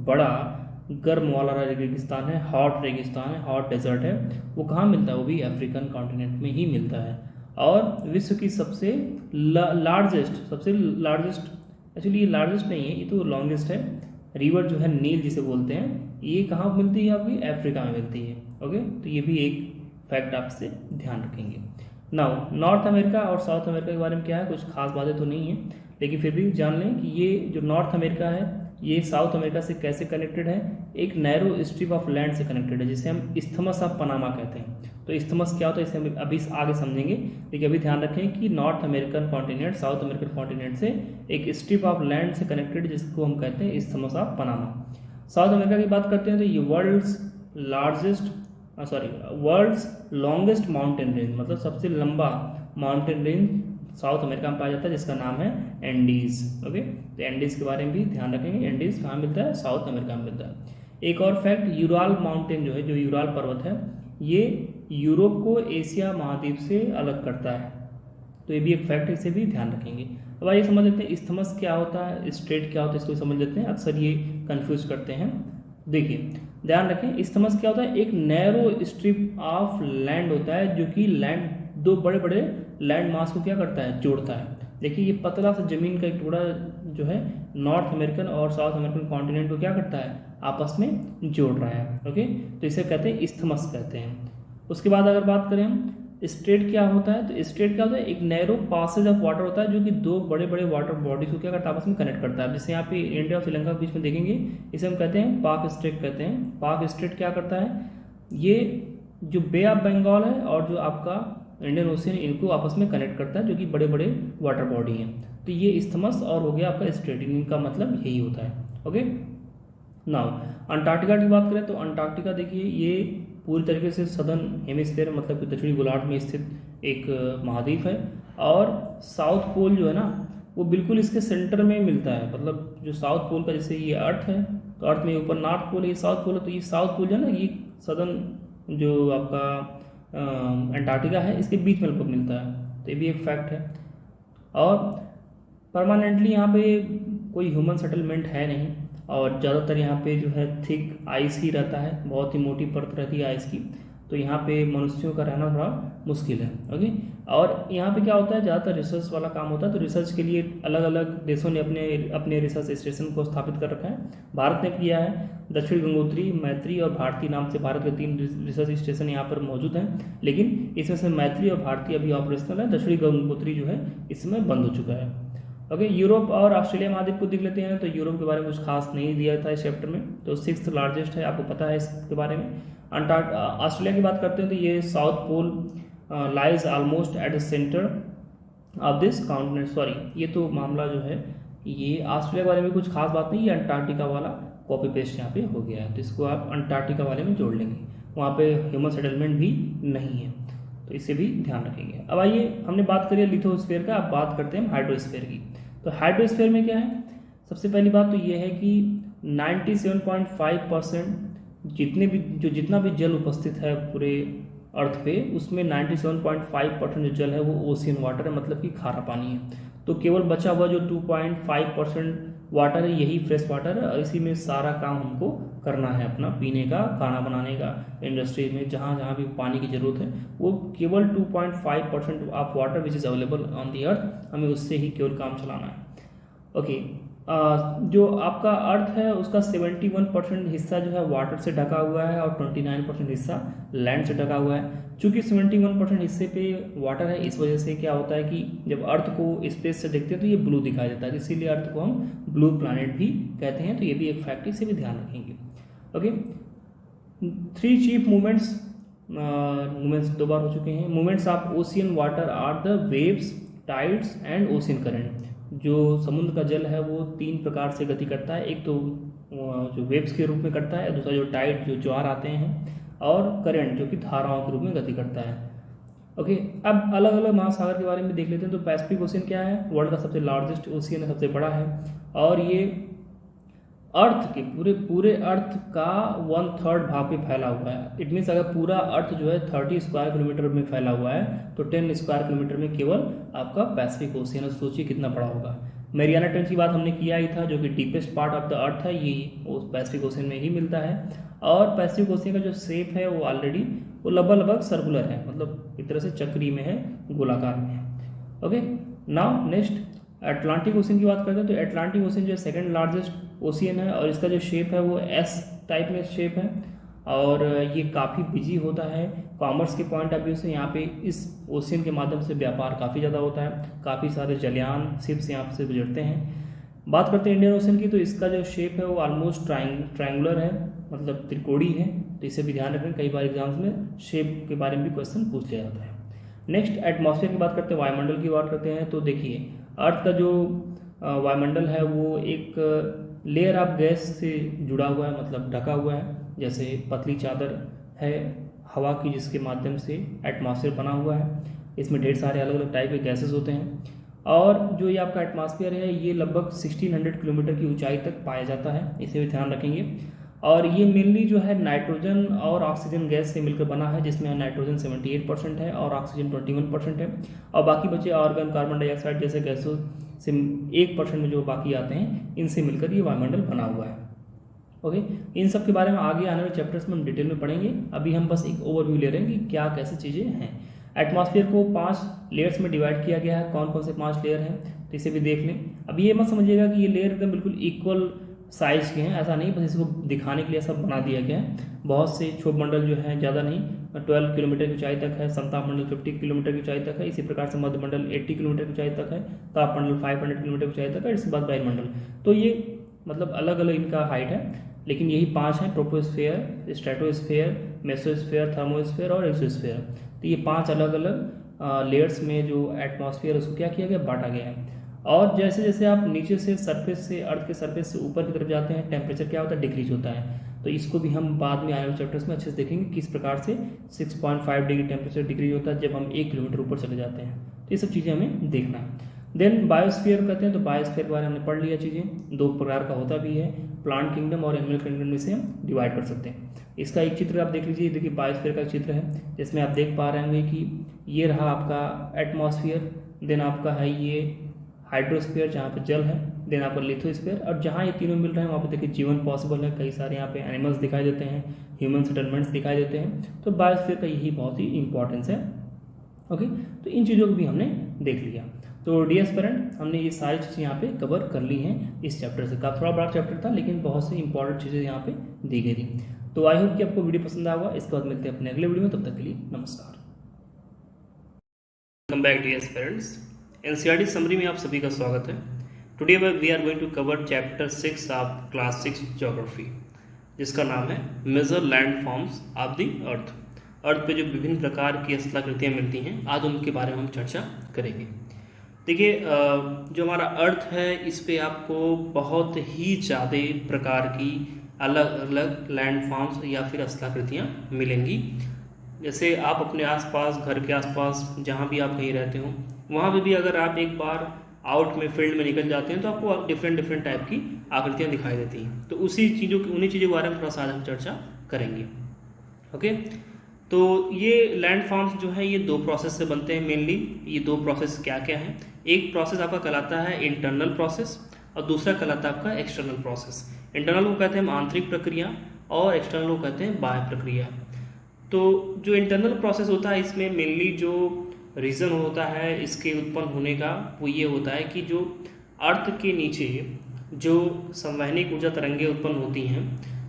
बड़ा गर्म वाला रेगिस्तान है, हॉट रेगिस्तान है, हॉट डेजर्ट है, वो कहाँ मिलता है? वो भी अफ्रीकन कॉन्टिनेंट में ही मिलता है। और विश्व की सबसे लार्जेस्ट एक्चुअली ये लार्जेस्ट नहीं है, ये तो लॉन्गेस्ट है, रिवर जो है नील जिसे बोलते हैं, ये कहाँ मिलती है? आपकी अफ्रीका में मिलती है। ओके, तो ये भी एक फैक्ट आप इससे ध्यान रखेंगे। नाउ नॉर्थ अमेरिका और साउथ अमेरिका के बारे में क्या है, कुछ खास बातें तो नहीं है, लेकिन फिर भी जान लें कि ये जो नॉर्थ अमेरिका है ये साउथ अमेरिका से कैसे कनेक्टेड है? एक नैरो स्ट्रिप ऑफ लैंड से कनेक्टेड है, जिसे हम इस्थमस ऑफ पनामा कहते हैं। तो इस्थमस क्या होता है इसे हम अभी आगे समझेंगे, लेकिन अभी ध्यान रखें कि north American continent south American continent से एक स्ट्रिप ऑफ लैंड से कनेक्टेड, जिसको हम कहते हैं isthmus of Panama. South America की बात करते हैं तो ये वर्ल्ड्स लॉन्गेस्ट माउंटेन रेंज, मतलब सबसे लंबा माउंटेन रेंज साउथ अमेरिका में पाया जाता है, जिसका नाम है एंडीज। ओके, तो एंडीज के बारे में भी ध्यान रखेंगे। एंडीज कहाँ मिलता है? साउथ अमेरिका में मिलता है। एक और फैक्ट, यूराल माउंटेन जो है, जो यूराल पर्वत है, ये यूरोप को एशिया महाद्वीप से अलग करता है, तो ये भी एक फैक्ट है, इसे भी ध्यान रखेंगे। अब आइए समझ लेते हैं इस्थमस क्या होता है, स्ट्रेट क्या होता है, इसको समझ लेते हैं। अक्सर ये कंफ्यूज करते हैं। देखिए ध्यान रखें, इस्थमस क्या होता है? एक नैरो स्ट्रिप ऑफ लैंड होता है, जो कि लैंड दो बड़े बड़े लैंड मास को क्या करता है? जोड़ता है। देखिए ये पतला सा जमीन का एक टुकड़ा जो है नॉर्थ अमेरिकन और साउथ अमेरिकन कॉन्टिनेंट को क्या करता है? आपस में जोड़ रहा है। ओके, तो इसे कहते हैं इस्थमस कहते हैं। उसके बाद अगर बात करें हम स्ट्रेट क्या होता है, तो स्ट्रेट क्या होता है? एक नैरो पासेज ऑफ वाटर होता है, जो कि दो बड़े बड़े वाटर बॉडीज को क्या करता है? आपस में कनेक्ट करता है। जैसे यहाँ पे इंडिया और श्रीलंका के बीच में देखेंगे, इसे हम कहते हैं पाक स्ट्रेट कहते हैं। पाक स्ट्रेट क्या करता है? ये जो बे ऑफ बंगाल है और जो आपका इंडियन ओशियन, इनको आपस में कनेक्ट करता है, जो कि बड़े बड़े वाटर बॉडी हैं। तो ये इस्थमस और हो गया आपका स्ट्रेट, इनका मतलब यही होता है। ओके, नाउ अंटार्कटिका की बात करें तो अंटार्कटिका देखिए ये पूरी तरीके से सदर्न हेमिस्फीयर मतलब कि दक्षिणी गोलार्ध में स्थित एक महाद्वीप है, और साउथ पोल जो है ना वो बिल्कुल इसके सेंटर में मिलता है। मतलब जो साउथ पोल का, जैसे ये अर्थ है तो अर्थ में ऊपर नॉर्थ पोल है, ये साउथ पोल है, तो ये साउथ पोल जो है ना ये सदर्न जो आपका अंटार्कटिका है इसके बीच में लगभग मिलता है। तो ये भी एक फैक्ट है। और परमानेंटली यहाँ पे कोई ह्यूमन सेटलमेंट है नहीं, और ज़्यादातर यहाँ पे जो है थिक आइस ही रहता है, बहुत ही मोटी परत रहती है आइस की, तो यहाँ पे मनुष्यों का रहना थोड़ा मुश्किल है। ओके, और यहाँ पे क्या होता है? ज़्यादातर रिसर्च वाला काम होता है, तो रिसर्च के लिए अलग अलग देशों ने अपने अपने रिसर्च स्टेशन को स्थापित कर रखा है। भारत ने किया है, दक्षिण गंगोत्री, मैत्री और भारती नाम से भारत के 3 रिसर्च स्टेशन यहाँ पर मौजूद हैं, लेकिन इसमें से मैत्री और भारती अभी ऑपरेशनल है, दक्षिणी गंगोत्री जो है इसमें बंद हो चुका है। ओके, यूरोप और ऑस्ट्रेलिया महाद्वीप को देख लेते हैं, तो यूरोप के बारे में कुछ खास नहीं दिया था इस चैप्टर में, तो 6th लार्जेस्ट है, आपको पता है इसके बारे में। ऑस्ट्रेलिया की बात करते हैं तो ये south pole lies almost at the centre of this continent. Sorry, ये तो मामला जो है ये ऑस्ट्रेलिया के बारे में कुछ खास बात नहीं, ये अंटार्कटिका वाला कॉपी पेस्ट यहाँ पे हो गया है, तो इसको आप अंटार्कटिका वाले में जोड़ लेंगे, वहाँ पे ह्यूमन सेटलमेंट भी नहीं है, तो इसे भी ध्यान रखेंगे। अब आइए, हमने बात करी लिथोस्फीयर का, अब बात करते हैं हाइड्रोस्फीयर की। तो हाइड्रोस्फीयर में क्या है? सबसे पहली बात तो ये है कि 97.5% जितना भी जल उपस्थित है पूरे अर्थ पे, उसमें 97.5% जो जल है वो ओशियन वाटर है, मतलब कि खारा पानी है। तो केवल बचा हुआ जो 2.5% वाटर है यही फ्रेश वाटर है, और इसी में सारा काम हमको करना है, अपना पीने का, खाना बनाने का, इंडस्ट्री में जहाँ जहाँ भी पानी की ज़रूरत है, वो केवल 2.5% of water which is available on the earth, हमें उससे ही केवल काम चलाना है। ओके, जो आपका अर्थ है उसका 71% हिस्सा जो है वाटर से ढका हुआ है, और 29% हिस्सा लैंड से ढका हुआ है। चूँकि 71% हिस्से पे वाटर है, इस वजह से क्या होता है कि जब अर्थ को स्पेस से देखते हैं तो ये ब्लू दिखाई देता है, इसीलिए अर्थ को हम ब्लू प्लैनेट भी कहते हैं। तो ये भी एक फैक्ट है, इसे भी ध्यान रखेंगे। ओके, 3 चीफ मूवमेंट्स 2 बार हो चुके हैं। Movements of ocean water are the waves, tides and ocean current. जो समुद्र का जल है वो 3 प्रकार से गति करता है, एक तो जो वेव्स के रूप में करता है, दूसरा जो टाइड जो ज्वार आते हैं, और करंट जो कि धाराओं के रूप में गति करता है। ओके, अब अलग अलग महासागर के बारे में देख लेते हैं। तो पैसिफिक ओशियन क्या है? वर्ल्ड का सबसे लार्जेस्ट ओशियन है, सबसे बड़ा है, और ये अर्थ के पूरे अर्थ का 1/3 भाग पे फैला हुआ है। इट मीन्स अगर पूरा अर्थ जो है 30 स्क्वायर किलोमीटर में फैला हुआ है, तो 10 स्क्वायर किलोमीटर में केवल आपका पैसिफिक ओशियन है। सोचिए कितना बड़ा होगा। मैरियाना ट्रेंच की बात हमने किया ही था, जो कि डीपेस्ट पार्ट ऑफ द अर्थ है, ये वो पैसिफिक ओशन में ही मिलता है। और पैसिफिक ओशन का जो शेप है वो ऑलरेडी वो लगभग सर्कुलर है, मतलब एक तरह से चक्री में है, गोलाकार में है। Okay, now next Atlantic ocean की बात करते हैं। तो अटलांटिक ओशन जो है सेकंड लार्जेस्ट ओशियन है और इसका जो शेप है वो एस टाइप में शेप है और ये काफ़ी बिजी होता है। कॉमर्स के पॉइंट ऑफ व्यू से यहाँ पे इस ओशियन के माध्यम से व्यापार काफ़ी ज़्यादा होता है, काफ़ी सारे जलयान शिप्स यहाँ से गुजरते हैं। बात करते हैं इंडियन ओशन की, तो इसका जो शेप है वो ऑलमोस्ट ट्रायंगुलर है, मतलब त्रिकोणी है, तो इसे भी ध्यान रखें, कई बार एग्जाम्स में शेप के बारे में भी क्वेश्चन पूछ लिया जाता है। नेक्स्ट एटमॉस्फेयर की बात करते हैं, वायुमंडल की बात करते हैं। तो देखिए अर्थ का जो वायुमंडल है वो एक लेयर ऑफ गैस से जुड़ा हुआ है, मतलब ढका हुआ है, जैसे पतली चादर है हवा की जिसके माध्यम से एटमॉस्फेयर बना हुआ है। इसमें ढेर सारे अलग अलग टाइप के गैसेस होते हैं और जो ये आपका एटमॉस्फेयर है ये लगभग 1600 किलोमीटर की ऊंचाई तक पाया जाता है, इसे भी ध्यान रखेंगे। और ये मेनली जो है नाइट्रोजन और ऑक्सीजन गैस से मिलकर बना है, जिसमें नाइट्रोजन 78% है और ऑक्सीजन 21% है और बाकी बचे आर्गन, कार्बन डाइऑक्साइड जैसे गैसों से 1% में जो बाकी आते हैं, इनसे मिलकर ये वायुमंडल बना हुआ है। ओके, इन सब के बारे में आगे आने वाले चैप्टर्स में हम डिटेल में पढ़ेंगे। अभी हम बस एक ओवरव्यू ले रहे हैं कि क्या कैसे चीज़ें हैं। एटमॉस्फेयर को 5 लेयर्स में डिवाइड किया गया है। कौन कौन से 5 लेयर हैं तो इसे भी देख लें। अब ये मत समझिएगा कि ये लेयर एकदम बिल्कुल इक्वल साइज के हैं, ऐसा नहीं, बस इसको दिखाने के लिए सब बना दिया गया है। बहुत से क्षोभमंडल जो है ज़्यादा नहीं 12 किलोमीटर की ऊंचाई तक है, समतापमंडल 50 किलोमीटर की ऊंचाई तक है, इसी प्रकार से मध्यमंडल 80 किलोमीटर की ऊंचाई तक है, तापमंडल 500 किलोमीटर की ऊंचाई तक है, इसके बाद वायुमंडल। तो ये मतलब अलग अलग इनका हाइट है, लेकिन यही 5 हैं, ट्रोपोस्फेयर, स्ट्रेटोस्फेयर, मेसोस्फेयर, थर्मोस्फेयर और एक्सोस्फेयर। तो ये 5 अलग अलग लेयर्स में जो एटमॉस्फेयर उसको क्या किया गया, बांटा गया है। और जैसे जैसे आप नीचे से सरफेस से, अर्थ के सरफेस से ऊपर की तरफ जाते हैं, टेम्परेचर क्या होता है, डिक्रीज होता है। तो इसको भी हम बाद में आने वाले चैप्टर्स में अच्छे से देखेंगे किस प्रकार से 6.5 डिग्री टेम्परेचर डिक्रीज होता है जब हम 1 किलोमीटर ऊपर चले जाते हैं। तो ये सब चीज़ें हमें देखना है। देन बायोस्फीयर कहते हैं, तो बायोस्फीयर के बारे में हमने पढ़ लिया चीज़ें, 2 प्रकार का होता भी है, प्लांट किंगडम और एनिमल किंगडम में से हम डिवाइड कर सकते हैं। इसका एक चित्र आप देख लीजिए, देखिए बायोस्फीयर का चित्र है, जिसमें आप देख पा रहे होंगे कि ये रहा आपका एटमॉस्फेयर, देन आपका है ये हाइड्रोस्फीयर जहाँ पे जल है, देन आपका लिथोस्फीयर, और जहाँ ये तीनों मिल रहे हैं वहाँ पे देखिए जीवन पॉसिबल है। कई सारे यहाँ पे एनिमल्स दिखाई देते हैं, ह्यूमन सेटलमेंट्स दिखाई देते हैं। तो बायोस्फीयर का यही बहुत ही इंपॉर्टेंस है। ओके, तो इन चीज़ों को भी हमने देख लिया। तो डियर स्टूडेंट, हमने ये सारी चीज़ें यहाँ पे कवर कर ली हैं इस चैप्टर से। का थोड़ा बड़ा चैप्टर था लेकिन बहुत सी इंपॉर्टेंट चीज़ें यहाँ पे दी गई थी। तो आई होप कि आपको वीडियो पसंद आया होगा। इसके बाद मिलते हैं अपने अगले वीडियो में, तब तक के लिए नमस्कार। Welcome back dear parents, NCERT summary में आप सभी का स्वागत है। Today we are going to cover chapter 6 of class 6 geography, जिसका नाम है major land forms of the earth. Earth पे जो विभिन्न प्रकार की स्थलाकृतियाँ मिलती हैं, आज उनके बारे में हम चर्चा करेंगे। देखिए, जो हमारा अर्थ है इस पे आपको बहुत ही ज़्यादा प्रकार की अलग अलग लैंड फॉर्म्स या फिर स्थलाकृतियाँ मिलेंगी। जैसे आप अपने आसपास, घर के आसपास जहाँ भी आप कहीं रहते हो, वहाँ पे भी अगर आप एक बार आउट में फील्ड में निकल जाते हैं तो आपको डिफरेंट टाइप की आकृतियाँ दिखाई देती हैं। तो उन्हीं चीज़ों के बारे में थोड़ा सा आज हम चर्चा करेंगे। ओके, तो ये लैंड फॉर्म्स जो है ये 2 प्रोसेस से बनते हैं मेनली। ये 2 प्रोसेस क्या क्या हैं? एक प्रोसेस आपका कहलाता है इंटरनल प्रोसेस और दूसरा कहलाता है आपका एक्सटर्नल प्रोसेस। इंटरनल को कहते हैं हम आंतरिक प्रक्रिया और एक्सटर्नल को कहते हैं बाह्य प्रक्रिया। तो जो इंटरनल प्रोसेस होता है इसमें मेनली जो रीज़न होता है इसके उत्पन्न होने का वो ये होता है कि जो अर्थ के नीचे जो संवहनिक ऊर्जा तरंगें उत्पन्न होती हैं,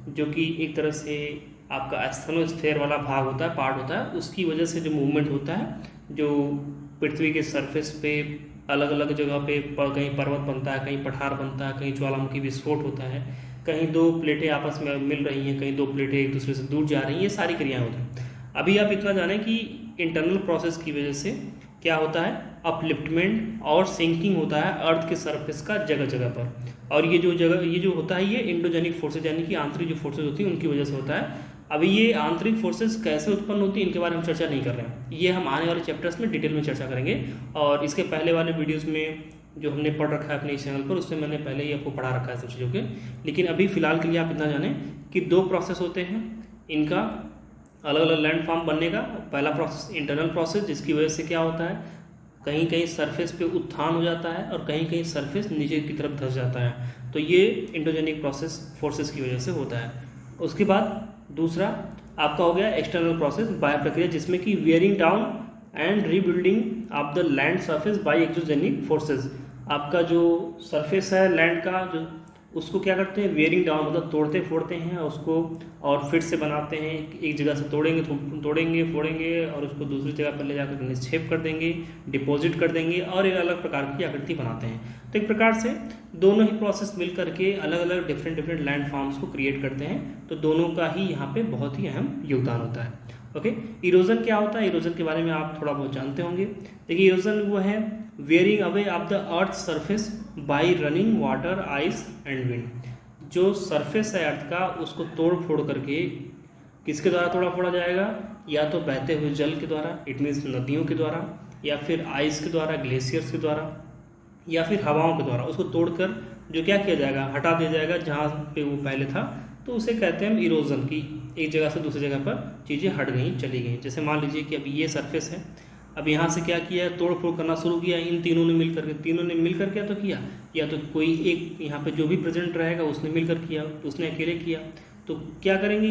जो कि एक तरह से आपका एस्थेनोस्फीयर वाला भाग होता है, पार्ट होता है, उसकी वजह से जो मूवमेंट होता है, जो पृथ्वी के सरफेस पे अलग अलग जगह पे कहीं पर्वत बनता है, कहीं पठार बनता है, कहीं ज्वालामुखी विस्फोट होता है, कहीं 2 प्लेटें आपस में मिल रही हैं, कहीं 2 प्लेटें एक दूसरे से दूर जा रही हैं, ये सारी क्रियाएं होती हैं। अभी आप इतना जानें कि इंटरनल प्रोसेस की वजह से क्या होता है, अपलिफ्टमेंट और सिंकिंग होता है अर्थ के सरफेस का जगह जगह पर। और ये जो होता है ये इंडोजेनिक फोर्सेज यानी कि आंतरिक जो फोर्सेज होती हैं उनकी वजह से होता है। अभी ये आंतरिक फोर्सेस कैसे उत्पन्न होती है इनके बारे में चर्चा नहीं कर रहे हैं, ये हम आने वाले चैप्टर्स में डिटेल में चर्चा करेंगे। और इसके पहले वाले वीडियोज़ में जो हमने पढ़ रखा है अपने इस चैनल पर, उसमें मैंने पहले ही आपको पढ़ा रखा है सब चीज़ों के। लेकिन अभी फिलहाल के लिए आप इतना जानें कि 2 प्रोसेस होते हैं इनका अलग अलग लैंड फॉर्म बनने का। पहला प्रोसेस इंटरनल प्रोसेस, जिसकी वजह से क्या होता है, कहीं कहीं सरफेस पे उत्थान हो जाता है और कहीं कहीं सरफेस नीचे की तरफ धंस जाता है। तो ये इंडोजेनिक प्रोसेस फोर्सेस की वजह से होता है। उसके बाद दूसरा आपका हो गया एक्सटर्नल प्रोसेस, बाह्य प्रक्रिया, जिसमें कि wearing down and rebuilding of the land surface by exogenic forces. आपका जो सरफेस है लैंड का, जो उसको क्या करते हैं, वेयरिंग डाउन मतलब तोड़ते फोड़ते हैं उसको और फिर से बनाते हैं। एक जगह से तोड़ेंगे फोड़ेंगे और उसको दूसरी जगह पर ले जाकर निक्षेप कर देंगे, डिपॉजिट कर देंगे और एक अलग प्रकार की आकृति बनाते हैं। तो एक प्रकार से दोनों ही प्रोसेस मिल करके अलग अलग डिफरेंट लैंड फॉर्म्स को क्रिएट करते हैं। तो दोनों का ही यहाँ पे बहुत ही अहम योगदान होता है। ओके, इरोजन क्या होता है? इरोजन के बारे में आप थोड़ा बहुत जानते होंगे। देखिए, इरोजन वो है wearing away of the earth surface by running water, ice and wind. जो सरफेस है अर्थ का, उसको तोड़ फोड़ करके किसके द्वारा तोड़ा फोड़ा जाएगा? या तो बहते हुए जल के द्वारा, इट मीन्स नदियों के द्वारा, या फिर आइस के द्वारा, ग्लेशियर्स के द्वारा, या फिर हवाओं के द्वारा उसको तोड़कर जो क्या किया जाएगा, हटा दिया जाएगा जहाँ पे वो पहले था। तो उसे कहते हैं हम इरोजन की, एक जगह से दूसरी जगह पर चीज़ें हट गई, चली गई। जैसे मान लीजिए कि अभी ये सरफेस है, अब यहाँ से क्या किया, तोड़ फोड़ करना शुरू किया इन तीनों ने मिल करके क्या तो किया, या तो कोई एक यहाँ पे जो भी प्रेजेंट रहेगा उसने मिलकर किया, उसने अकेले किया। तो क्या करेंगे,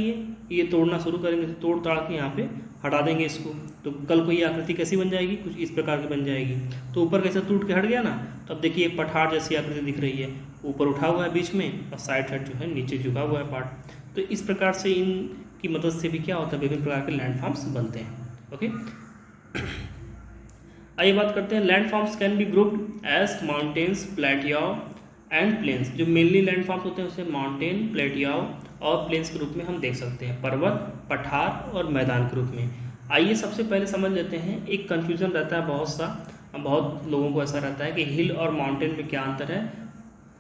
ये तोड़ना शुरू करेंगे, तोड़ ताड़ के यहाँ पे हटा देंगे इसको। तो कल को ये आकृति कैसी बन जाएगी, कुछ इस प्रकार की बन जाएगी। तो ऊपर कैसे टूट के हट गया ना, तो अब देखिए पठार जैसी आकृति दिख रही है, ऊपर उठा हुआ है बीच में और साइड जो है नीचे झुका हुआ है पार्ट। तो इस प्रकार से इनकी मदद से भी क्या होता है, विभिन्न प्रकार के लैंड फॉर्म्स बनते हैं। ओके, आइए बात करते हैं land forms can be grouped as mountains, plateau and plains. जो मेनली लैंड फॉर्म्स होते हैं उसे माउंटेन, प्लेटियाओ और प्लेन्स के रूप में हम देख सकते हैं, पर्वत, पठार और मैदान के रूप में। आइए सबसे पहले समझ लेते हैं, एक कन्फ्यूजन रहता है बहुत लोगों को ऐसा रहता है कि हिल और माउंटेन में क्या अंतर है,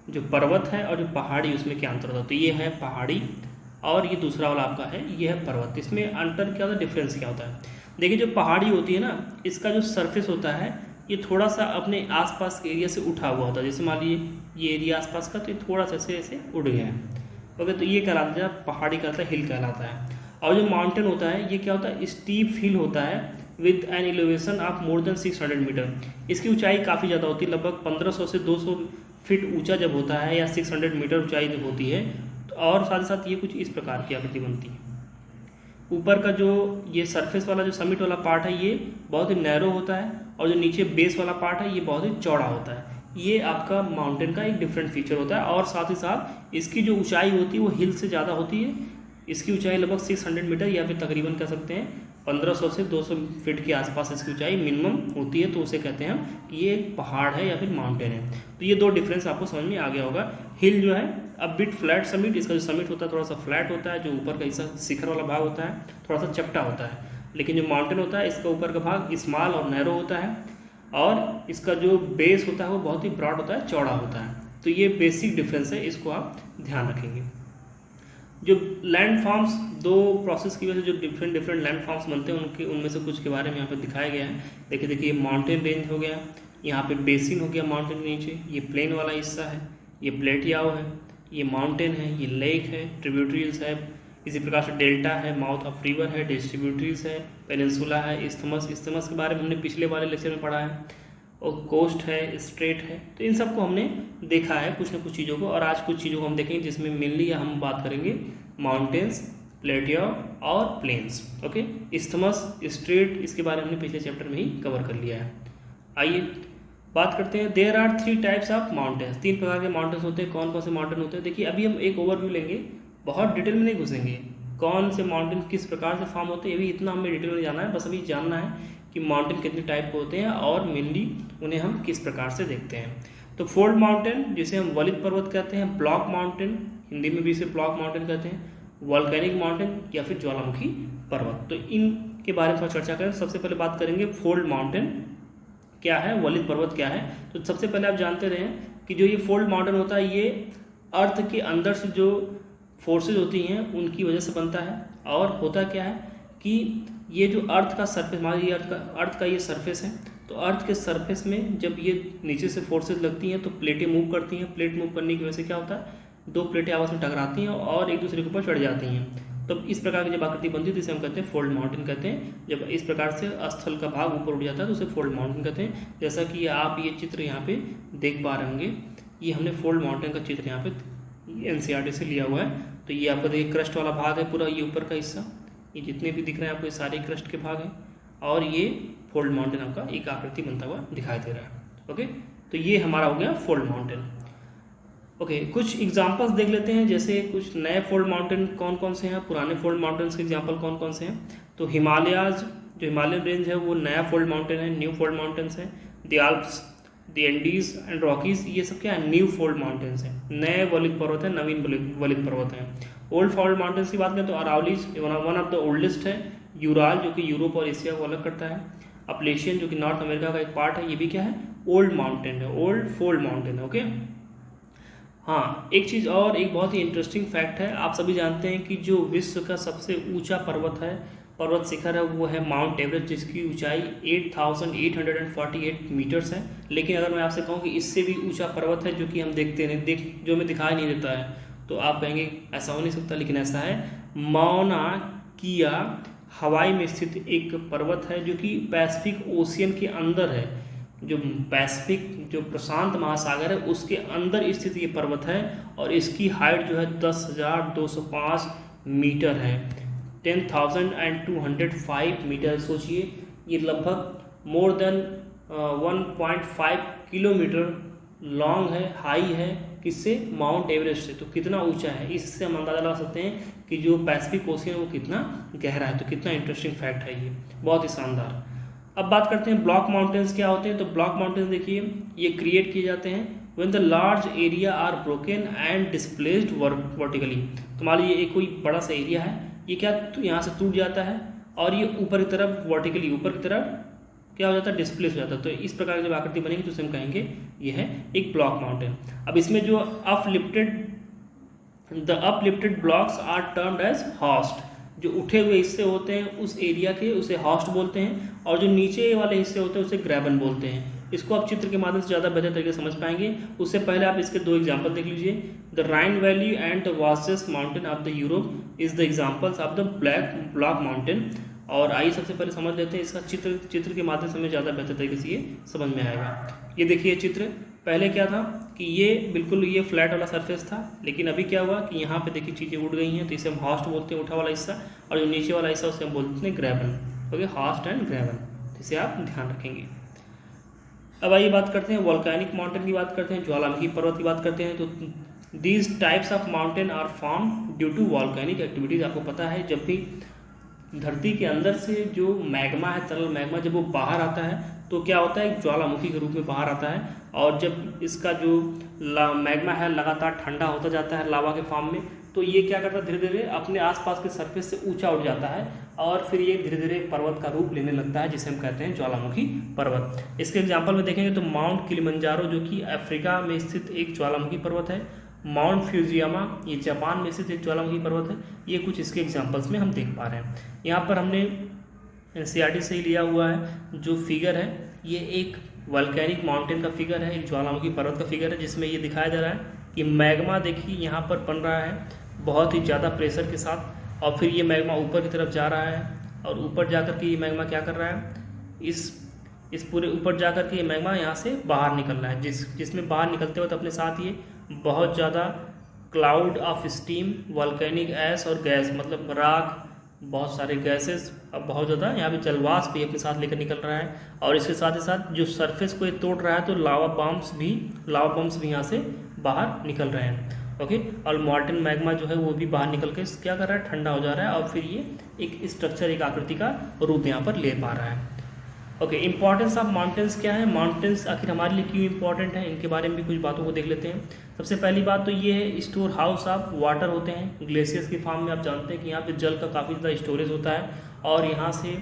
जो पर्वत है और जो पहाड़ी उसमें क्या अंतर होता है। तो ये है पहाड़ी और ये दूसरा वाला आपका है ये है पर्वत। इसमें अंतर क्या होता है, डिफरेंस क्या होता है? देखिए, जो पहाड़ी होती है ना, इसका जो सरफेस होता है ये थोड़ा सा अपने आसपास के एरिया से उठा हुआ होता है। जैसे मान लीजिए ये एरिया आसपास का, तो ये थोड़ा सा ऐसे उड़ गया है। ओके, तो ये कहलाता है पहाड़ी, कहलाता है हिल कहलाता है। और जो माउंटेन होता है ये क्या होता है, स्टीप हिल होता है with an elevation of more than 600 metre. इसकी ऊंचाई काफ़ी ज़्यादा होती है, लगभग 1500 से 200 फीट ऊंचा जब होता है या 600 मीटर ऊंचाई जब होती है। और साथ ही साथ ये कुछ इस प्रकार की आकृति बनती है। ऊपर का जो ये सरफेस वाला जो समिट वाला पार्ट है ये बहुत ही नैरो होता है और जो नीचे बेस वाला पार्ट है ये बहुत ही चौड़ा होता है। ये आपका माउंटेन का एक डिफरेंट फीचर होता है। और साथ ही साथ इसकी जो ऊंचाई होती है वो हिल से ज़्यादा होती है। इसकी ऊंचाई लगभग 600 मीटर या फिर तकरीबन कह सकते हैं 1500 से 200 फीट के आसपास इसकी ऊंचाई मिनिमम होती है। तो उसे कहते हैं हम ये एक पहाड़ है या फिर माउंटेन है। तो ये दो डिफरेंस आपको समझ में आ गया होगा। हिल जो है अब बिट फ्लैट समिट, इसका जो समिट होता है थोड़ा सा फ्लैट होता है, जो ऊपर का हिस्सा शिखर वाला भाग होता है थोड़ा सा चपटा होता है। लेकिन जो माउंटेन होता है इसका ऊपर का भाग स्मॉल और नैरो होता है और इसका जो बेस होता है वो बहुत ही ब्रॉड होता है, चौड़ा होता है। तो ये बेसिक डिफरेंस है, इसको आप ध्यान रखेंगे। जो लैंड फॉर्म्स दो प्रोसेस की वजह से जो डिफरेंट लैंड फॉर्म्स बनते हैं उनमें से कुछ के बारे में यहाँ पे दिखाया गया है। देखिए माउंटेन रेंज हो गया, यहाँ पे बेसिन हो गया माउंटेन नीचे, ये प्लेन वाला हिस्सा है, ये प्लेटियाओ है, ये माउंटेन है, ये लेक है, ट्रिब्यूटरीज है, इसी प्रकार से डेल्टा है, माउथ ऑफ रिवर है, डिस्ट्रीब्यूटरीज है, पेनिनसुला है, इस्थमस के बारे में हमने पिछले वाले लेक्चर में पढ़ा है, और कोस्ट है, स्ट्रेट है। तो इन सबको हमने देखा है कुछ ना कुछ चीज़ों को, और आज कुछ चीज़ों को हम देखेंगे जिसमें मेनली हम बात करेंगे माउंटेन्स, प्लेटियो और प्लेन्स। ओके, इस्थमस, स्ट्रेट, इसके बारे में हमने पिछले चैप्टर में ही कवर कर लिया है। आइए बात करते हैं। There are 3 types of mountains, 3 प्रकार के माउंटेन्स होते हैं। कौन कौन से माउंटेन होते हैं? देखिए अभी हम एक ओवरव्यू लेंगे, बहुत डिटेल में नहीं घुसेंगे। कौन से माउंटेन किस प्रकार से फॉर्म होते हैं ये भी इतना हमें डिटेल में जाना है, बस अभी जानना है कि माउंटेन कितने टाइप के होते हैं और मेनली उन्हें हम किस प्रकार से देखते हैं। तो फोल्ड माउंटेन जिसे हम वलित पर्वत कहते हैं, ब्लॉक माउंटेन हिंदी में भी इसे ब्लॉक माउंटेन कहते हैं, वॉल्केनिक माउंटेन या फिर ज्वालामुखी पर्वत। तो इनके बारे में थोड़ा चर्चा करें। सबसे पहले बात करेंगे फोल्ड माउंटेन क्या है, वलित पर्वत क्या है। तो सबसे पहले आप जानते रहे कि जो ये फोल्ड माउंटेन होता है ये अर्थ के अंदर से जो फोर्सेज होती हैं उनकी वजह से बनता है। और होता क्या है कि ये जो अर्थ का सरफेस, मान लीजिए अर्थ का ये सरफेस है, तो अर्थ के सरफेस में जब ये नीचे से फोर्सेज लगती हैं तो प्लेटें मूव करती हैं। प्लेट मूव करने की वजह से क्या होता है, 2 प्लेटें आपस में टकराती हैं और एक दूसरे के ऊपर चढ़ जाती हैं। तो इस प्रकार की जब आकृति बनती है तो इसे हम कहते हैं फोल्ड माउंटेन कहते हैं। जब इस प्रकार से स्थल का भाग ऊपर उठ जाता है तो उसे फोल्ड माउंटेन कहते हैं। जैसा कि आप ये चित्र यहाँ पे देख पा रहे होंगे, ये हमने फोल्ड माउंटेन का चित्र यहाँ पे NCERT से लिया हुआ है। तो ये आपका देखिए क्रस्ट वाला भाग है पूरा, ये ऊपर का हिस्सा, ये जितने भी दिख रहे हैं आपको ये सारे क्रस्ट के भाग हैं, और ये फोल्ड माउंटेन आपका एक आकृति बनता हुआ दिखाई दे रहा है। ओके, तो ये हमारा हो गया फोल्ड माउंटेन। ओके, कुछ एग्जांपल्स देख लेते हैं, जैसे कुछ नए फोल्ड माउंटेन कौन कौन से हैं, पुराने फोल्ड माउंटेन्स के एग्जांपल कौन कौन से हैं। तो हिमालयाज, जो हिमालयन रेंज है वो नया फोल्ड माउंटेन है, न्यू फोल्ड माउंटेन्स है। The Alps, the Andes and Rockies, ये सब क्या है, न्यू फोल्ड माउंटेन्स हैं, नए वलित पर्वत है, नवीन वलित पर्वत हैं। ओल्ड फोल्ड माउंटेन्स की बात करें तो Aravallis one of the oldest है। यूराल जो कि यूरोप और एशिया को अलग करता है। अपलेशियन जो कि नॉर्थ अमेरिका का एक पार्ट है, ये भी क्या है, ओल्ड माउंटेन है, ओल्ड फोल्ड माउंटेन है। ओके, हाँ, एक चीज़ और, एक बहुत ही इंटरेस्टिंग फैक्ट है, आप सभी जानते हैं कि जो विश्व का सबसे ऊंचा पर्वत है, पर्वत शिखर है, वो है माउंट एवरेस्ट, जिसकी ऊंचाई 8,848 मीटर्स है। लेकिन अगर मैं आपसे कहूँ कि इससे भी ऊंचा पर्वत है जो कि हम देखते नहीं, जो हमें दिखाई नहीं देता है, तो आप कहेंगे ऐसा हो नहीं सकता, लेकिन ऐसा है। माउना किया हवाई में स्थित एक पर्वत है जो कि पैसिफिक ओशियन के अंदर है, जो पैसिफिक, जो प्रशांत महासागर है उसके अंदर स्थित ये पर्वत है, और इसकी हाइट जो है 10,205 मीटर है, 10,205 मीटर। सोचिए, ये लगभग मोर देन 1.5 किलोमीटर लॉन्ग है, हाई है, किससे, माउंट एवरेस्ट से। तो कितना ऊंचा है, इससे हम अंदाजा लगा सकते हैं कि जो पैसिफिक ओशियन है वो कितना गहरा है। तो कितना इंटरेस्टिंग फैक्ट है ये, बहुत ही शानदार। अब बात करते हैं ब्लॉक माउंटेन्स क्या होते हैं। तो ब्लॉक माउंटेन्स देखिए, ये क्रिएट किए जाते हैं when the large area are broken and displaced vertically. तो मान लीजिए एक कोई बड़ा सा एरिया है, ये क्या, तो यहाँ से टूट जाता है और ये ऊपर की तरफ वर्टिकली, ऊपर की तरफ क्या हो जाता है, डिस्प्लेस हो जाता है। तो इस प्रकार की जब आकृति बनेगी तो उसे हम कहेंगे ये है एक ब्लॉक माउंटेन। अब इसमें जो the uplifted blocks are termed as horst, जो उठे हुए हिस्से होते हैं उस एरिया के, उसे हॉस्ट बोलते हैं, और जो नीचे वाले हिस्से होते हैं उसे ग्रेबन बोलते हैं। इसको आप चित्र के माध्यम से ज़्यादा बेहतर तरीके से समझ पाएंगे। उससे पहले आप इसके दो एग्जाम्पल देख लीजिए। The Rhine valley and the vastest mountain of the Europe is the examples of the block mountain. और आइए सबसे पहले समझ लेते हैं इसका चित्र के माध्यम से हमें ज़्यादा बेहतर तरीके से ये समझ में आएगा। ये देखिए चित्र, पहले क्या था कि ये बिल्कुल ये फ्लैट वाला सरफेस था, लेकिन अभी क्या हुआ कि यहाँ पे देखिए चीज़ें उड़ गई हैं, तो इसे हम हॉस्ट बोलते हैं, उठा वाला हिस्सा, और जो नीचे वाला हिस्सा उसे हम बोलते हैं ग्रेबन। ओके, हॉस्ट एंड ग्रेबन, इसे आप ध्यान रखेंगे। अब आइए बात करते हैं वोल्केनिक माउंटेन की बात करते हैं, ज्वालामुखी पर्वत की बात करते हैं। तो these types of mountain are form due to volcanic activities. आपको पता है जब भी धरती के अंदर से जो मैग्मा है, तरल मैग्मा, जब वो बाहर आता है तो क्या होता है, ज्वालामुखी के रूप में बाहर आता है, और जब इसका जो मैग्मा है लगातार ठंडा होता जाता है लावा के फॉर्म में, तो ये क्या करता है, धीरे धीरे अपने आसपास के सरफेस से ऊंचा उठ जाता है, और फिर ये धीरे धीरे पर्वत का रूप लेने लगता है, जिसे हम कहते हैं ज्वालामुखी पर्वत। इसके एग्जाम्पल में देखेंगे तो माउंट किलिमंजारो जो कि अफ्रीका में स्थित एक ज्वालामुखी पर्वत है, माउंट फ्यूजियामा ये जापान में स्थित एक ज्वालामुखी पर्वत है। ये कुछ इसके एग्जाम्पल्स में हम देख पा रहे हैं। यहाँ पर हमने NCERT से ही लिया हुआ है जो फिगर है, ये एक वोल्केनिक माउंटेन का फिगर है, एक ज्वालामुखी पर्वत का फिगर है, जिसमें ये दिखाया जा रहा है कि मैग्मा देखिए यहाँ पर बन रहा है बहुत ही ज़्यादा प्रेशर के साथ, और फिर ये मैग्मा ऊपर की तरफ जा रहा है, और ऊपर जाकर के ये मैग्मा क्या कर रहा है, इस पूरे ऊपर जाकर के ये मैग्मा यहाँ से बाहर निकल रहा है, जिसमें बाहर निकलते वक्त अपने साथ ये बहुत ज़्यादा cloud of steam, volcanic ash और गैस, मतलब राख, बहुत सारे गैसेस, अब बहुत ज़्यादा यहाँ पे जलवाष्प भी अपने साथ लेकर निकल रहा है, और इसके साथ ही साथ जो सरफेस को ये तोड़ रहा है तो लावा बम्प्स भी यहाँ से बाहर निकल रहे हैं। ओके, और मॉल्टन मैग्मा जो है वो भी बाहर निकल के क्या कर रहा है, ठंडा हो जा रहा है, और फिर ये एक स्ट्रक्चर, एक आकृति का रूप यहाँ पर ले पा रहा है। ओके, इंपॉर्टेंस ऑफ माउंटेन्स क्या है, माउंटेन्स आखिर हमारे लिए क्यों इंपॉर्टेंट है, इनके बारे में भी कुछ बातों को देख लेते हैं। सबसे पहली बात तो ये है, स्टोर हाउस ऑफ वाटर होते हैं ग्लेशियर्स की फॉर्म में। आप जानते हैं कि यहाँ पे जल का काफ़ी ज़्यादा स्टोरेज होता है, और यहाँ से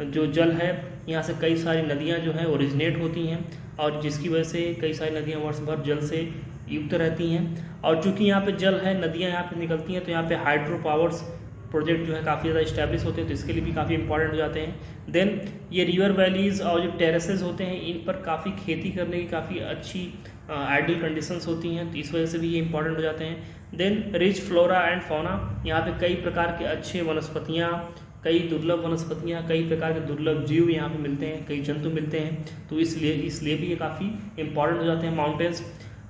जो जल है, यहाँ से कई सारी नदियाँ जो हैं ओरिजिनेट होती हैं, और जिसकी वजह से कई सारी नदियाँ वर्ष भर जल से युक्त रहती हैं। और चूँकि यहाँ पे जल है, नदियाँ यहाँ पे निकलती हैं, तो यहाँ पे हाइड्रो पावर्स प्रोजेक्ट जो है काफ़ी ज़्यादा इस्टेब्लिश होते हैं, तो इसके लिए भी काफ़ी इंपॉर्टेंट हो जाते हैं। देन ये रिवर वैलीज़ और जो टेरेसेस होते हैं, इन पर काफ़ी खेती करने की काफ़ी अच्छी आइडियल कंडीशंस होती हैं, तो इस वजह से भी ये इंपॉर्टेंट हो जाते हैं। Then rich flora and fauna, यहाँ पे कई प्रकार के अच्छे वनस्पतियाँ, कई दुर्लभ वनस्पतियाँ, कई प्रकार के दुर्लभ जीव यहाँ पे मिलते हैं, कई जंतु मिलते हैं, तो इसलिए भी ये काफ़ी इंपॉर्टेंट हो जाते हैं माउंटेन्स।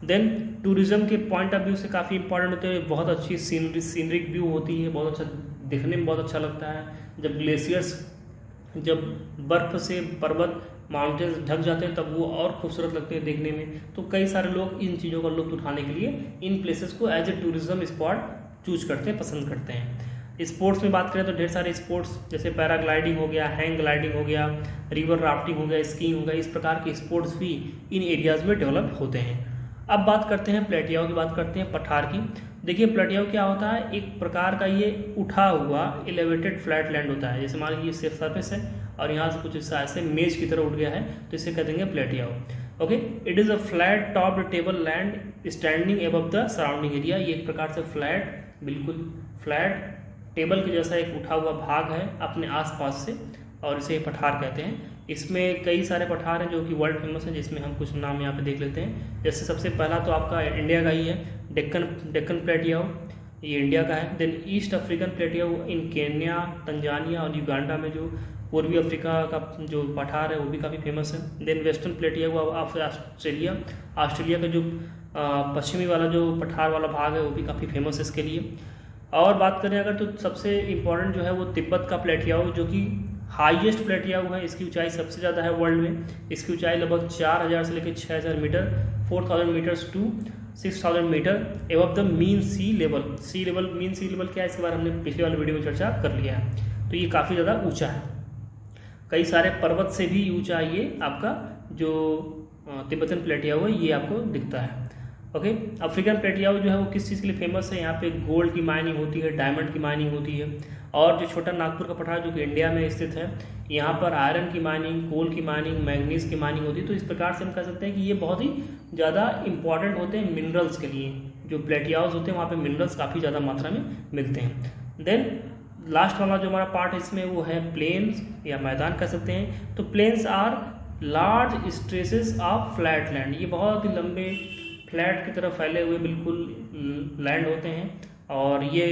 देन टूरिज्म के पॉइंट ऑफ व्यू से काफ़ी इंपॉर्टेंट होते हैं, बहुत अच्छी सीनरिक व्यू होती है, बहुत अच्छा दिखने में बहुत अच्छा लगता है। जब ग्लेशियर्स, जब बर्फ़ से पर्वत माउंटेन्स ढक जाते हैं तब वो और खूबसूरत लगते हैं देखने में, तो कई सारे लोग इन चीज़ों का लुत्फ़ उठाने के लिए इन प्लेसेस को as a tourism spot choose करते हैं, पसंद करते हैं। स्पोर्ट्स में बात करें तो ढेर सारे स्पोर्ट्स, जैसे पैराग्लाइडिंग हो गया, हैंग ग्लाइडिंग हो गया, रिवर राफ्टिंग हो गया, स्कीइंग हो गया, इस प्रकार के स्पोर्ट्स भी इन एरियाज़ में डेवलप होते हैं। अब बात करते हैं प्लेटियाओं की, बात करते हैं पठार की। देखिए प्लेटियाओं क्या होता है, एक प्रकार का ये उठा हुआ एलिवेटेड फ्लैट लैंड होता है। जैसे मान लीजिए ये सरफेस है और यहाँ से कुछ हिस्सा ऐसे मेज की तरह उठ गया है, तो इसे कह देंगे plateau. Okay, it is a flat topped table land standing above the surrounding area. ये एक प्रकार से फ्लैट, बिल्कुल फ्लैट टेबल के जैसा एक उठा हुआ भाग है अपने आसपास से, और इसे पठार कहते हैं। इसमें कई सारे पठार हैं जो कि वर्ल्ड फेमस हैं, जिसमें हम कुछ नाम यहाँ पे देख लेते हैं। जैसे सबसे पहला तो आपका इंडिया का ही है, डेक्कन प्लेटियाओ, ये इंडिया का है। देन ईस्ट अफ्रीकन प्लेटियाओ इन केन्या, तंजानिया और युगांडा में, जो पूर्वी अफ्रीका का जो पठार है वो भी काफ़ी फेमस है। देन वेस्टर्न प्लेटियाओ ऑस्ट्रेलिया का जो पश्चिमी वाला जो पठार वाला भाग है वो भी काफ़ी फेमस है इसके लिए। और बात करें अगर तो सबसे इम्पोर्टेंट जो है वो तिब्बत का प्लेटियाओ, जो कि हाईएस्ट प्लेटियाओ है, इसकी ऊंचाई सबसे ज़्यादा है वर्ल्ड में। इसकी ऊंचाई लगभग 4000 से लेकर 6000 metre, 4000 metres to 6000 metre above the mean sea level. Mean sea level क्या है, इसके बारे में हमने पिछले वाले वीडियो में चर्चा कर लिया है। तो ये काफ़ी ज़्यादा ऊंचा है, कई सारे पर्वत से भी ऊंचा ये आपका जो तिब्बतन प्लेटियाओ है ये आपको दिखता है। ओके, अफ्रीकन प्लेटियाओ जो है वो किस चीज़ के लिए फेमस है, यहाँ पे गोल्ड की माइनिंग होती है, डायमंड की माइनिंग होती है। और जो छोटा नागपुर का पठार जो कि इंडिया में स्थित है, यहाँ पर आयरन की माइनिंग, कोल की माइनिंग, मैंगनीज की माइनिंग होती है। तो इस प्रकार से हम कह सकते हैं कि ये बहुत ही ज़्यादा इंपॉर्टेंट होते हैं मिनरल्स के लिए। जो प्लेटियाओज होते हैं वहाँ पे मिनरल्स काफ़ी ज़्यादा मात्रा में मिलते हैं। देन लास्ट वाला जो हमारा पार्ट है इसमें वो है प्लेन्स या मैदान कह सकते हैं। तो plains are large stretches of flat land, ये बहुत ही लंबे फ्लैट की तरफ फैले हुए बिल्कुल लैंड होते हैं, और ये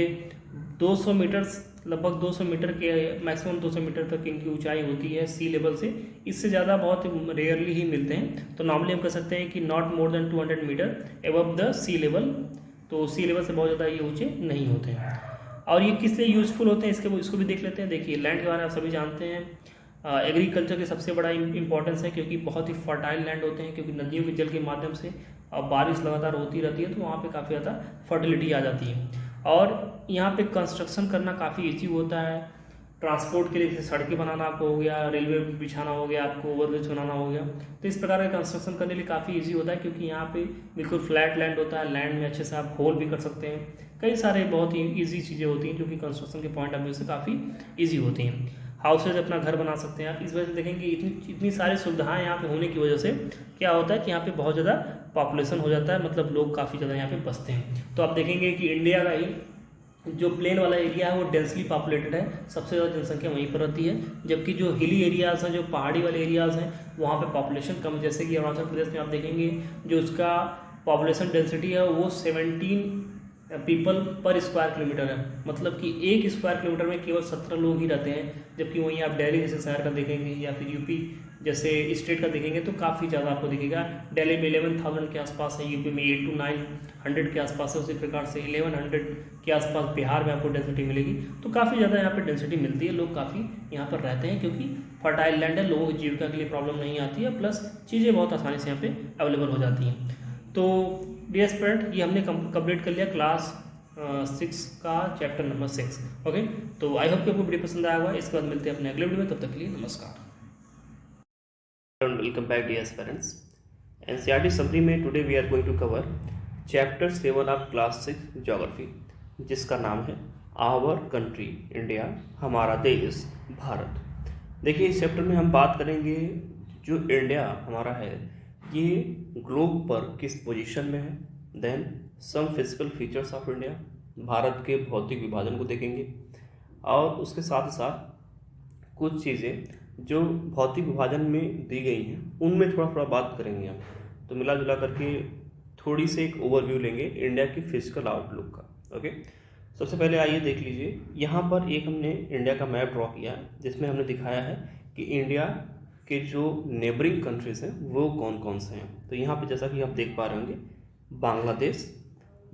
200 मीटर्स, लगभग 200 मीटर के मैक्सिमम 200 मीटर तक इनकी ऊंचाई होती है सी लेवल से। इससे ज़्यादा बहुत रेयरली ही मिलते हैं। तो नॉर्मली हम कह सकते हैं कि not more than 200 metre above the sea level. तो सी लेवल से बहुत ज़्यादा ये ऊंचे नहीं होते हैं। और ये किस लिए यूज़फुल होते हैं इसको भी देख लेते हैं। देखिए लैंड के बारे में आप सभी जानते हैं, एग्रीकल्चर के सबसे बड़ा इंपॉर्टेंस है, क्योंकि बहुत ही फर्टाइल लैंड होते हैं, क्योंकि नदियों के जल के माध्यम से अब बारिश लगातार होती रहती है, तो वहाँ पे काफ़ी ज़्यादा फर्टिलिटी आ जाती है। और यहाँ पे कंस्ट्रक्शन करना काफ़ी ईजी होता है। ट्रांसपोर्ट के लिए जैसे सड़कें बनाना आपको हो गया, रेलवे बिछाना हो गया, आपको ओवरब्रिज बनाना हो गया, तो इस प्रकार का कंस्ट्रक्शन करने के लिए काफ़ी ईजी होता है, क्योंकि यहाँ पे बिल्कुल फ्लैट लैंड होता है। लैंड में अच्छे से आप होल भी कर सकते हैं। कई सारे बहुत ही ईजी चीज़ें होती हैं जो कि कंस्ट्रक्शन के पॉइंट ऑफ व्यू से काफ़ी ईजी होती हैं। हाउसेज अपना घर बना सकते हैं आप। इस वजह से देखेंगे इतनी सारी सुविधाएं यहाँ पे होने की वजह से क्या होता है कि यहाँ पे बहुत ज़्यादा पॉपुलेशन हो जाता है, मतलब लोग काफ़ी ज़्यादा यहाँ पे बसते हैं। तो आप देखेंगे कि इंडिया का ही जो प्लेन वाला एरिया है वो डेंसली पॉपुलेटेड है, सबसे ज़्यादा जनसंख्या वहीं पर रहती है। जबकि जो हिली एरियाज़ हैं, जो पहाड़ी वाले एरियाज़ हैं, वहाँ पे पॉपुलेशन कम, जैसे कि अरुणाचल प्रदेश में आप देखेंगे जो उसका पॉपुलेशन डेंसिटी है वो 17 पीपल पर स्क्वायर किलोमीटर है, मतलब कि 1 स्क्वायर किलोमीटर में केवल 17 लोग ही रहते हैं। जबकि वहीं आप दिल्ली जैसे शहर का देखेंगे या फिर यूपी जैसे स्टेट का देखेंगे तो काफ़ी ज़्यादा आपको दिखेगा। दिल्ली में 11,000 के आसपास है, यूपी में 8 to 900 के आसपास है, उसी प्रकार से 1100 के आसपास बिहार में आपको डेंसिटी मिलेगी। तो काफ़ी ज़्यादा यहाँ पर डेंसिटी मिलती है, लोग काफ़ी यहाँ पर रहते हैं, क्योंकि फर्टाइल लैंड है, लोगों की जीविका के लिए प्रॉब्लम नहीं आती है, प्लस चीज़ें बहुत आसानी से यहाँ पे अवेलेबल हो जाती हैं। तो डियर स्टूडेंट, ये हमने कंप्लीट कर लिया क्लास 6 का चैप्टर नंबर 6। ओके, तो आई होप कि आपको वीडियो पसंद आया होगा। इसके बाद मिलते हैं अपने अगले वीडियो में, तब तक के लिए नमस्कार। Welcome back dear parents. NCERT summary में today we are going to cover chapter 7 of class 6 geography, जिसका नाम है आवर कंट्री इंडिया, हमारा देश भारत। देखिए इस चैप्टर में हम बात करेंगे जो इंडिया हमारा है ये ग्लोब पर किस पोजीशन में है। Then some physical features of India, Bharat के भौतिक विभाजन को देखेंगे। और उसके साथ साथ कुछ चीज़ें जो भौतिक विभाजन में दी गई हैं उनमें थोड़ा थोड़ा बात करेंगे हम। तो मिला जुला करके थोड़ी सी एक ओवरव्यू लेंगे इंडिया की फिजिकल आउटलुक का। ओके, सबसे पहले आइए देख लीजिए, यहाँ पर एक हमने इंडिया का मैप ड्रॉ किया है जिसमें हमने दिखाया है कि इंडिया के जो नेबरिंग कंट्रीज़ हैं वो कौन कौन से हैं। तो यहाँ पे जैसा कि आप देख पा रहे होंगे, बांग्लादेश,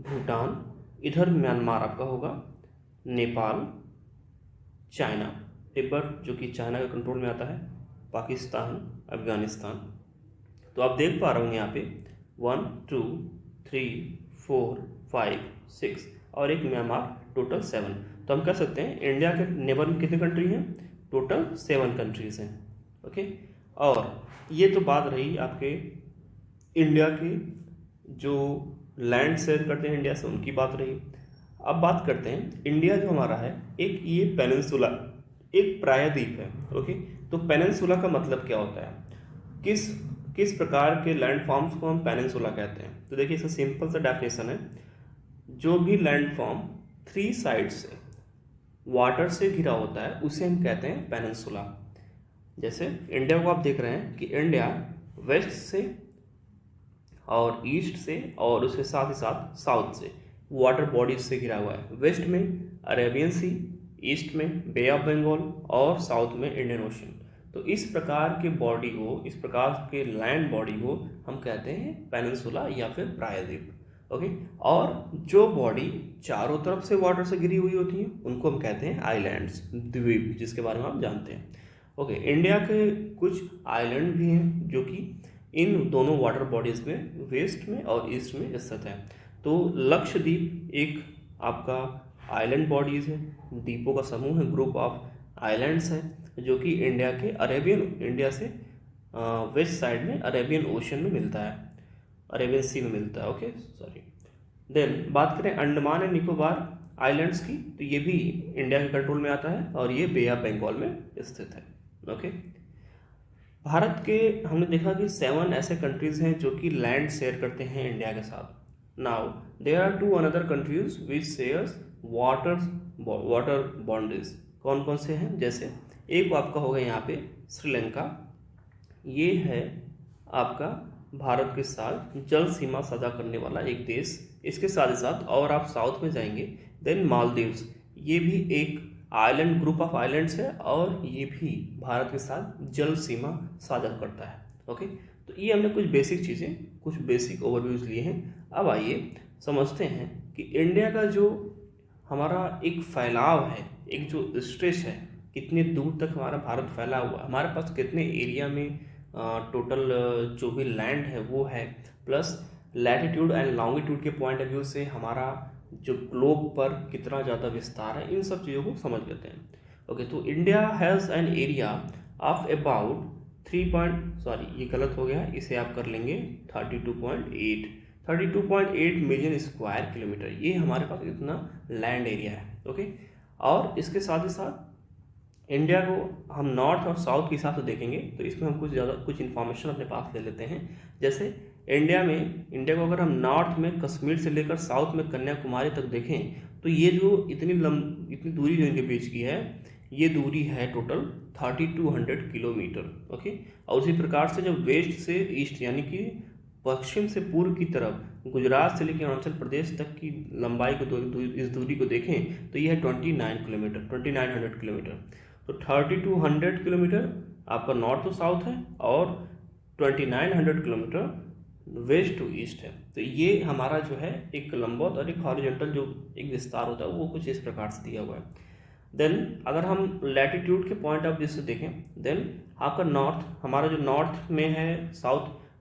भूटान, इधर म्यांमार आपका होगा, नेपाल, चाइना, तिब्बत जो कि चाइना के कंट्रोल में आता है, पाकिस्तान, अफगानिस्तान। तो आप देख पा रहे होंगे यहाँ पे 1 2 3 4 5 6 और एक म्यांमार, टोटल 7। तो हम कह सकते हैं इंडिया के नेबर में कितने कंट्री हैं, टोटल 7 कंट्रीज हैं। ओके, और ये तो बात रही आपके इंडिया के जो लैंड शेयर करते हैं इंडिया से, उनकी बात रही। अब बात करते हैं इंडिया जो हमारा है, एक ये पेनिनसुला, एक प्रायद्वीप है। ओके, तो पेनिनसुला का मतलब क्या होता है, किस प्रकार के लैंड फॉर्म्स को हम पेनिनसुला कहते हैं। तो देखिए, इसका सिंपल सा डेफिनेशन है, जो भी लैंड फॉर्म 3 साइड से वाटर से घिरा होता है उसे हम कहते हैं पेनिनसुला। जैसे इंडिया को आप देख रहे हैं कि इंडिया वेस्ट से और ईस्ट से और उसके साथ ही साथ साउथ से वाटर बॉडीज से घिरा हुआ है। वेस्ट में अरेबियन सी, ईस्ट में बे ऑफ बंगाल और साउथ में इंडियन ओशन। तो इस प्रकार के बॉडी को, इस प्रकार के लैंड बॉडी को हम कहते हैं पेनिनसुला या फिर प्रायद्वीप। ओके, और जो बॉडी चारों तरफ से वाटर से घिरी हुई होती है उनको हम कहते हैं आइलैंड्स, द्वीप, जिसके बारे में आप जानते हैं। ओके, इंडिया के कुछ आइलैंड भी हैं जो कि इन दोनों वाटर बॉडीज में वेस्ट में और ईस्ट में स्थित है। तो लक्षद्वीप एक आपका आइलैंड बॉडीज है, द्वीपों का समूह है, ग्रुप ऑफ आइलैंड्स है, जो कि इंडिया से वेस्ट साइड में अरेबियन ओशन में मिलता है, अरेबियन सी में मिलता है। Okay, sorry. देन बात करें अंडमान एंड निकोबार आइलैंड्स की, तो ये भी इंडिया के कंट्रोल में आता है और ये बे ऑफ बंगाल में स्थित है। ओके, भारत के हमने देखा कि 7 ऐसे कंट्रीज हैं जो कि लैंड शेयर करते हैं इंडिया के साथ। Now there are 2 another countries which shares water boundaries. कौन कौन से हैं, जैसे एक आपका होगा यहाँ पे श्रीलंका, ये है आपका भारत के साथ जल सीमा साझा करने वाला एक देश। इसके साथ ही साथ और आप साउथ में जाएंगे, देन मालदीव्स, ये भी एक आइलैंड, ग्रुप ऑफ आइलैंड्स है और ये भी भारत के साथ जल सीमा साझा करता है। ओके, तो ये हमने कुछ बेसिक चीज़ें, कुछ बेसिक ओवरव्यूज लिए हैं। अब आइए समझते हैं कि इंडिया का जो हमारा एक फैलाव है, एक जो स्ट्रेच है, कितनी दूर तक हमारा भारत फैला हुआ है, हमारे पास कितने एरिया में टोटल जो भी लैंड है वो है, प्लस लैटिट्यूड एंड लॉन्गिट्यूड के पॉइंट ऑफ व्यू से हमारा जो ग्लोब पर कितना ज़्यादा विस्तार है, इन सब चीज़ों को समझ लेते हैं। ओके, तो India has an area of about ये गलत हो गया, इसे आप कर लेंगे 32.8 मिलियन स्क्वायर किलोमीटर। ये हमारे पास इतना लैंड एरिया है। ओके, और इसके साथ ही साथ इंडिया को हम नॉर्थ और साउथ के हिसाब से देखेंगे तो इसमें हम कुछ इन्फॉर्मेशन अपने पास ले लेते हैं। जैसे इंडिया को अगर हम नॉर्थ में कश्मीर से लेकर साउथ में कन्याकुमारी तक देखें तो ये जो इतनी दूरी जो इनके बीच की है, ये दूरी है टोटल 3200 किलोमीटर। ओके, और उसी प्रकार से जब वेस्ट से ईस्ट यानी कि पश्चिम से पूर्व की तरफ गुजरात से लेकर अरुणाचल प्रदेश तक की लंबाई को इस दूरी को देखें तो यह है 2900 किलोमीटर। तो 3200 किलोमीटर आपका नॉर्थ टू साउथ है और 2900 किलोमीटर वेस्ट टू ईस्ट है। तो ये हमारा जो है एक लंबवत और एक हॉरिजॉन्टल जो एक विस्तार होता है वो कुछ इस प्रकार से दिया हुआ है। देन अगर हम लैटिट्यूड के पॉइंट ऑफ व्यू से देखें, देन आपका हमारा जो नॉर्थ में है,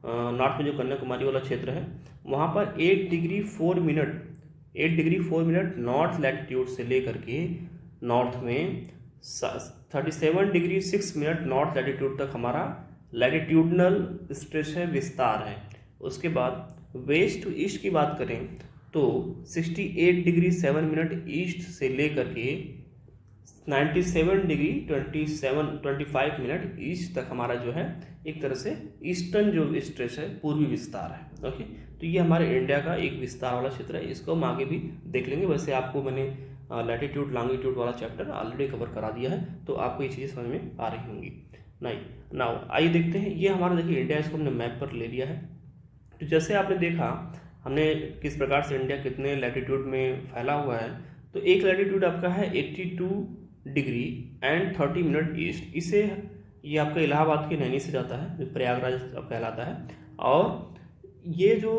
नॉर्थ में जो कन्याकुमारी वाला क्षेत्र है, वहाँ पर 8 डिग्री 4 मिनट नॉर्थ लैटिट्यूड से लेकर के नॉर्थ में 37 डिग्री 6 मिनट नॉर्थ लैटिट्यूड तक हमारा लैटिट्यूडनल स्ट्रेच है, विस्तार है। उसके बाद वेस्ट टू ईस्ट की बात करें तो 68 डिग्री 7 मिनट ईस्ट से लेकर के 97 डिग्री 25 मिनट ईस्ट तक हमारा जो है एक तरह से ईस्टर्न जो स्ट्रेच है, पूर्वी विस्तार है। ओके, तो ये हमारे इंडिया का एक विस्तार वाला क्षेत्र है। इसको हम आगे भी देख लेंगे। वैसे आपको मैंने लैटिट्यूड लॉन्गिट्यूड वाला चैप्टर ऑलरेडी कवर करा दिया है, तो आपको ये चीज़ें समझ में आ रही होंगी। नहीं नाउ आइए देखते हैं, ये हमारा देखिए इंडिया, इसको हमने मैप पर ले लिया है। तो जैसे आपने देखा हमने किस प्रकार से इंडिया कितने लैटिट्यूड में फैला हुआ है, तो एक लैटिट्यूड आपका है 82 डिग्री एंड 30 मिनट ईस्ट, इसे ये आपका इलाहाबाद के नैनी से जाता है, जो प्रयागराज अब कहलाता है। और ये जो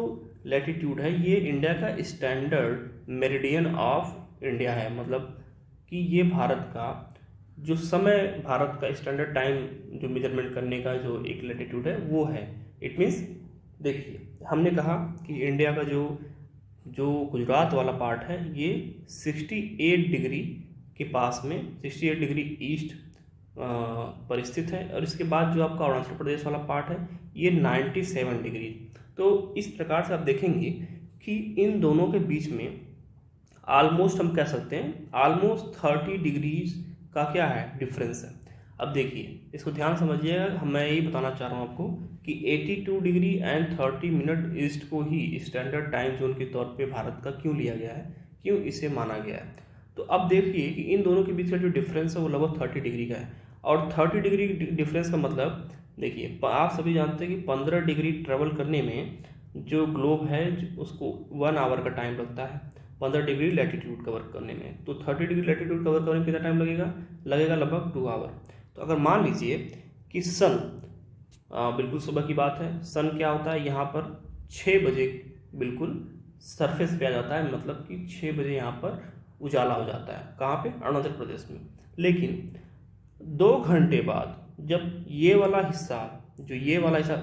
लैटिट्यूड है ये इंडिया का स्टैंडर्ड मेरिडियन ऑफ इंडिया है, मतलब कि ये भारत का जो समय, भारत का स्टैंडर्ड टाइम जो मेजरमेंट करने का जो एक लैटिट्यूड है वो है। इट मीन्स देखिए हमने कहा कि इंडिया का जो गुजरात वाला पार्ट है ये 68 डिग्री के पास में 68 डिग्री ईस्ट पर स्थित है, और इसके बाद जो आपका अरुणाचल प्रदेश वाला पार्ट है ये 97 डिग्री। तो इस प्रकार से आप देखेंगे कि इन दोनों के बीच में ऑलमोस्ट हम कह सकते हैं ऑलमोस्ट 30 डिग्रीज का क्या है डिफरेंस है। अब देखिए इसको ध्यान समझिएगा, मैं यही बताना चाह रहा हूँ आपको कि 82 डिग्री एंड 30 मिनट ईस्ट को ही स्टैंडर्ड टाइम जोन के तौर पे भारत का क्यों लिया गया है, क्यों इसे माना गया है। तो अब देखिए कि इन दोनों के बीच का जो डिफरेंस है वो लगभग 30 डिग्री का है, और 30 डिग्री डिफरेंस का मतलब देखिए आप सभी जानते हैं कि 15 डिग्री ट्रेवल करने में जो ग्लोब है उसको 1 आवर का टाइम लगता है 15 डिग्री लैटिट्यूड कवर करने में। तो 30 डिग्री लैटिट्यूड कवर करने में कितना टाइम लगेगा लगभग 2 आवर। तो अगर मान लीजिए कि सन, बिल्कुल सुबह की बात है, सन क्या होता है यहाँ पर 6 बजे बिल्कुल सरफेस पे आ जाता है, मतलब कि 6 बजे यहाँ पर उजाला हो जाता है। कहाँ पे? अरुणाचल प्रदेश में। लेकिन 2 घंटे बाद जब ये वाला हिस्सा, जो ये वाला हिस्सा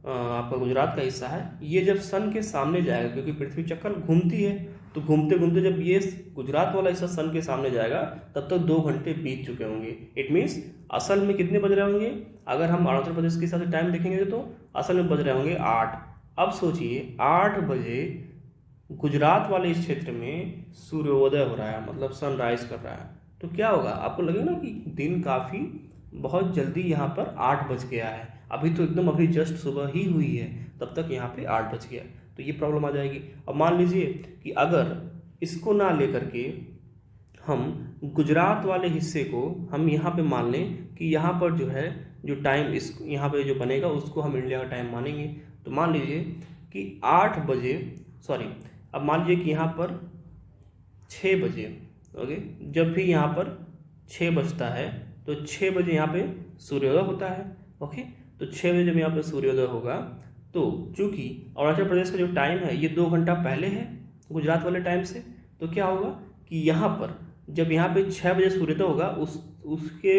आपका गुजरात का हिस्सा है, ये जब सन के सामने जाएगा, क्योंकि पृथ्वी चक्कर घूमती है, तो घूमते घूमते जब ये गुजरात वाला हिस्सा सन के सामने जाएगा तब तक 2 घंटे बीत चुके होंगे। इट मीन्स असल में कितने बज रहे होंगे, अगर हम अरुणाचल प्रदेश के हिसाब से टाइम देखेंगे तो असल में बज रहे होंगे 8। अब सोचिए 8 बजे गुजरात वाले इस क्षेत्र में सूर्योदय हो रहा है, मतलब सनराइज कर रहा है, तो क्या होगा, आपको लगेगा ना कि दिन काफ़ी बहुत जल्दी यहाँ पर 8 बज गया है, अभी तो एकदम अभी जस्ट सुबह ही हुई है, तब तक यहाँ पे 8 बज गया, तो ये प्रॉब्लम आ जाएगी। अब मान लीजिए कि अगर इसको ना लेकर के हम गुजरात वाले हिस्से को हम यहाँ पे मान लें कि यहाँ पर जो है जो टाइम इस यहाँ पे जो बनेगा उसको हम इंडिया का टाइम मानेंगे, तो मान लीजिए कि 8 बजे, सॉरी अब मान लीजिए कि यहाँ पर 6 बजे, ओके, जब भी यहाँ पर 6 बजता है तो 6 बजे यहाँ पे सूर्योदय होता है। ओके, तो 6 बजे जब यहाँ पे सूर्योदय होगा तो चूंकि अरुणाचल प्रदेश का जो टाइम है ये 2 घंटा पहले है गुजरात वाले टाइम से, तो क्या होगा कि यहाँ पर जब यहाँ पे 6 बजे सूर्योदय होगा उसके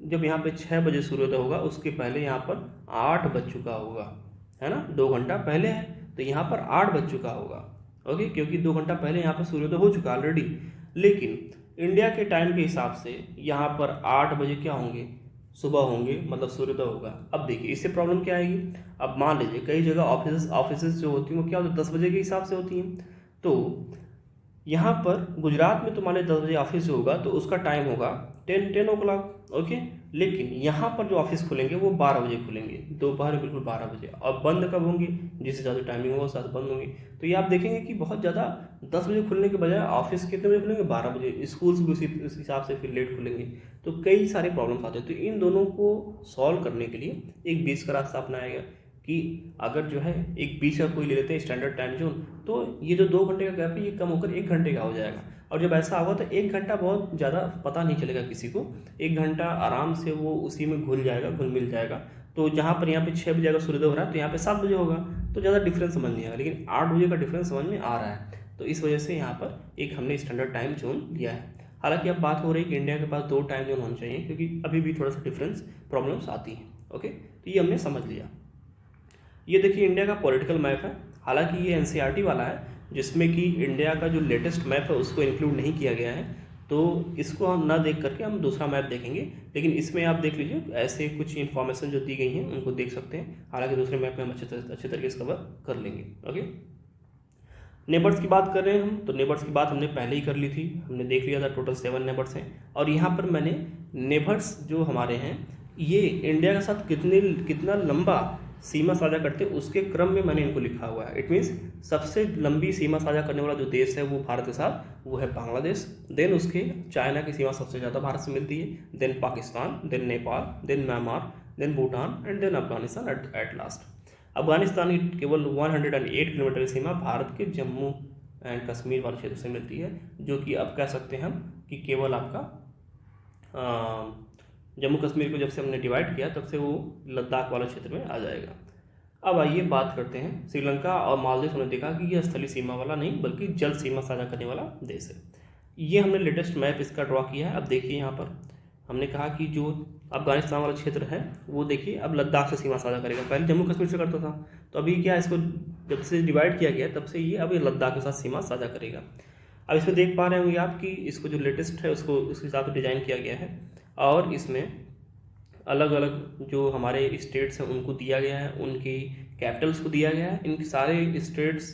जब यहाँ पे 6 बजे सूर्योदय होगा उसके पहले यहाँ पर 8 बज चुका होगा, है ना, 2 घंटा पहले है तो यहाँ पर 8 बज चुका होगा। ओके, क्योंकि 2 घंटा पहले यहाँ पर सूर्योदय हो चुका ऑलरेडी। लेकिन इंडिया के टाइम के हिसाब से यहाँ पर 8 बजे क्या होंगे, सुबह होंगे, मतलब सूर्योदय होगा। अब देखिए इससे प्रॉब्लम क्या आएगी, अब मान लीजिए कई जगह ऑफिस जो होती हैं वो क्या होती है 10 बजे के हिसाब से होती हैं, तो यहाँ पर गुजरात में तो मान लीजिए 10 बजे ऑफिस जो होगा तो उसका टाइम होगा 10 o'clock। ओके, लेकिन यहाँ पर जो ऑफिस खुलेंगे वो 12 बजे खुलेंगे, दोपहर बिल्कुल 12 बजे। और बंद कब होंगे, जिस हिसाब से टाइमिंग होगा उस हिसाब से बंद होंगे। तो ये आप देखेंगे कि बहुत ज़्यादा 10 बजे खुलने के बजाय ऑफिस कितने बजे खुलेंगे, 12 बजे, स्कूल्स भी उस हिसाब से फिर लेट खुलेंगे, तो कई सारे प्रॉब्लम्स आते हैं। तो इन दोनों को सॉल्व करने के लिए एक बीच का रास्ता अपनाएगा कि अगर जो है एक बीच का कोई ले लेते हैं स्टैंडर्ड टाइम जोन, तो ये जो 2 घंटे का गैप है ये कम होकर 1 घंटे का हो जाएगा। और जब ऐसा होगा तो 1 घंटा बहुत ज़्यादा पता नहीं चलेगा किसी को, 1 घंटा आराम से वो उसी में घुल मिल जाएगा। तो जहाँ पर यहाँ पे 6 बजे अगर सूर्योदय हो रहा है तो यहाँ पे 7 बजे होगा, तो ज़्यादा डिफरेंस समझ नहीं आएगा। लेकिन 8 बजे का डिफरेंस समझ में आ रहा है, तो इस वजह से यहाँ पर एक हमने स्टैंडर्ड टाइम जोन लिया है। हालांकि अब बात हो रही है कि इंडिया के पास 2 टाइम जोन होने चाहिए, क्योंकि अभी भी थोड़ा सा डिफरेंस प्रॉब्लम्स आती हैं। ओके, तो ये हमने समझ लिया। ये देखिए इंडिया का पॉलिटिकल मैप है, हालांकि ये एनसीईआरटी वाला है जिसमें कि इंडिया का जो लेटेस्ट मैप है उसको इंक्लूड नहीं किया गया है, तो इसको हम ना देख करके हम दूसरा मैप देखेंगे। लेकिन इसमें आप देख लीजिए ऐसे कुछ इन्फॉर्मेशन जो दी गई हैं उनको देख सकते हैं, हालांकि दूसरे मैप में हम अच्छे तरीके से कवर कर लेंगे। ओके, नेबर्स की बात कर रहे हैं हम, तो नेबर्स की बात हमने पहले ही कर ली थी, हमने देख लिया था टोटल 7 नेबर्स हैं। और यहाँ पर मैंने नेबर्स जो हमारे हैं ये इंडिया के साथ कितना लंबा सीमा साझा करते हैं उसके क्रम में मैंने इनको लिखा हुआ है। इट मीन्स सबसे लंबी सीमा साझा करने वाला जो देश है वो भारत के साथ वो है बांग्लादेश। देन उसके चाइना की सीमा सबसे ज़्यादा भारत से मिलती है, then Pakistan, then Nepal, then Myanmar, then Bhutan and then Afghanistan at last. Afghanistan की केवल 108 किलोमीटर की सीमा भारत के जम्मू एंड कश्मीर वाले क्षेत्र से मिलती है, जो कि अब कह सकते हैं हम कि केवल आपका जम्मू कश्मीर को जब से हमने डिवाइड किया तब से वो लद्दाख वाले क्षेत्र में आ जाएगा। अब आइए बात करते हैं श्रीलंका और मालदीव। हमने देखा कि यह स्थलीय सीमा वाला नहीं बल्कि जल सीमा साझा करने वाला देश है। ये हमने लेटेस्ट मैप इसका ड्रॉ किया है। अब देखिए यहाँ पर हमने कहा कि जो अफगानिस्तान वाला क्षेत्र है वो देखिए अब लद्दाख से सीमा साझा करेगा, पहले जम्मू कश्मीर से करता था, तो अभी क्या इसको जब से डिवाइड किया गया तब से ये अब ये लद्दाख के साथ सीमा साझा करेगा। अब इसमें देख पा रहे होंगे आप कि इसको जो लेटेस्ट है उसको उसके हिसाब से डिज़ाइन किया गया है और इसमें अलग अलग जो हमारे स्टेट्स हैं उनको दिया गया है, उनकी कैपिटल्स को दिया गया है। इन सारे स्टेट्स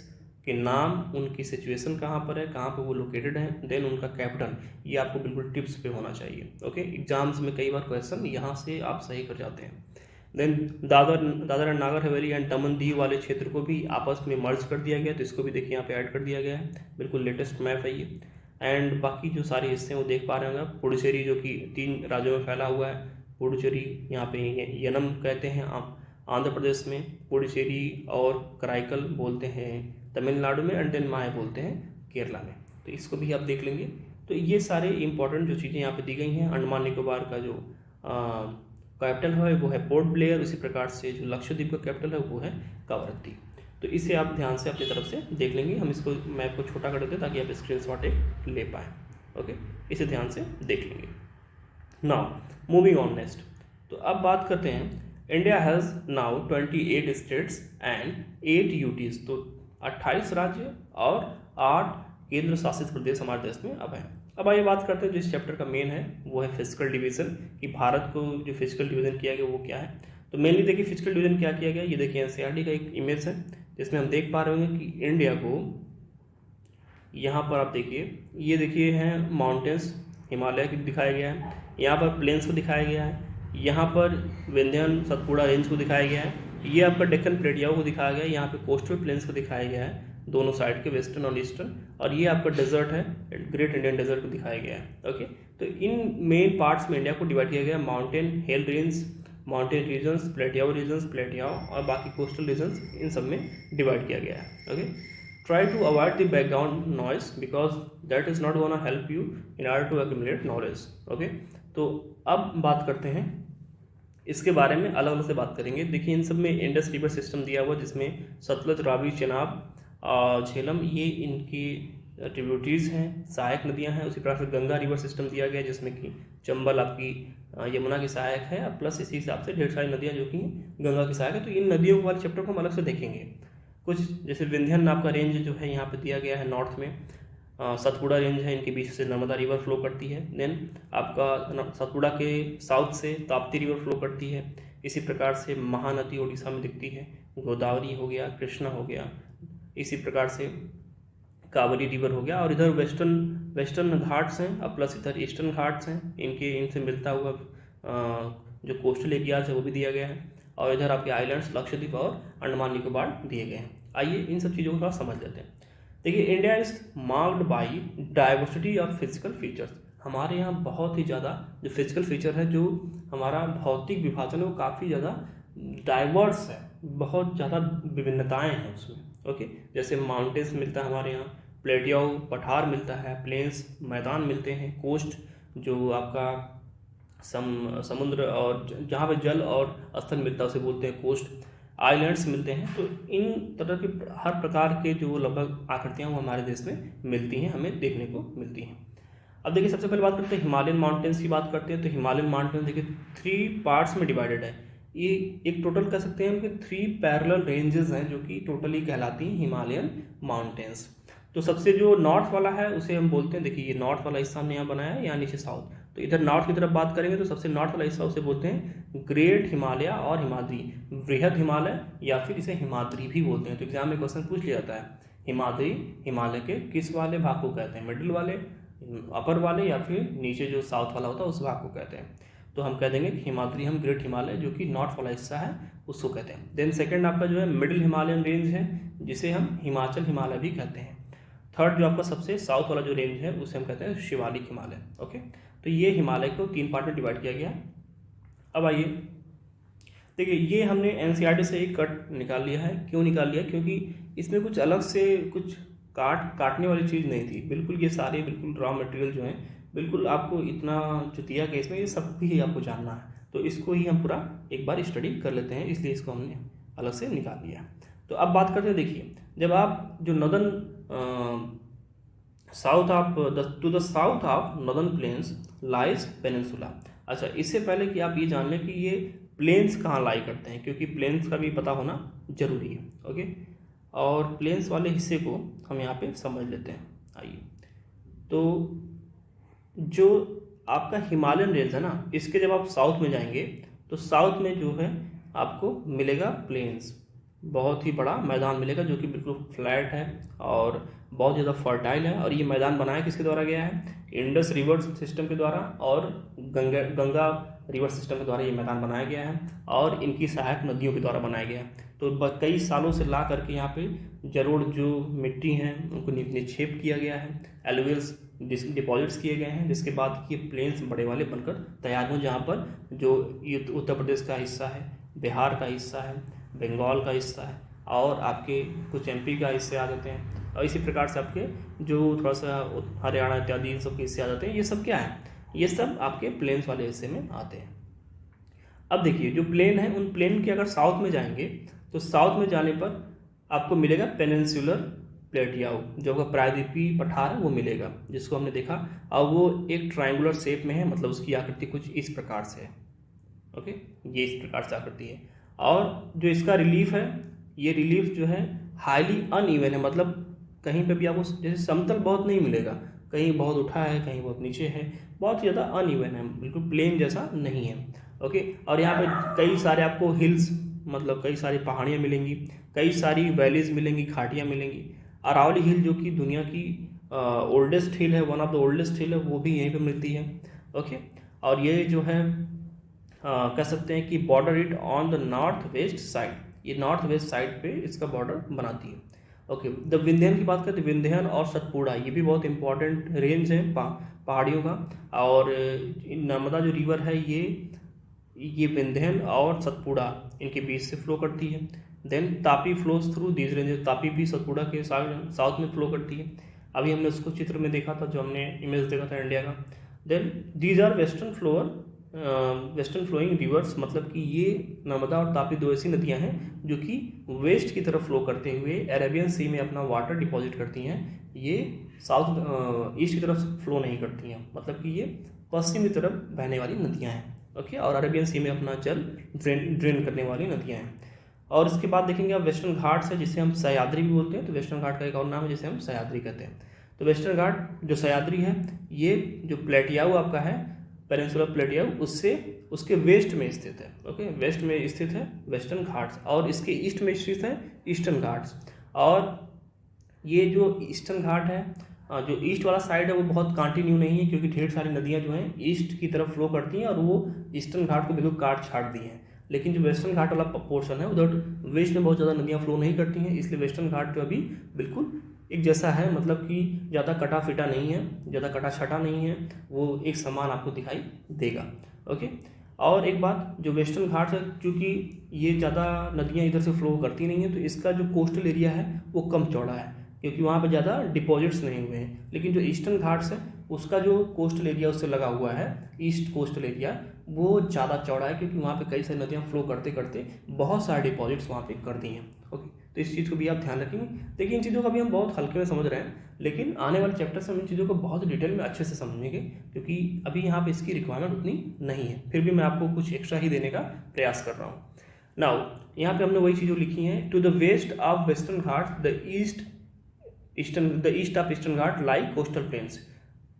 के नाम, उनकी सिचुएशन कहाँ पर है, कहाँ पर वो लोकेटेड है, देन उनका कैपिटल, ये आपको बिल्कुल टिप्स पे होना चाहिए। ओके, एग्जाम्स में कई बार क्वेश्चन यहाँ से आप सही कर जाते हैं। Then Dadar and Nagar Haveli and Daman Diu वाले क्षेत्र को भी आपस में मर्ज कर दिया गया, तो इसको भी देखिए यहाँ पे ऐड कर दिया गया है। बिल्कुल लेटेस्ट मैप है ये। एंड बाकी जो सारे हिस्से हैं वो देख पा रहे होंगे आप। पुडुचेरी जो कि 3 राज्यों में फैला हुआ है, पुडुचेरी यहाँ पे यनम कहते हैं आप आंध्र प्रदेश में, पुडुचेरी और कराईकल बोलते हैं तमिलनाडु में, एंड देन माहे बोलते हैं केरला में। तो इसको भी आप देख लेंगे। तो ये सारे इंपॉर्टेंट जो चीज़ें यहाँ पे दी गई हैं। अंडमान निकोबार का जो कैपिटल है वो है पोर्ट ब्लेयर, उसी प्रकार से जो लक्षद्वीप का कैपिटल है वो है कवरत्ती। तो इसे आप ध्यान से अपनी तरफ से देख लेंगे। हम इसको मैप को छोटा कर देते हैं ताकि आप स्क्रीनशॉट एक ले पाएँ। ओके, इसे ध्यान से देख लेंगे। Now moving on next. तो अब बात करते हैं India has now 28 states and 8 UTs. तो 28 राज्य और 8 केंद्र शासित प्रदेश हमारे देश में अब हैं। अब आइए बात करते हैं जो इस चैप्टर का मेन है वो है फिजिकल डिवीजन, कि भारत को जो फिजिकल डिवीजन किया गया वो क्या है। तो मेनली देखिए फिजिकल डिवीजन क्या किया गया, ये देखिए एनसीईआरटी का एक इमेज है जिसमें हम देख पा रहे होंगे कि इंडिया को यहाँ पर आप देखिए, ये देखिए हैं माउंटेन्स, हिमालय की दिखाया गया है, यहाँ पर प्लेन्स को दिखाया गया है, यहाँ पर विंध्यन सतपुड़ा रेंज को दिखाया गया है, ये आपका डेक्कन प्लेटियाओं को दिखाया गया है, यहाँ पे कोस्टल प्लेन्स को दिखाया गया है दोनों साइड के, वेस्टर्न और ईस्टर्न, और ये आपका डेजर्ट है, ग्रेट इंडियन डेजर्ट को दिखाया गया है। ओके, तो इन मेन पार्ट्स में इंडिया को डिवाइड किया गया है, mountain hill range, mountain regions, plateau regions, plateau और बाकी कोस्टल रीजन्स, इन सब में डिवाइड किया गया है। Okay, try to avoid the background noise because that is not gonna help you in order to accumulate knowledge. Okay, तो अब बात करते हैं इसके बारे में, अलग अलग से बात करेंगे। देखिए इन सब में इंडस रिवर सिस्टम दिया हुआ जिसमें सतलज, रावी, चेनाब, झेलम ये इनकी ट्रिब्यूटरीज हैं, सहायक नदियां हैं। उसी प्रकार से गंगा रिवर सिस्टम दिया गया जिसमें कि चंबल आपकी यमुना की सहायक है, प्लस इसी हिसाब से ढेर सारी नदियाँ जो कि गंगा की सहायक है। तो इन नदियों वाले चैप्टर को हम अलग से देखेंगे। कुछ जैसे विंध्यन आपका रेंज जो है यहाँ पे दिया गया है नॉर्थ में, सतपुड़ा रेंज है, इनके बीच से नर्मदा रिवर फ्लो करती है। देन आपका सतपुड़ा के साउथ से ताप्ती रिवर फ्लो करती है। इसी प्रकार से महानदी उड़ीसा में दिखती है, गोदावरी हो गया, कृष्णा हो गया, इसी प्रकार से कावेरी रिवर हो गया। और इधर वेस्टर्न घाट्स हैं और प्लस इधर ईस्टर्न घाट्स हैं, इनसे मिलता हुआ जो कोस्टल एरियाज है वो भी दिया गया है। और इधर आपके आइलैंड्स लक्षद्वीप और अंडमान निकोबार दिए गए हैं। आइए इन सब चीज़ों को थोड़ा समझ लेते हैं। देखिए India is marked by diversity of physical features. हमारे यहाँ बहुत ही ज़्यादा जो फिजिकल फीचर है, जो हमारा भौतिक विभाजन है वो काफ़ी ज़्यादा डाइवर्स है, बहुत ज़्यादा विभिन्नताएँ हैं उसमें। ओके, जैसे माउंटेन्स मिलता है हमारे यहाँ, प्लेटियाओ पठार मिलता है, प्लेन्स मैदान मिलते हैं, कोस्ट जो आपका समुद्र और जहाँ पे जल और स्थल मिलता है उसे बोलते हैं कोस्ट, आइलैंड्स मिलते हैं। तो इन तरह के हर प्रकार के जो लगभग आकृतियाँ वो हमारे देश में मिलती हैं, हमें देखने को मिलती हैं। अब देखिए सबसे पहले बात करते हैं हिमालयन माउंटेन्स की बात करते हैं। तो हिमालयन माउंटेन्स देखिए 3 पार्ट्स में डिवाइडेड है। ये एक टोटल कह सकते हैं कि 3 पैरेलल रेंजेस हैं जो कि टोटली कहलाती हैं हिमालयन माउंटेन्स। तो सबसे जो नॉर्थ वाला है उसे हम बोलते हैं, देखिए ये नॉर्थ वाला हिस्सा हमने यहाँ बनाया है, यहाँ नीचे साउथ। तो इधर नॉर्थ की तरफ बात करेंगे तो सबसे नॉर्थ वाला हिस्सा उसे बोलते हैं ग्रेट हिमालय और हिमाद्री, बृहद हिमालय या फिर इसे हिमाद्री भी बोलते हैं। तो एग्जाम में क्वेश्चन पूछ लिया जाता है, हिमाद्री हिमालय के किस वाले भाग को कहते हैं, मिडिल वाले, अपर वाले या फिर नीचे जो साउथ वाला होता है उस भाग को कहते हैं। तो हम कह देंगे कि हिमाद्री हम ग्रेट हिमालय जो कि नॉर्थ वाला हिस्सा है उसको कहते हैं। देन सेकंड आपका जो है मिडिल हिमालयन रेंज है, जिसे हम हिमाचल हिमालय भी कहते हैं। थर्ड जो आपका सबसे साउथ वाला जो रेंज है उसे हम कहते हैं शिवालिक हिमालय। ओके, तो ये हिमालय को 3 पार्ट में डिवाइड किया गया है। अब आइए देखिए, ये हमने एनसीईआरटी से एक कट निकाल लिया है। क्यों निकाल लिया? क्योंकि इसमें कुछ अलग से कुछ काटने वाली चीज़ नहीं थी। बिल्कुल ये सारे बिल्कुल रॉ मटेरियल जो है, बिल्कुल आपको इतना जो दिया गया इसमें, ये सब भी आपको जानना है, तो इसको ही हम पूरा एक बार स्टडी कर लेते हैं, इसलिए इसको हमने अलग से निकाल लिया है। तो अब बात करते हैं, देखिए जब आप जो northern south of to the south of northern plains lies peninsula. अच्छा, इससे पहले कि आप ये जान लें कि ये प्लेन्स कहाँ लाई करते हैं, क्योंकि प्लेन्स का भी पता होना जरूरी है। ओके, और प्लेन्स वाले हिस्से को हम यहाँ पे समझ लेते हैं। आइए, तो जो आपका हिमालयन रेंज है ना, इसके जब आप साउथ में जाएंगे तो साउथ में जो है आपको मिलेगा प्लेन्स, बहुत ही बड़ा मैदान मिलेगा जो कि बिल्कुल फ्लैट है और बहुत ज़्यादा फर्टाइल है। और ये मैदान बनाया किसके द्वारा गया है? इंडस रिवर सिस्टम के द्वारा और गंगा रिवर सिस्टम के द्वारा ये मैदान बनाया गया है, और इनकी सहायक नदियों के द्वारा बनाया गया है। तो कई सालों से ला करके यहाँ पे जरूर जो मिट्टी हैं उनको निक्षेप किया गया है, एलुवियल्स डिपॉजिट्स किए गए हैं, जिसके बाद ये प्लेन्स बड़े वाले बनकर तैयार हों, जहाँ पर जो उत्तर प्रदेश का हिस्सा है, बिहार का हिस्सा है, बंगाल का हिस्सा है, और आपके कुछ एमपी का हिस्से आ जाते हैं, और इसी प्रकार से आपके जो थोड़ा सा हरियाणा इत्यादि इन सब के हिस्से आ जाते हैं। ये सब क्या है? ये सब आपके प्लेन्स वाले हिस्से में आते हैं। अब देखिए, जो प्लेन है, उन प्लेन के अगर साउथ में जाएंगे तो साउथ में जाने पर आपको मिलेगा पेनिनसुलर प्लेटियाउ, जो आपका प्रायद्वीपीय पठार है वो मिलेगा, जिसको हमने देखा। और वो एक ट्रायंगुलर शेप में है, मतलब उसकी आकृति कुछ इस प्रकार से है। ओके, ये इस प्रकार से आकृति है। और जो इसका रिलीफ है, ये रिलीफ जो है हाईली अनइवन है, मतलब कहीं पे भी आपको जैसे समतल बहुत नहीं मिलेगा, कहीं बहुत उठा है, कहीं बहुत नीचे है, बहुत ज़्यादा अनइवन है, बिल्कुल प्लेन जैसा नहीं है। ओके, और यहाँ पे कई सारे आपको हिल्स, मतलब कई सारी पहाड़ियाँ मिलेंगी, कई सारी वैलीज मिलेंगी, घाटियाँ मिलेंगी। अरावली हिल जो कि दुनिया की ओल्डेस्ट हिल है, वन ऑफ द ओल्डेस्ट हिल है, वो भी यहीं पे मिलती है। ओके, और ये जो है कह सकते हैं कि border it on the north west side, ये नॉर्थ वेस्ट साइड पे इसका बॉर्डर बनाती है। ओके, द विंध्यन की बात करते हैं, विंध्यन और सतपुड़ा, ये भी बहुत इंपॉर्टेंट रेंज है पहाड़ियों का। और नर्मदा जो रिवर है, ये विंध्यन और सतपुड़ा इनके बीच से फ्लो करती है। Then Tapi flows through these ranges, Tapi भी सतपुड़ा के साउथ में फ्लो करती है। अभी हमने उसको चित्र में देखा था, जो हमने इमेज देखा था इंडिया का। Then these are western flowing rivers, मतलब कि ये नर्मदा और तापी दो ऐसी नदियां हैं जो कि वेस्ट की तरफ फ्लो करते हुए अरेबियन सी में अपना वाटर डिपॉजिट करती हैं। ये साउथ ईस्ट की तरफ फ्लो नहीं करती हैं, मतलब कि ये पश्चिमी तरफ बहने वाली नदियां हैं। ओके, और अरेबियन सी में अपना जल ड्रेन करने वाली नदियां हैं। और इसके बाद देखेंगे आप वेस्टर्न घाट्स है, जिसे हम सह्याद्री भी बोलते हैं। तो वेस्टर्न घाट का एक और नाम है जिसे हम सह्याद्री कहते हैं। तो वेस्टर्न घाट जो सह्याद्री है, ये जो प्लेटियाउ आपका है, पेनिनसुलर प्लेटियाउ, उसके वेस्ट में स्थित है। ओके, वेस्ट में स्थित है वेस्टर्न घाट्स, और इसके ईस्ट में स्थित है ईस्टर्न घाट्स। और ये जो ईस्टर्न घाट है, जो ईस्ट वाला साइड है, वो बहुत कंटिन्यू नहीं है, क्योंकि ढेर सारी नदियां जो हैं ईस्ट की तरफ फ्लो करती हैं, और वो ईस्टर्न घाट को बिल्कुल काट छाट दी हैं। लेकिन जो वेस्टर्न घाट वाला पोर्शन है, उधर वेस्ट में बहुत ज़्यादा नदियाँ फ्लो नहीं करती हैं, इसलिए वेस्टर्न घाट जो अभी बिल्कुल एक जैसा है, मतलब कि ज़्यादा कटा फिटा नहीं है, ज़्यादा कटा छटा नहीं है, वो एक समान आपको दिखाई देगा। ओके, और एक बात, जो वेस्टर्न घाट है, चूँकि ये ज़्यादा नदियाँ इधर से फ्लो करती नहीं हैं, तो इसका जो कोस्टल एरिया है वो कम चौड़ा है, क्योंकि वहाँ पर ज़्यादा डिपॉजिट्स नहीं हुए हैं। लेकिन जो ईस्टर्न घाट्स है, उसका जो कोस्टल एरिया उससे लगा हुआ है, ईस्ट कोस्टल एरिया, वो ज़्यादा चौड़ा है, क्योंकि वहाँ पे कई सारी नदियाँ फ्लो करते करते बहुत सारे डिपॉजिट्स वहाँ पे कर दी हैं। ओके, तो इस चीज़ को भी आप ध्यान रखेंगे। देखिए, इन चीज़ों को भी हम बहुत हल्के में समझ रहे हैं, लेकिन आने वाले चैप्टर्स में इन चीज़ों को बहुत डिटेल में अच्छे से समझेंगे, क्योंकि अभी यहाँ पे इसकी रिक्वायरमेंट उतनी नहीं है। फिर भी मैं आपको कुछ एक्स्ट्रा ही देने का प्रयास कर रहा हूँ। नाउ यहाँ पे हमने वही चीज़ें लिखी हैं। To the west of western Ghat the east of eastern Ghat like coastal plains,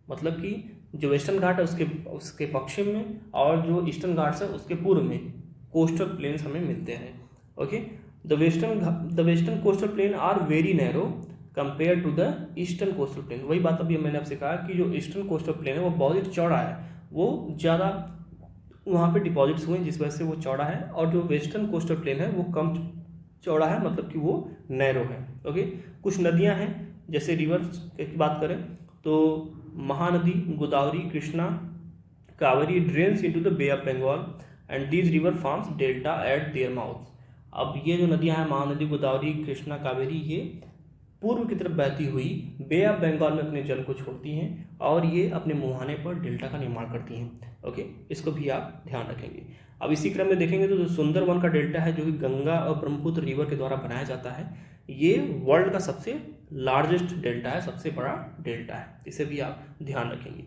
मतलब कि जो वेस्टर्न घाट है उसके पश्चिम में, और जो ईस्टर्न घाट्स है उसके पूर्व में कोस्टल प्लेन्स हमें मिलते हैं। Okay, the western coastal plain are very narrow compare to the eastern coastal plain. वही बात अभी मैंने आपसे कहा कि जो ईस्टर्न कोस्टल प्लेन है वो बहुत ही चौड़ा है, वो ज़्यादा वहाँ पे डिपॉजिट्स हुए जिस वजह से वो चौड़ा है, और जो वेस्टर्न कोस्टल प्लेन है वो कम चौड़ा है, मतलब कि वो नैरो है। ओके, कुछ नदियाँ हैं, जैसे रिवर्स की बात करें तो Mahanadi, Godavari, Krishna, Kaveri drains into the Bay of Bengal and these river forms delta at their mouth. अब ये जो नदियाँ हैं, महानदी, गोदावरी, कृष्णा, कावेरी, ये पूर्व की तरफ बहती हुई बे ऑफ बंगाल में अपने जल को छोड़ती हैं और ये अपने मुहाने पर डेल्टा का निर्माण करती हैं। ओके, इसको भी आप ध्यान रखेंगे। अब इसी क्रम में देखेंगे तो जो सुंदरवन का डेल्टा है, जो कि गंगा और ब्रह्मपुत्र रिवर के द्वारा बनाया जाता है, ये वर्ल्ड का सबसे लार्जेस्ट डेल्टा है, सबसे बड़ा डेल्टा है, इसे भी आप ध्यान रखेंगे।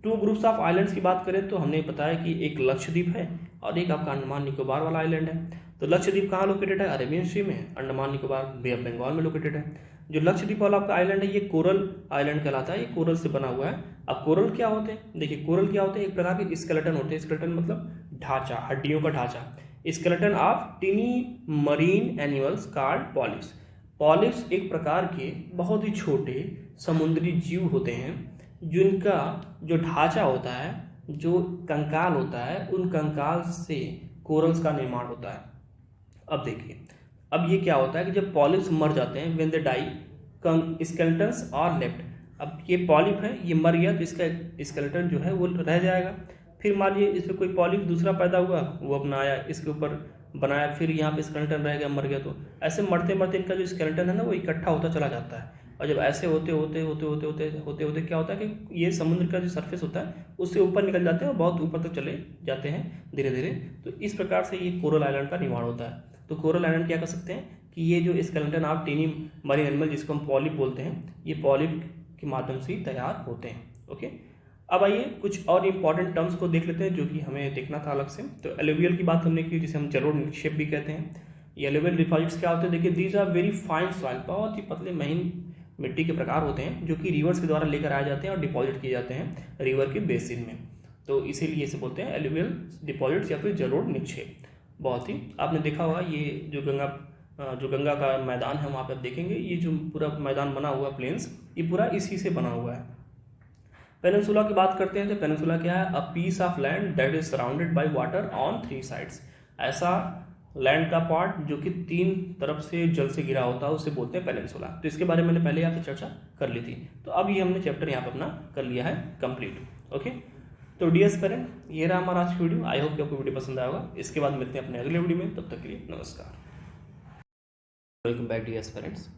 2 ग्रुप्स ऑफ आइलैंड्स की बात करें तो हमने बताया कि एक लक्षद्वीप है और एक आपका अंडमान निकोबार वाला आइलैंड है। तो लक्षद्वीप कहाँ लोकेटेड है? अरेबियन सी में। अंडमान निकोबार बे ऑफ बंगाल में लोकेटेड है। जो लक्षद्वीप वाला आपका आइलैंड है, ये कोरल आइलैंड कहलाता है, ये कोरल से बना हुआ है। अब कोरल क्या होते हैं? देखिए, कोरल क्या होते हैं? एक प्रकार के स्केलेटन होते हैं। स्केलेटन मतलब ढांचा, हड्डियों का ढांचा। Skeleton of टिनी marine animals called polyps. Polyps एक प्रकार के बहुत ही छोटे समुद्री जीव होते हैं जिनका जो ढांचा होता है, जो कंकाल होता है, उन कंकाल से कोरल्स का निर्माण होता है। अब देखिए, अब ये क्या होता है कि जब पॉलिप्स मर जाते हैं, when they die, skeletons are left. अब ये पॉलिप है, ये मर गया तो इसका स्केलेटन जो है वो रह जाएगा। फिर मान लीजिए इसमें कोई पॉलिप दूसरा पैदा हुआ, वो अपना आया, इसके ऊपर बनाया, फिर यहाँ पे स्केलेटन रह गया, मर गया। तो ऐसे मरते मरते इनका जो स्केलेटन है ना, वो इकट्ठा होता चला जाता है। और जब ऐसे होते होते होते होते होते होते होते क्या होता है कि ये समुद्र का जो सरफेस होता है उससे ऊपर निकल जाते हैं और बहुत ऊपर तक चले जाते हैं धीरे धीरे। तो इस प्रकार से ये कोरल आइलैंड का निर्माण होता है। तो कोरल आइलैंड क्या कर सकते हैं कि ये जो स्केलेटन ऑफ टिनी मरीन एनिमल, जिसको हम पॉलिप बोलते हैं, ये पॉलिप के माध्यम से ही तैयार होते हैं। ओके, अब आइए कुछ और इंपॉर्टेंट टर्म्स को देख लेते हैं जो कि हमें देखना था अलग से। तो एलुवियल की बात हमने की, जिसे हम जलोढ़ निक्षेप भी कहते हैं। ये एलुवियल डिपॉजिट्स क्या होते हैं? देखिए, these are very fine soil, बहुत ही पतले महीन मिट्टी के प्रकार होते हैं जो कि रिवर्स के द्वारा लेकर आए जाते हैं और डिपॉजिट किए जाते हैं रिवर के बेसिन में। तो इसीलिए इसे बोलते हैं एलुवियल डिपॉजिट्स या फिर जलोढ़ निक्षेप। बहुत ही आपने देखा होगा, ये जो गंगा का मैदान है, वहाँ पे आप देखेंगे ये जो पूरा मैदान बना हुआ प्लेन्स, ये पूरा इसी से बना हुआ है। पेनिनसुला की बात करते हैं तो पेनिनसुला क्या है? A piece of land that is surrounded by water on 3 sides. ऐसा लैंड का पार्ट जो कि 3 तरफ से जल से घिरा होता है उसे बोलते हैं पेनिनसुला। तो इसके बारे में मैंने पहले आपसे चर्चा कर ली थी। तो अब ये हमने चैप्टर यहाँ पर अपना कर लिया है कंप्लीट। ओके, तो डियर स्टूडेंट, ये रहा हमारा आज की वीडियो। आई होप कि आपको वीडियो पसंद आया होगा। इसके बाद मिलते हैं अपने अगले वीडियो में, तब तक के लिए नमस्कार। Welcome back dear students.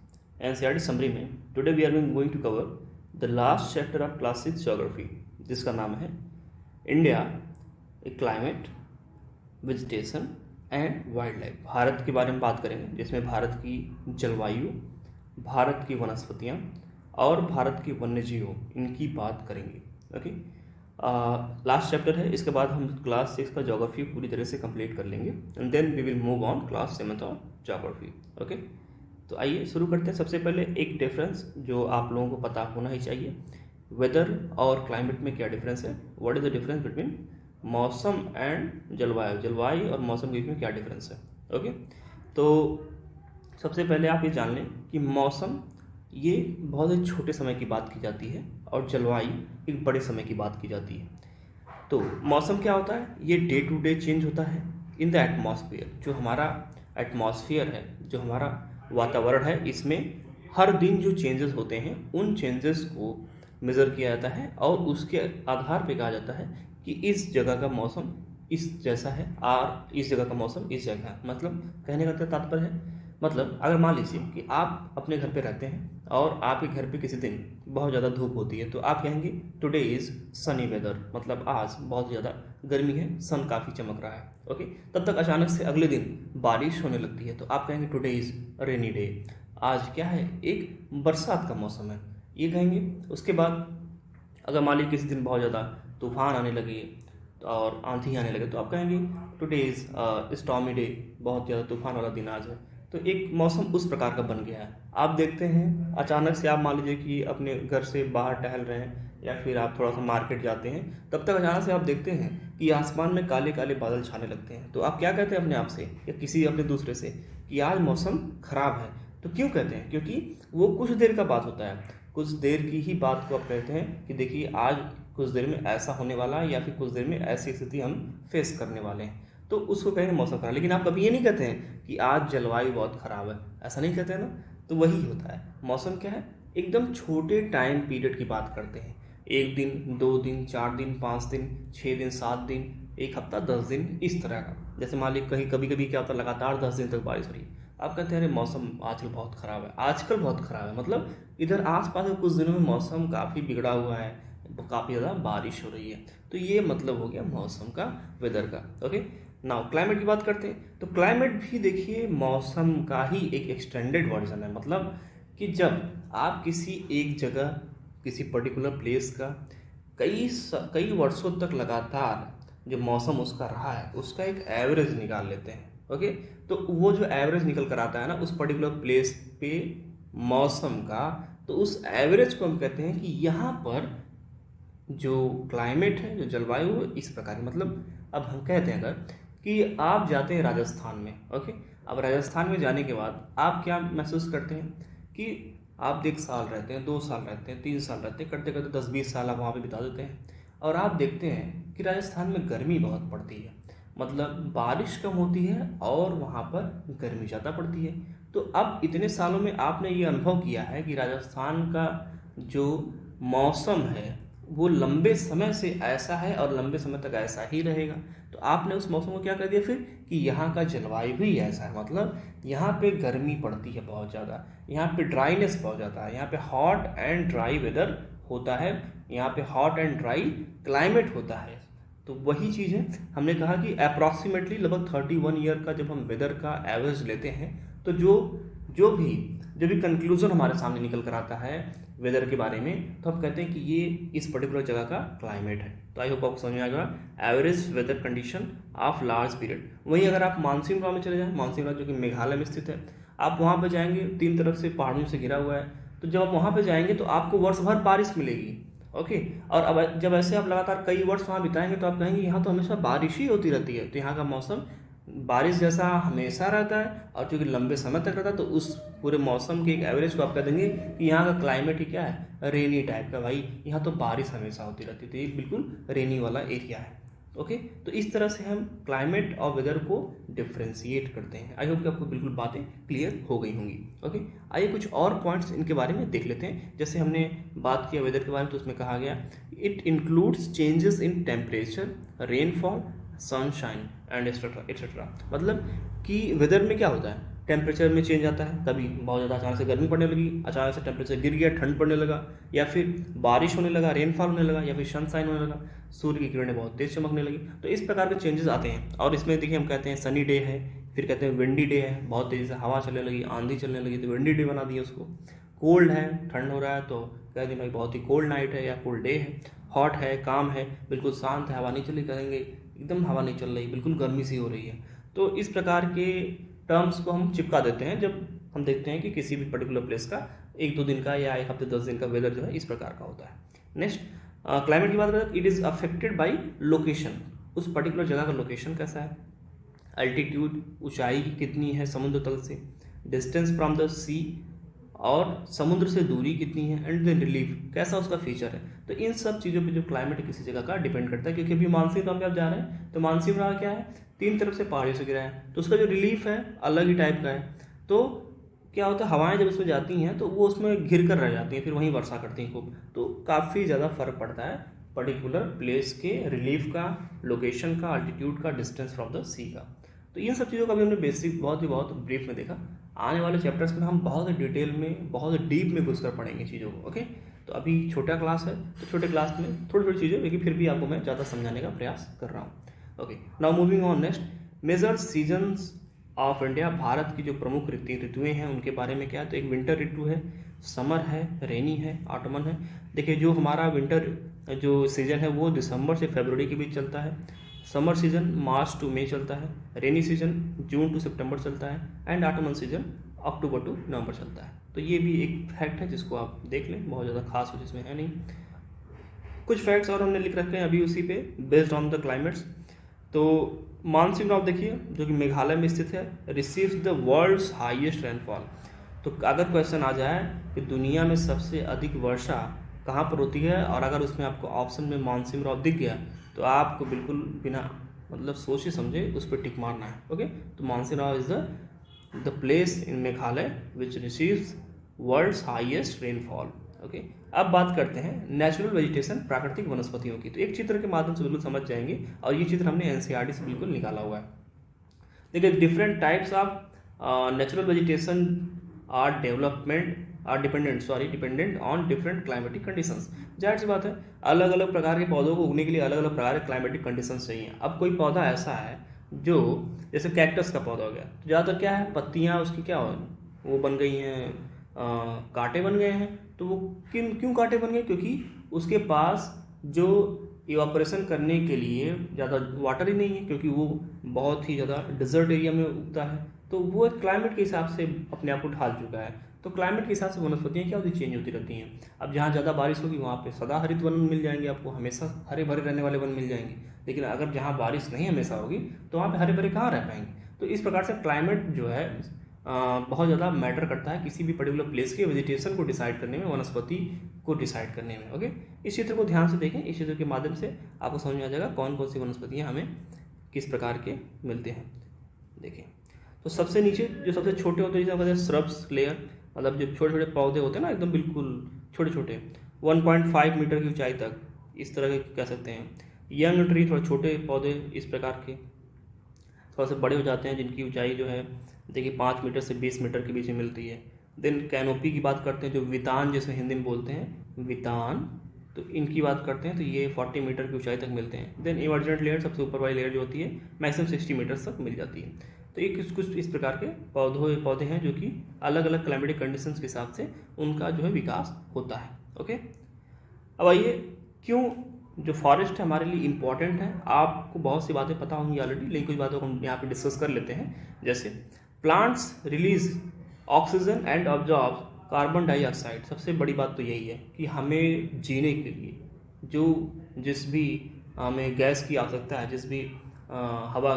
NCERT summary में today we are going to cover the last chapter of class 6 geography, जिसका नाम है India, a climate, vegetation and wildlife. Bharat के बारे में बात करेंगे, जिसमें भारत की जलवायु, भारत की वनस्पतियाँ और भारत के वन्यजीवों, इनकी बात करेंगे। ओके, लास्ट चैप्टर है। इसके बाद हम क्लास 6 का ज्योग्राफी पूरी तरह से कंप्लीट कर लेंगे and then we will move on class 7 on geography. Okay, तो आइए शुरू करते हैं। सबसे पहले एक डिफरेंस जो आप लोगों को पता होना ही चाहिए, वेदर और क्लाइमेट में क्या डिफरेंस है। What is the difference between मौसम एंड जलवायु, जलवायु और मौसम के बीच में क्या डिफरेंस है। ओके, तो सबसे पहले आप ये जान लें कि मौसम ये बहुत ही छोटे समय की बात की जाती है और जलवायु एक बड़े समय की बात की जाती है। तो मौसम क्या होता है? ये डे टू डे चेंज होता है इन द एटमॉस्फेयर। जो हमारा एटमॉस्फेयर है, जो हमारा वातावरण है, इसमें हर दिन जो चेंजेस होते हैं उन चेंजेस को मेज़र किया जाता है और उसके आधार पे कहा जाता है कि इस जगह का मौसम इस जैसा है और इस जगह का मौसम इस जगह है। मतलब कहने का तात्पर्य है, मतलब अगर मान लीजिए कि आप अपने घर पे रहते हैं और आपके घर पे किसी दिन बहुत ज़्यादा धूप होती है, तो आप कहेंगे टुडे इज़ सनी वेदर, मतलब आज बहुत ज़्यादा गर्मी है, सन काफ़ी चमक रहा है। ओके, तब तक अचानक से अगले दिन बारिश होने लगती है, तो आप कहेंगे टुडे इज़ रेनी डे, आज क्या है, एक बरसात का मौसम है, ये कहेंगे। उसके बाद अगर मान लीजिए किसी दिन बहुत ज़्यादा तूफान आने लगे और आंधी आने लगे, तो आप कहेंगे टुडे इज़ स्टॉर्मी डे, बहुत ज़्यादा तूफान वाला दिन आज है। तो एक मौसम उस प्रकार का बन गया है। आप देखते हैं अचानक से आप मान लीजिए कि अपने घर से बाहर टहल रहे हैं या फिर आप थोड़ा सा मार्केट जाते हैं, तब तक अचानक से आप देखते हैं कि आसमान में काले काले बादल छाने लगते हैं। तो आप क्या कहते हैं अपने आप से या किसी अपने दूसरे से कि आज मौसम खराब है। तो क्यों कहते हैं? क्योंकि वो कुछ देर का बात होता है, कुछ देर की ही बात को आप कहते हैं कि देखिए आज कुछ देर में ऐसा होने वाला है या फिर कुछ देर में ऐसी स्थिति हम फेस करने वाले हैं, तो उसको कहेंगे मौसम खराब। लेकिन आप कभी ये नहीं कहते हैं कि आज जलवायु बहुत खराब है, ऐसा नहीं कहते हैं ना। तो वही होता है, मौसम क्या है, एकदम छोटे टाइम पीरियड की बात करते हैं, 1 दिन 2 दिन 4 दिन 5 दिन 6 दिन 7 दिन 1 हफ्ता 10 दिन, इस तरह का। जैसे मान लीजिए कहीं कभी कभी क्या होता है, लगातार 10 दिन तक बारिश हो रही है, आप कहते हैं अरे मौसम आजकल बहुत ख़राब है, आजकल बहुत ख़राब है, मतलब इधर आसपास के कुछ दिनों में मौसम काफ़ी बिगड़ा हुआ है, काफ़ी ज़्यादा बारिश हो रही है। तो ये मतलब हो गया मौसम का, वेदर का। ओके, नाउ क्लाइमेट की बात करते हैं। तो क्लाइमेट भी देखिए मौसम का ही एक एक्सटेंडेड वर्जन है, मतलब कि जब आप किसी एक जगह, किसी पर्टिकुलर प्लेस का कई वर्षों तक लगातार जो मौसम उसका रहा है उसका एक एवरेज निकाल लेते हैं। ओके, तो वो जो एवरेज निकल कर आता है ना उस पर्टिकुलर प्लेस पे मौसम का, तो उस एवरेज को हम कहते हैं कि यहाँ पर जो क्लाइमेट है, जो जलवायु है, इस प्रकार। मतलब अब हम कहते हैं अगर कि आप जाते हैं राजस्थान में, ओके, अब राजस्थान में जाने के बाद आप क्या महसूस करते हैं कि आप 1 साल रहते हैं, 2 साल रहते हैं, 3 साल रहते हैं, करते करते 10-20 साल आप वहाँ पे बिता देते हैं, और आप देखते हैं कि राजस्थान में गर्मी बहुत पड़ती है, मतलब बारिश कम होती है और वहाँ पर गर्मी ज़्यादा पड़ती है। तो अब इतने सालों में आपने ये अनुभव किया है कि राजस्थान का जो मौसम है वो लंबे समय से ऐसा है और लंबे समय तक ऐसा ही रहेगा। तो आपने उस मौसम को क्या कर दिया फिर कि यहाँ का जलवायु भी ऐसा है, मतलब यहाँ पे गर्मी पड़ती है बहुत ज़्यादा, यहाँ पे ड्राइनेस बहुत ज़्यादा है, यहाँ पे हॉट एंड ड्राई वेदर होता है, यहाँ पे हॉट एंड ड्राई क्लाइमेट होता है। तो वही चीज़ है, हमने कहा कि अप्रॉक्सीमेटली लगभग 31 ईयर का जब हम वेदर का एवरेज लेते हैं, तो जो भी कंक्लूजन हमारे सामने निकल कर आता है वेदर के बारे में, तो हम कहते हैं कि ये इस पर्टिकुलर जगह का क्लाइमेट है। तो आई होप आपको समझ में आ गया average weather condition of large period. वहीं अगर आप मानसून राव में चले जाएं, मानसून राव जो कि मेघालय में स्थित है, आप वहाँ पर जाएंगे, 3 तरफ से पहाड़ों से घिरा हुआ है, तो जब आप वहाँ पर जाएंगे तो आपको वर्ष भर बारिश मिलेगी। ओके, और अब जब ऐसे आप लगातार कई वर्ष वहाँ बिताएंगे तो आप कहेंगे यहाँ तो हमेशा बारिश ही होती रहती है। तो यहाँ का मौसम बारिश जैसा हमेशा रहता है, और चूँकि लंबे समय तक रहता है, तो उस पूरे मौसम के एक एवरेज को आप कह देंगे कि यहाँ का क्लाइमेट ही क्या है, रेनी टाइप का। भाई यहाँ तो बारिश हमेशा होती रहती है, तो ये बिल्कुल रेनी वाला एरिया है। ओके, तो इस तरह से हम क्लाइमेट और वेदर को डिफ्रेंशिएट करते हैं। आई होप कि आपको बिल्कुल बातें क्लियर हो गई होंगी। ओके, आइए कुछ और पॉइंट्स इनके बारे में देख लेते हैं। जैसे हमने बात किया वेदर के बारे में, तो उसमें कहा गया it includes changes in temperature, rainfall, sunshine and etcetera. मतलब कि वेदर में क्या होता है, टेम्परेचर में चेंज आता है, कभी बहुत ज़्यादा अचानक से गर्मी पड़ने लगी, अचानक से टेम्परेचर गिर गया, ठंड पड़ने लगा, या फिर बारिश होने लगा, रेनफॉल होने लगा, या फिर सनशाइन होने लगा, सूर्य की किरणें बहुत तेज चमकने लगी। तो इस प्रकार के चेंजेस आते हैं। और इसमें देखिए हम कहते हैं सनी डे है, फिर कहते हैं विंडी डे है, बहुत तेज़ी से हवा चलने लगी, आंधी चलने लगी, तो विंडी डे बना दिया उसको। कोल्ड है, ठंड हो रहा है, तो कह दें भाई बहुत ही कोल्ड नाइट है या कोल्ड डे है। हॉट है, काम है, बिल्कुल शांत है, हवा नहीं चल रही, कहेंगे एकदम हवा नहीं चल रही, बिल्कुल गर्मी सी हो रही है। तो इस प्रकार के टर्म्स को हम चिपका देते हैं जब हम देखते हैं कि किसी भी पर्टिकुलर प्लेस का 1-2 दिन का या 1 हफ्ते 10 दिन का वेदर जो है इस प्रकार का होता है। नेक्स्ट, क्लाइमेट की बात करें, it is affected by location. उस पर्टिकुलर जगह का लोकेशन कैसा है, अल्टीट्यूड, ऊंचाई कितनी है समुद्र तल से, डिस्टेंस फ्रॉम द सी, और समुद्र से दूरी कितनी है, एंड द रिलीफ, कैसा उसका फीचर है। तो इन सब चीज़ों पे जो क्लाइमेट किसी जगह का डिपेंड करता है। क्योंकि अभी मानसून राव में आप जा रहे हैं, तो मानसून राव क्या है, 3 तरफ से पहाड़ियों से घिरा है, तो उसका जो रिलीफ है अलग ही टाइप का है। तो क्या होता है, हवाएं जब उसमें जाती हैं तो वो उसमें घिर कर रह जाती हैं, फिर वहीं वर्षा करती हैं खूब। तो काफ़ी ज़्यादा फर्क पड़ता है पर्टिकुलर प्लेस के रिलीफ का, लोकेशन का, अल्टीट्यूड का, डिस्टेंस फ्रॉम द सी का। तो इन सब चीज़ों का भी हमने बेसिक बहुत ब्रीफ में देखा। आने वाले चैप्टर्स में हम बहुत डिटेल में, बहुत डीप में घुस कर पढ़ेंगे चीज़ों को। ओके, तो अभी छोटा क्लास है, तो छोटे क्लास में थोड़ी चीज़ें, लेकिन फिर भी आपको मैं ज़्यादा समझाने का प्रयास कर रहा हूँ। Okay, now moving on next, major seasons of India. Bharat की जो प्रमुख ऋतुएं हैं उनके बारे में क्या है, तो एक विंटर ऋतु है, समर है, रेनी है, ऑटमन है। देखिए जो हमारा विंटर जो सीजन है वो दिसंबर से फरवरी के बीच चलता है, summer season March to May चलता है, rainy season June to September चलता है, and autumn season October to November चलता है। तो ये भी एक फैक्ट है जिसको आप देख लें, बहुत ज़्यादा खास कुछ इसमें है नहीं। कुछ फैक्ट्स और हमने लिख रखे हैं अभी उसी पे, बेस्ड ऑन द क्लाइमेट्स। तो मानसून राव देखिए जो कि मेघालय में स्थित है, receives the world's highest rainfall. तो अगर क्वेश्चन आ जाए कि दुनिया में सबसे अधिक वर्षा कहाँ पर होती है, और अगर उसमें आपको ऑप्शन में मानसिम राव दिख गया तो आपको बिल्कुल बिना मतलब सोचे समझे उस पर टिक मारना है। ओके, तो Mawsynram is the place in Meghalaya which receives world's highest rainfall. Okay, अब बात करते हैं नेचुरल वेजिटेशन, प्राकृतिक वनस्पतियों की। तो एक चित्र के माध्यम से बिल्कुल समझ जाएंगे, और ये चित्र हमने एनसीईआरटी से बिल्कुल निकाला हुआ है। देखिए, different types of natural vegetation are dependent on different climatic conditions. जाहिर सी बात है, अलग अलग प्रकार के पौधों को उगने के लिए अलग अलग प्रकार के क्लाइमेटिक कंडीशंस चाहिए। अब कोई पौधा ऐसा है जो जैसे कैक्टस का पौधा हो गया, तो ज़्यादातर क्या है, पत्तियाँ उसकी क्या हो वो बन गई हैं, कांटे बन गए हैं। तो वो क्यों कांटे बन गए, क्योंकि उसके पास जो इवापोरेशन करने के लिए ज़्यादा वाटर ही नहीं है, क्योंकि वो बहुत ही ज़्यादा डिजर्ट एरिया में उगता है। तो वो एक क्लाइमेट के हिसाब से अपने आप को ढाल चुका है। तो क्लाइमेट के हिसाब से वनस्पतियाँ क्या होती, चेंज होती रहती हैं। अब जहाँ ज़्यादा बारिश होगी वहाँ पे सदाहरित वन मिल जाएंगे आपको, हमेशा हरे भरे रहने वाले वन मिल जाएंगे। लेकिन अगर जहाँ बारिश नहीं हमेशा होगी तो वहाँ पे हरे भरे कहाँ रह पाएंगे। तो इस प्रकार से क्लाइमेट जो है बहुत ज़्यादा मैटर करता है किसी भी पर्टिकुलर प्लेस के वेजिटेशन को डिसाइड करने में, वनस्पति को डिसाइड करने में। ओके, इस चित्र को ध्यान से देखें, इस चित्र के माध्यम से आपको समझ में आ जाएगा कौन कौन सी वनस्पतियाँ हमें किस प्रकार के मिलते हैं। देखिए, तो सबसे नीचे जो सबसे छोटे होते हैं, जैसे कहते हैं श्रब्स लेयर, मतलब जो छोटे छोटे पौधे होते हैं ना, एकदम बिल्कुल छोटे छोटे 1.5 मीटर की ऊंचाई तक, इस तरह के कह सकते हैं। यंग ट्री, थोड़े छोटे पौधे इस प्रकार के, थोड़ा से बड़े हो जाते हैं जिनकी ऊंचाई जो है देखिए 5 मीटर से 20 मीटर के बीच में मिलती है। देन कैनोपी की बात करते हैं, जो वितान जिसे हिंदी में बोलते हैं वितान, तो इनकी बात करते हैं तो ये 40 मीटर की ऊंचाई तक मिलते हैं। देन इमर्जेंट लेयर, सबसे ऊपर वाली लेयर जो होती है, मैक्सिमम 60 मीटर तक मिल जाती है। तो ये कुछ इस प्रकार के पौधे हैं जो कि अलग अलग क्लाइमेटिक कंडीशंस के हिसाब से उनका जो है विकास होता है। ओके, अब आइए, क्यों जो फॉरेस्ट है हमारे लिए इम्पॉर्टेंट है। आपको बहुत सी बातें पता होंगी ऑलरेडी, लेकिन कुछ बातों को हम यहाँ पे डिस्कस कर लेते हैं। जैसे plants release oxygen and absorb carbon dioxide. सबसे बड़ी बात तो यही है कि हमें जीने के लिए जिस भी हमें गैस की आवश्यकता है, जिस भी हवा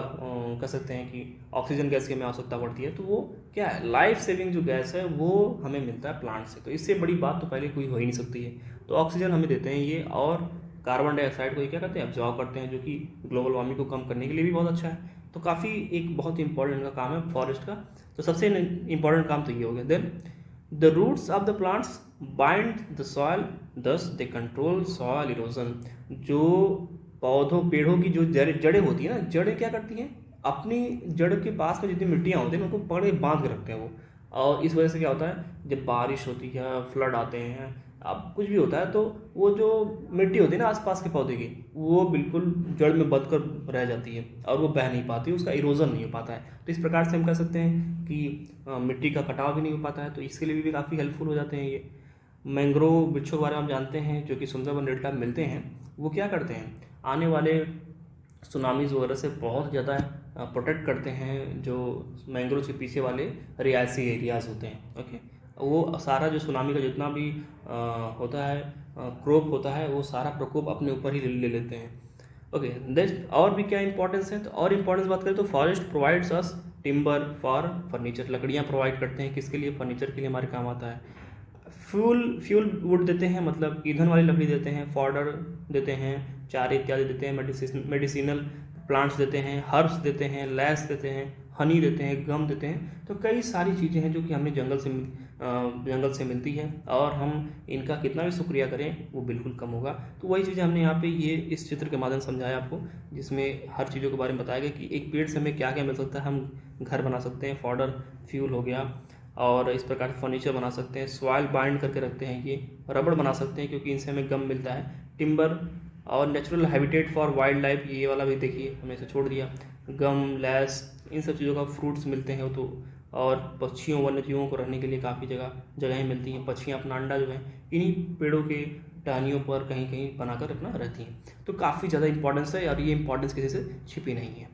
कह सकते हैं कि ऑक्सीजन गैस की हमें आवश्यकता पड़ती है, तो वो क्या है, लाइफ सेविंग जो गैस है वो हमें मिलता है प्लांट से। तो इससे बड़ी बात तो पहले कोई हो ही नहीं सकती है। तो ऑक्सीजन हमें देते हैं ये, और कार्बन डाइऑक्साइड को ये क्या करते हैं, ऑब्जॉर्व करते हैं, जो कि ग्लोबल वार्मिंग को कम करने के लिए भी बहुत अच्छा है। तो काफ़ी एक बहुत इंपॉर्टेंट का काम है फॉरेस्ट का। तो सबसे इंपॉर्टेंट काम तो ये हो गया। Then the roots of the plants bind the soil, thus they control soil erosion. जो पेड़ों की जो जड़ें होती है ना, जड़ें क्या करती हैं, अपनी जड़ के पास में जितनी मिट्टियाँ होती हैं उनको पकड़ के बांध के रखते हैं वो। और इस वजह से क्या होता है, जब बारिश होती है, फ्लड आते हैं, अब कुछ भी होता है, तो वो जो मिट्टी होती है ना आसपास के पौधे की, वो बिल्कुल जड़ में बंध कर रह जाती है और वो बह नहीं पाती, उसका इरोजन नहीं हो पाता है। तो इस प्रकार से हम कह सकते हैं कि मिट्टी का कटाव भी नहीं हो पाता है। तो इसके लिए भी काफ़ी हेल्पफुल हो जाते हैं ये। मैंग्रोव वृक्षों के बारे में हम जानते हैं, जो कि सुंदरबन डेल्टा में मिलते हैं। वो क्या करते हैं, आने वाले सुनामीज वगैरह से बहुत ज़्यादा प्रोटेक्ट करते हैं। जो मैंग्रोव के पीछे वाले रिहायशी एरियाज होते हैं, ओके, वो सारा जो सुनामी का जितना भी होता है, क्रोप होता है, वो सारा प्रकोप अपने ऊपर ही ले लेते हैं। ओके, नेक्स्ट और भी क्या इंपॉर्टेंस है, तो और इंपॉर्टेंस बात करें तो forest provides us timber for furniture. लकड़ियाँ प्रोवाइड करते हैं, किसके लिए, फर्नीचर के लिए हमारे काम आता है। फ्यूल वुड देते हैं, मतलब ईंधन वाली लकड़ी देते हैं। फॉडर देते हैं, चारे इत्यादि देते हैं। मेडिसिनल प्लांट्स देते हैं, हर्ब्स देते हैं, लैस देते हैं, हनी देते हैं, गम देते हैं। तो कई सारी चीज़ें हैं जो कि हमें जंगल से मिलती है, और हम इनका कितना भी शुक्रिया करें वो बिल्कुल कम होगा। तो वही चीज़ें हमने यहाँ पे ये इस चित्र के माध्यम से समझाया आपको, जिसमें हर चीज़ों के बारे में बताया गया कि एक पेड़ से हमें क्या क्या मिल सकता है। हम घर बना सकते हैं, फॉडर फ्यूल हो गया, और इस प्रकार फर्नीचर बना सकते हैं। सॉइल बाइंड करके रखते हैं, ये रबड़ बना सकते हैं क्योंकि इनसे हमें गम मिलता है। टिम्बर और natural habitat for wild life, ये वाला भी देखिए हमने इसे छोड़ दिया। गम, लैस, इन सब चीज़ों का फ्रूट्स मिलते हैं। तो और पक्षियों, वन्य जीवों को रहने के लिए काफ़ी जगहें मिलती हैं। पक्षियाँ अपना अंडा जो है इन्हीं पेड़ों के टहनियों पर कहीं कहीं बनाकर अपना रहती हैं। तो काफ़ी ज़्यादा इंपॉर्टेंस है, और ये इंपॉर्टेंस किसी से छिपी नहीं है।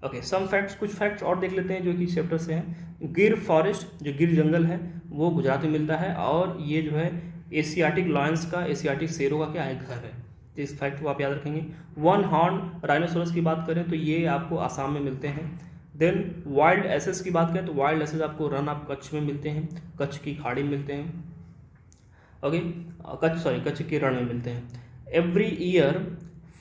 ओके, सम फैक्ट्स, कुछ फैक्ट्स और देख लेते हैं जो कि चैप्टर से हैं। गिर फॉरेस्ट, जो गिर जंगल है, वो गुजरात में मिलता है, और ये जो है एशियाटिक लॉयंस का, एशियाटिक शेरों का क्या है, घर है। तो इस फैक्ट को आप याद रखेंगे। वन हॉर्न राइनोसोरस की बात करें तो ये आपको आसाम में मिलते हैं। देन वाइल्ड एसेस की बात करें तो वाइल्ड एसेस आपको रन ऑफ कच्छ में मिलते हैं, कच्छ की खाड़ी में मिलते हैं। ओके, कच्छ के रण में मिलते हैं। Every year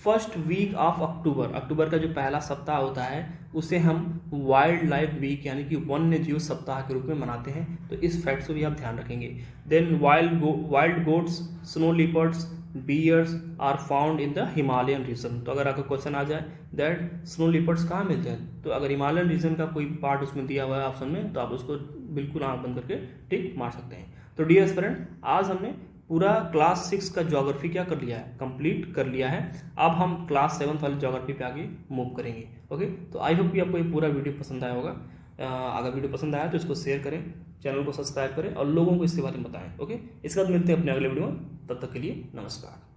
first week of October, अक्टूबर का जो पहला सप्ताह होता है उसे हम वाइल्ड लाइफ वीक यानी कि वन्य जीव सप्ताह के रूप में मनाते हैं। तो इस फैक्ट को भी आप ध्यान रखेंगे। Then wild goats, snow leopards, bears are found in the Himalayan region. तो अगर आपका क्वेश्चन आ जाए दैट स्नो लिपर्ड्स कहाँ मिलते हैं, तो अगर हिमालयन रीजन का कोई पार्ट उसमें दिया हुआ है ऑप्शन में, तो आप उसको बिल्कुल आंख बंद करके टिक मार सकते हैं। तो डियर स्टूडेंट, आज हमने पूरा क्लास 6 का ज्योग्राफी क्या कर लिया है, कंप्लीट कर लिया है। अब हम क्लास 7 वाली ज्योग्राफी पे आगे मूव करेंगे। ओके, तो आई होप कि आपको ये पूरा वीडियो पसंद आया होगा। अगर वीडियो पसंद आया तो इसको शेयर करें, चैनल को सब्सक्राइब करें और लोगों को इसके बारे में बताएं। ओके, इसके बाद मिलते हैं अपने अगले वीडियो में, तब तक के लिए नमस्कार।